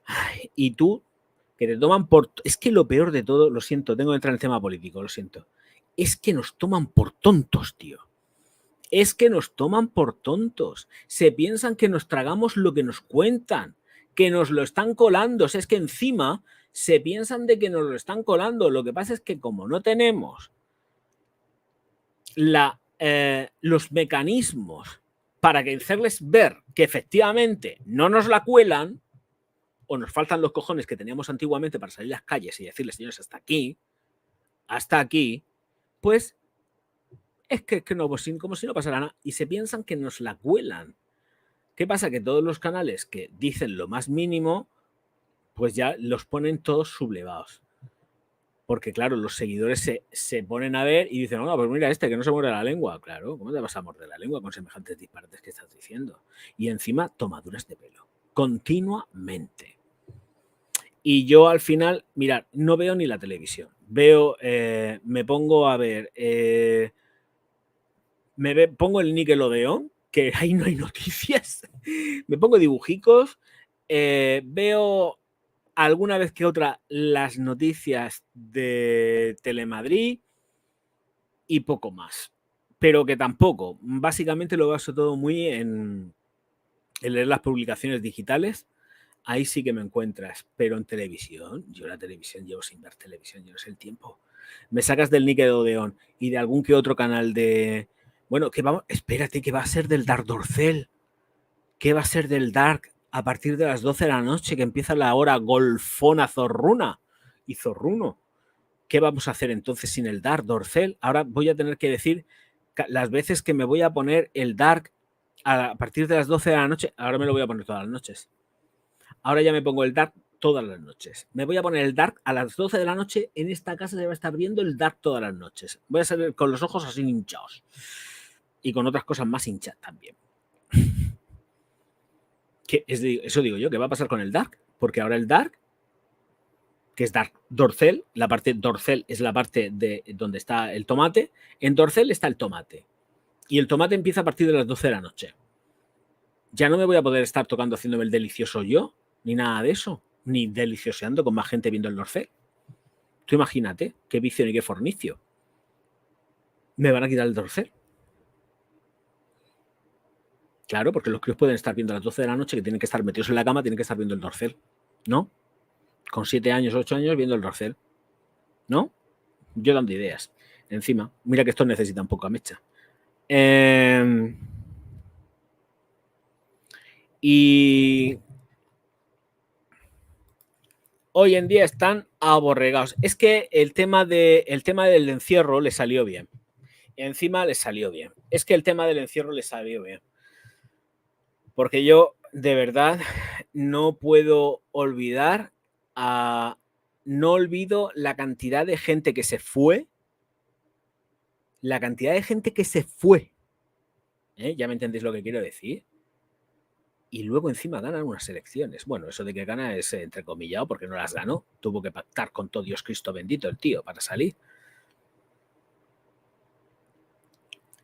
Ay, y tú, que te toman por... Es que lo peor de todo, lo siento, tengo que entrar en el tema político, lo siento, es que nos toman por tontos, tío. Es que nos toman por tontos. Se piensan que nos tragamos lo que nos cuentan, que nos lo están colando. O sea, es que encima se piensan de que nos lo están colando. Lo que pasa es que como no tenemos los mecanismos para hacerles ver que efectivamente no nos la cuelan, o nos faltan los cojones que teníamos antiguamente para salir a las calles y decirles, señores, hasta aquí, pues es que no, pues como si no pasara nada. Y se piensan que nos la cuelan. ¿Qué pasa? Que todos los canales que dicen lo más mínimo, pues ya los ponen todos sublevados. Porque, claro, los seguidores se ponen a ver y dicen, no, pues mira que no se muerde la lengua. Claro, ¿cómo te vas a morder la lengua con semejantes disparates que estás diciendo? Y encima, tomaduras de pelo. Continuamente. Y yo al final, mirad, no veo ni la televisión. Me pongo a ver... pongo el Nickelodeon, que ahí no hay noticias. Me pongo dibujicos. Veo alguna vez que otra las noticias de Telemadrid y poco más. Pero que tampoco. Básicamente lo baso todo muy en leer las publicaciones digitales. Ahí sí que me encuentras. Pero en televisión, yo la televisión llevo sin ver televisión, yo no sé el tiempo. Me sacas del Nickelodeon y de algún que otro canal de... Bueno, que vamos, espérate, ¿qué va a ser del Dark Dorcel? ¿Qué va a ser del Dark a partir de las 12 de la noche, que empieza la hora golfona zorruna y zorruno? ¿Qué vamos a hacer entonces sin el Dark Dorcel? Ahora voy a tener que decir las veces que me voy a poner el Dark a partir de las 12 de la noche. Ahora me lo voy a poner todas las noches. Ahora ya me pongo el Dark todas las noches. Me voy a poner el Dark a las 12 de la noche. En esta casa se va a estar viendo el Dark todas las noches. Voy a salir con los ojos así hinchados. Y con otras cosas más hinchadas también. Eso digo yo, ¿qué va a pasar con el Dark? Porque ahora el Dark, que es Dark Dorcel, la parte Dorcel es la parte de donde está el tomate. En Dorcel está el tomate. Y el tomate empieza a partir de las 12 de la noche. Ya no me voy a poder estar tocando haciéndome el delicioso yo, ni nada de eso, ni delicioseando con más gente viendo el Norcel. Tú imagínate qué vicio ni qué fornicio. Me van a quitar el Norcel. Claro, porque los críos pueden estar viendo a las 12 de la noche, que tienen que estar metidos en la cama, tienen que estar viendo el Norcel, ¿no? Con 7 años, 8 años viendo el Norcel, ¿no? Yo dando ideas. Encima, mira que esto necesita un poco a mecha. Y hoy en día están aborregados. Es que el tema del encierro le salió bien. Encima le salió bien. Es que el tema del encierro le salió bien. Porque yo, de verdad, no puedo olvidar no olvido la cantidad de gente que se fue. La cantidad de gente que se fue. ¿Ya me entendéis lo que quiero decir? Y luego encima ganan unas elecciones. Bueno, eso de que gana es entrecomillado porque no las ganó. Tuvo que pactar con todo Dios Cristo bendito el tío para salir.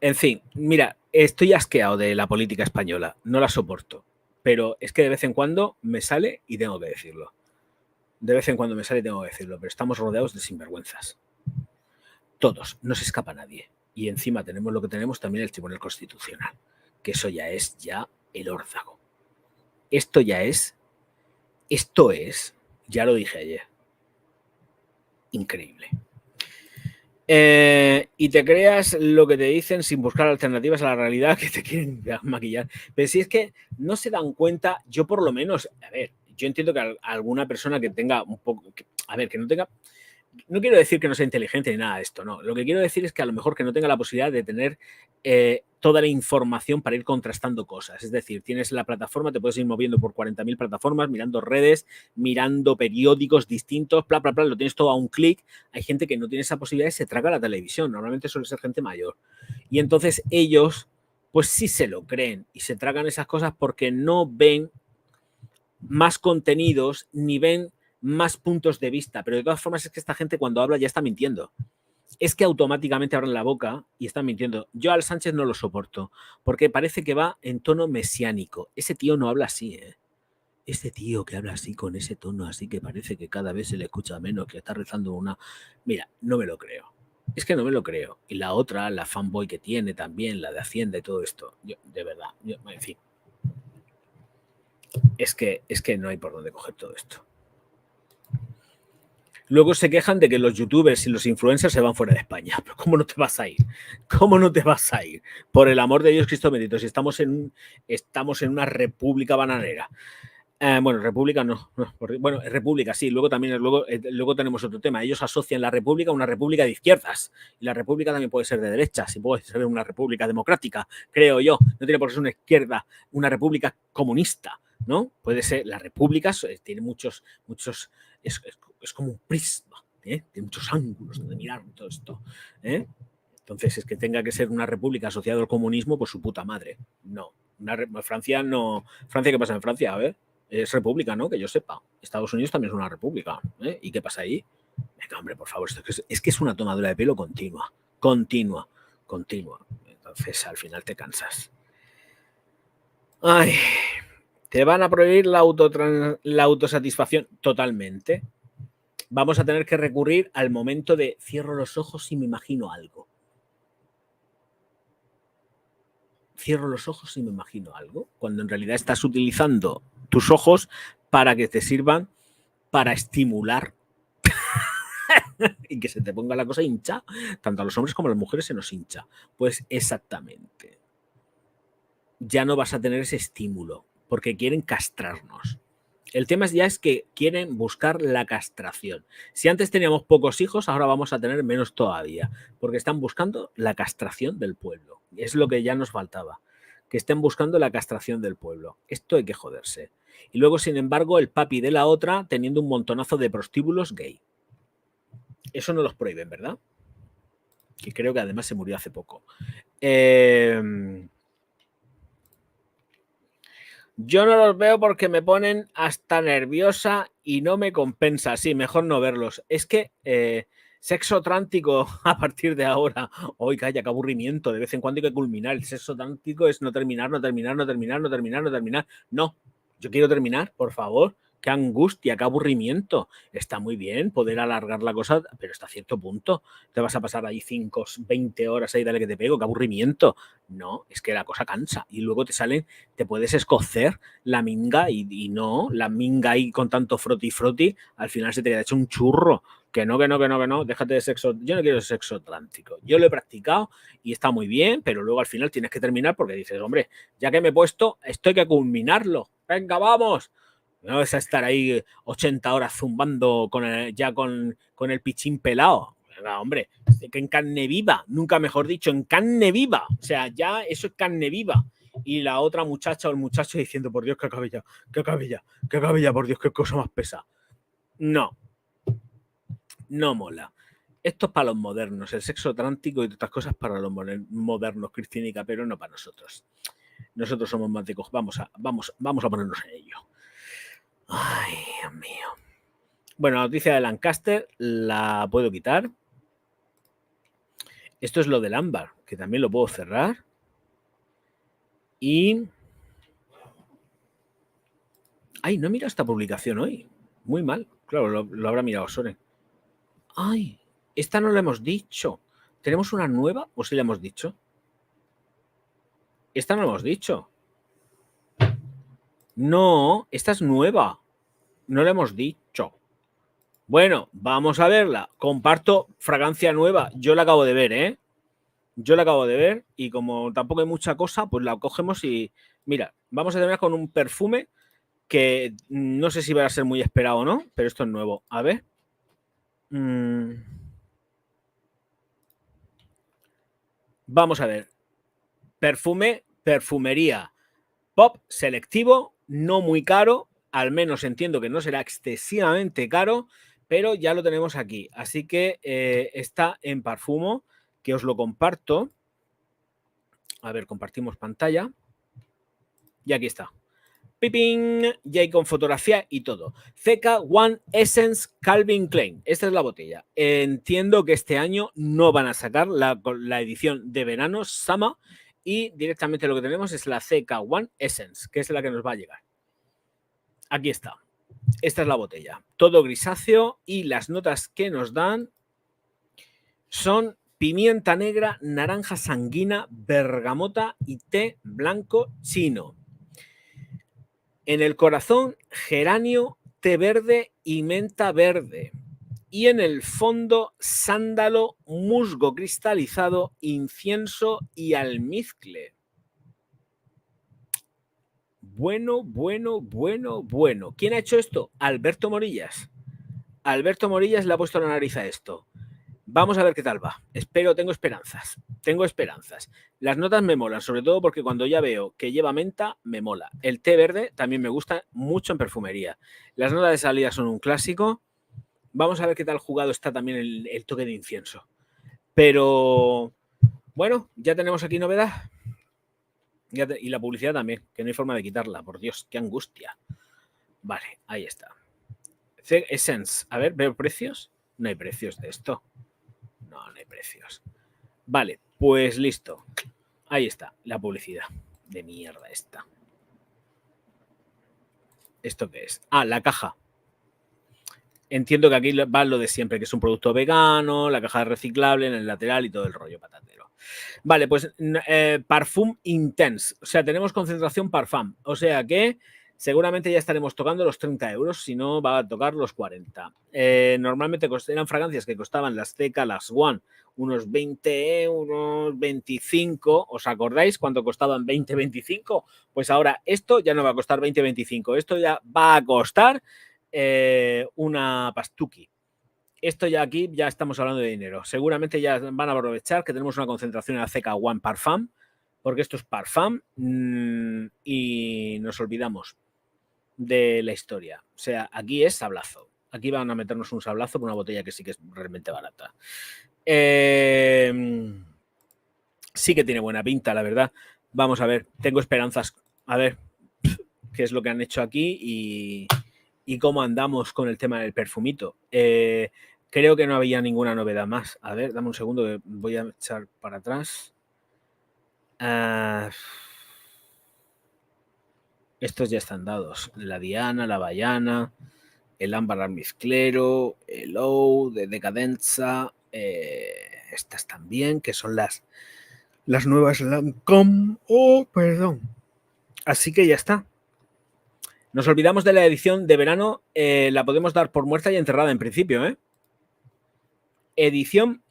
En fin, mira, estoy asqueado de la política española. No la soporto. Pero es que de vez en cuando me sale y tengo que decirlo. De vez en cuando me sale y tengo que decirlo. Pero estamos rodeados de sinvergüenzas. Todos. No se escapa nadie. Y encima tenemos lo que tenemos también el Tribunal Constitucional. Que eso ya es el órdago. Esto es, ya lo dije ayer, increíble. Y te creas lo que te dicen sin buscar alternativas a la realidad, que te quieren maquillar. Pero si es que no se dan cuenta, yo por lo menos, a ver, yo entiendo que alguna persona que tenga un poco, que no tenga, no quiero decir que no sea inteligente ni nada de esto, no. Lo que quiero decir es que a lo mejor que no tenga la posibilidad de tener toda la información para ir contrastando cosas. Es decir, tienes la plataforma, te puedes ir moviendo por 40.000 plataformas, mirando redes, mirando periódicos distintos, bla, bla, bla, lo tienes todo a un clic. Hay gente que no tiene esa posibilidad y se traga la televisión. Normalmente suele ser gente mayor. Y entonces ellos, pues sí se lo creen y se tragan esas cosas porque no ven más contenidos ni ven más puntos de vista, pero de todas formas es que esta gente cuando habla ya está mintiendo. Es que automáticamente abren la boca y están mintiendo. Yo al Sánchez no lo soporto, porque parece que va en tono mesiánico. Ese tío no habla así, ¿eh? Ese tío que habla así, con ese tono así, que parece que cada vez se le escucha menos, que está rezando una... Mira, no me lo creo. Es que no me lo creo. Y la otra, la fanboy que tiene también, la de Hacienda y todo esto. Yo, de verdad, en fin. Es que no hay por dónde coger todo esto. Luego se quejan de que los youtubers y los influencers se van fuera de España. Pero ¿cómo no te vas a ir? ¿Cómo no te vas a ir? Por el amor de Dios Cristo bendito, si estamos en una república bananera. Bueno, república no. Bueno, república sí. Luego también luego tenemos otro tema. Ellos asocian la república a una república de izquierdas. Y la república también puede ser de derechas. Y puede ser una república democrática, creo yo. No tiene por qué ser una izquierda, una república comunista, ¿no? Puede ser. Las repúblicas tiene muchos es como un prisma, tiene muchos ángulos donde mirar todo esto. Entonces, es que tenga que ser una república asociada al comunismo, pues su puta madre. No. Francia no. ¿Francia qué pasa en Francia? A ver. Es república, ¿no? Que yo sepa. Estados Unidos también es una república. ¿Y qué pasa ahí? Venga, hombre, por favor. Es que es una tomadura de pelo continua. Continua. Entonces, al final te cansas. Ay. ¿Te van a prohibir la autosatisfacción? Totalmente. Vamos a tener que recurrir al momento de cierro los ojos y me imagino algo. Cierro los ojos y me imagino algo, cuando en realidad estás utilizando tus ojos para que te sirvan para estimular y que se te ponga la cosa hincha. Tanto a los hombres como a las mujeres se nos hincha. Pues exactamente. Ya no vas a tener ese estímulo, porque quieren castrarnos. El tema ya es que quieren buscar la castración. Si antes teníamos pocos hijos, ahora vamos a tener menos todavía, porque están buscando la castración del pueblo. Es lo que ya nos faltaba, que estén buscando la castración del pueblo. Esto hay que joderse. Y luego, sin embargo, el papi de la otra teniendo un montonazo de prostíbulos gay. Eso no los prohíben, ¿verdad? Y creo que además se murió hace poco. Yo no los veo porque me ponen hasta nerviosa y no me compensa. Sí, mejor no verlos. Es que Sexo trántico a partir de ahora. Hoy calla, qué aburrimiento. De vez en cuando hay que culminar. El sexo trántico es no terminar, no terminar, no terminar, no terminar, no terminar. No, yo quiero terminar, por favor. Qué angustia, qué aburrimiento. Está muy bien poder alargar la cosa, pero hasta cierto punto. Te vas a pasar ahí 5, 20 horas ahí, dale que te pego, qué aburrimiento. No, es que la cosa cansa. Y luego te salen, te puedes escocer la minga y no, la minga ahí con tanto froti, al final se te queda hecho un churro. Que no, déjate de sexo. Yo no quiero sexo trántico. Yo lo he practicado y está muy bien, pero luego al final tienes que terminar porque dices, hombre, ya que me he puesto, esto hay que culminarlo. Venga, vamos. No vas a estar ahí 80 horas zumbando con el pichín pelado. Venga, hombre, que en carne viva, nunca mejor dicho, en carne viva. O sea, ya eso es carne viva. Y la otra muchacha o el muchacho diciendo, por Dios, que acabe ya, que acabe ya, que acabe ya, por Dios, qué cosa más pesa. No. No mola. Esto es para los modernos, el sexo trántico y otras cosas para los modernos, Cristínica, pero no para nosotros. Nosotros somos más de vamos a ponernos en ello. Ay, Dios mío. Bueno, la noticia de Lancaster la puedo quitar. Esto es lo del ámbar, que también lo puedo cerrar. Y... Ay, no he mirado esta publicación hoy. Muy mal. Claro, lo habrá mirado Soren. Ay, esta no la hemos dicho. ¿Tenemos una nueva o sí la hemos dicho? Esta no la hemos dicho. No, esta es nueva. No la hemos dicho. Bueno, vamos a verla. Comparto fragancia nueva. Yo la acabo de ver, ¿eh? Yo la acabo de ver y como tampoco hay mucha cosa, pues la cogemos y... Mira, vamos a terminar con un perfume que no sé si va a ser muy esperado o no, pero esto es nuevo. A ver. Vamos a ver. Perfumería pop selectivo, no muy caro, al menos entiendo que no será excesivamente caro, pero ya lo tenemos aquí. Así que está en Parfumo, que os lo comparto. A ver, compartimos pantalla. Y aquí está. ¡Pipín! Ya hay con fotografía y todo. CK One Essence Calvin Klein. Esta es la botella. Entiendo que este año no van a sacar la edición de verano, Summer, y directamente lo que tenemos es la CK One Essence, que es la que nos va a llegar. Aquí está. Esta es la botella. Todo grisáceo y las notas que nos dan son pimienta negra, naranja sanguina, bergamota y té blanco chino. En el corazón, geranio, té verde y menta verde. Y en el fondo, sándalo, musgo cristalizado, incienso y almizcle. Bueno. ¿Quién ha hecho esto? Alberto Morillas. Alberto Morillas le ha puesto la nariz a esto. Vamos a ver qué tal va. Tengo esperanzas. Las notas me molan, sobre todo porque cuando ya veo que lleva menta, me mola. El té verde también me gusta mucho en perfumería. Las notas de salida son un clásico. Vamos a ver qué tal jugado está también el toque de incienso. Pero, bueno, ya tenemos aquí novedad. Y la publicidad también, que no hay forma de quitarla. Por Dios, qué angustia. Vale, ahí está. Essence. A ver, ¿veo precios? No hay precios de esto. No hay precios. Vale, pues listo. Ahí está, la publicidad. De mierda esta. ¿Esto qué es? Ah, la caja. Entiendo que aquí va lo de siempre, que es un producto vegano, la caja reciclable en el lateral y todo el rollo patatero. Vale, pues Parfum Intense. O sea, tenemos concentración Parfum. O sea que seguramente ya estaremos tocando los 30 euros, si no va a tocar los 40. Normalmente eran fragancias que costaban las CK, las One, unos 20 euros, 25. ¿Os acordáis cuánto costaban 20, 25? Pues ahora esto ya no va a costar 20, 25. Esto ya va a costar una pastuqui. Esto ya aquí ya estamos hablando de dinero. Seguramente ya van a aprovechar que tenemos una concentración en la CK One Parfum, porque esto es Parfum y nos olvidamos de la historia. O sea, aquí es sablazo. Aquí van a meternos un sablazo por una botella que sí que es realmente barata. Sí que tiene buena pinta, la verdad. Vamos a ver, tengo esperanzas. A ver qué es lo que han hecho aquí y cómo andamos con el tema del perfumito. Que creo que no había ninguna novedad más. A ver, dame un segundo que voy a echar para atrás. Estos ya están dados. La Diana, la Baiana, el Ámbar Almizclero, el OU de Decadenza, estas también, que son las nuevas Lancome. Oh, perdón. Así que ya está. Nos olvidamos de la edición de verano, la podemos dar por muerta y enterrada en principio, ¿eh? Edición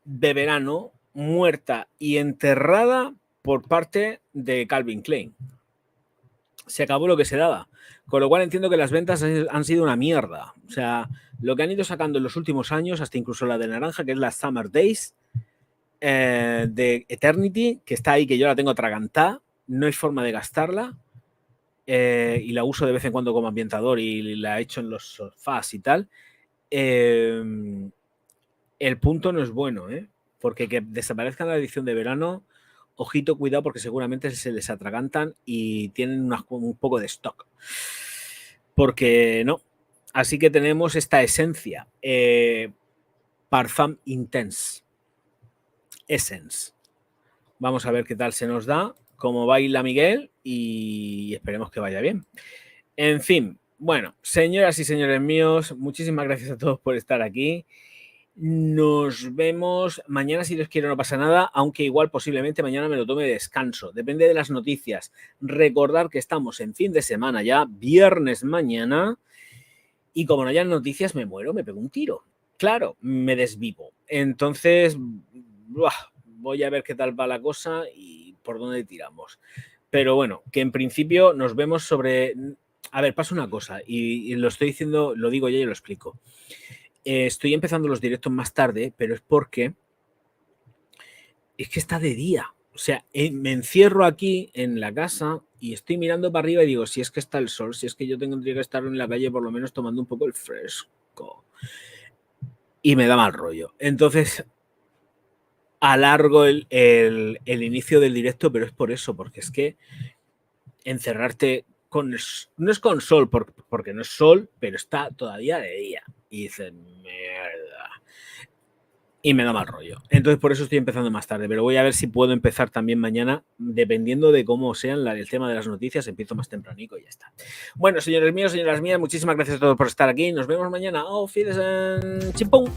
de verano muerta y enterrada por parte de Calvin Klein. Se acabó lo que se daba. Con lo cual entiendo que las ventas han sido una mierda. O sea, lo que han ido sacando en los últimos años, hasta incluso la de naranja, que es la Summer Days de Eternity, que está ahí, que yo la tengo atragantada, no hay forma de gastarla. Y la uso de vez en cuando como ambientador y la he hecho en los sofás y tal. El punto no es bueno, ¿eh? Porque que desaparezca la edición de verano, ojito, cuidado, porque seguramente se les atragantan y tienen un poco de stock. Porque no. Así que tenemos esta esencia. Parfum Intense. Essence. Vamos a ver qué tal se nos da, cómo baila Miguel y esperemos que vaya bien. En fin, bueno, señoras y señores míos, muchísimas gracias a todos por estar aquí. Nos vemos mañana, si Dios quiere, no pasa nada, aunque igual posiblemente mañana me lo tome de descanso. Depende de las noticias. Recordar que estamos en fin de semana ya, viernes mañana, y como no hayan noticias me muero, me pego un tiro. Claro, me desvivo. Entonces, voy a ver qué tal va la cosa y por dónde tiramos. Pero bueno, que en principio nos vemos sobre... A ver, pasa una cosa, y lo estoy diciendo, lo digo ya y lo explico. Estoy empezando los directos más tarde, pero es porque es que está de día. O sea, me encierro aquí en la casa y estoy mirando para arriba y digo, si es que está el sol, si es que yo tendría que estar en la calle por lo menos tomando un poco el fresco. Y me da mal rollo. Entonces, alargo el inicio del directo, pero es por eso, porque es que encerrarte no es con sol, porque no es sol, pero está todavía de día. Y dices, mierda. Y me da mal rollo. Entonces por eso estoy empezando más tarde, pero voy a ver si puedo empezar también mañana, dependiendo de cómo sean el tema de las noticias, empiezo más tempranico y ya está. Bueno, señores míos, señoras mías, muchísimas gracias a todos por estar aquí. Nos vemos mañana. Auf Wiedersehen. Chimpum.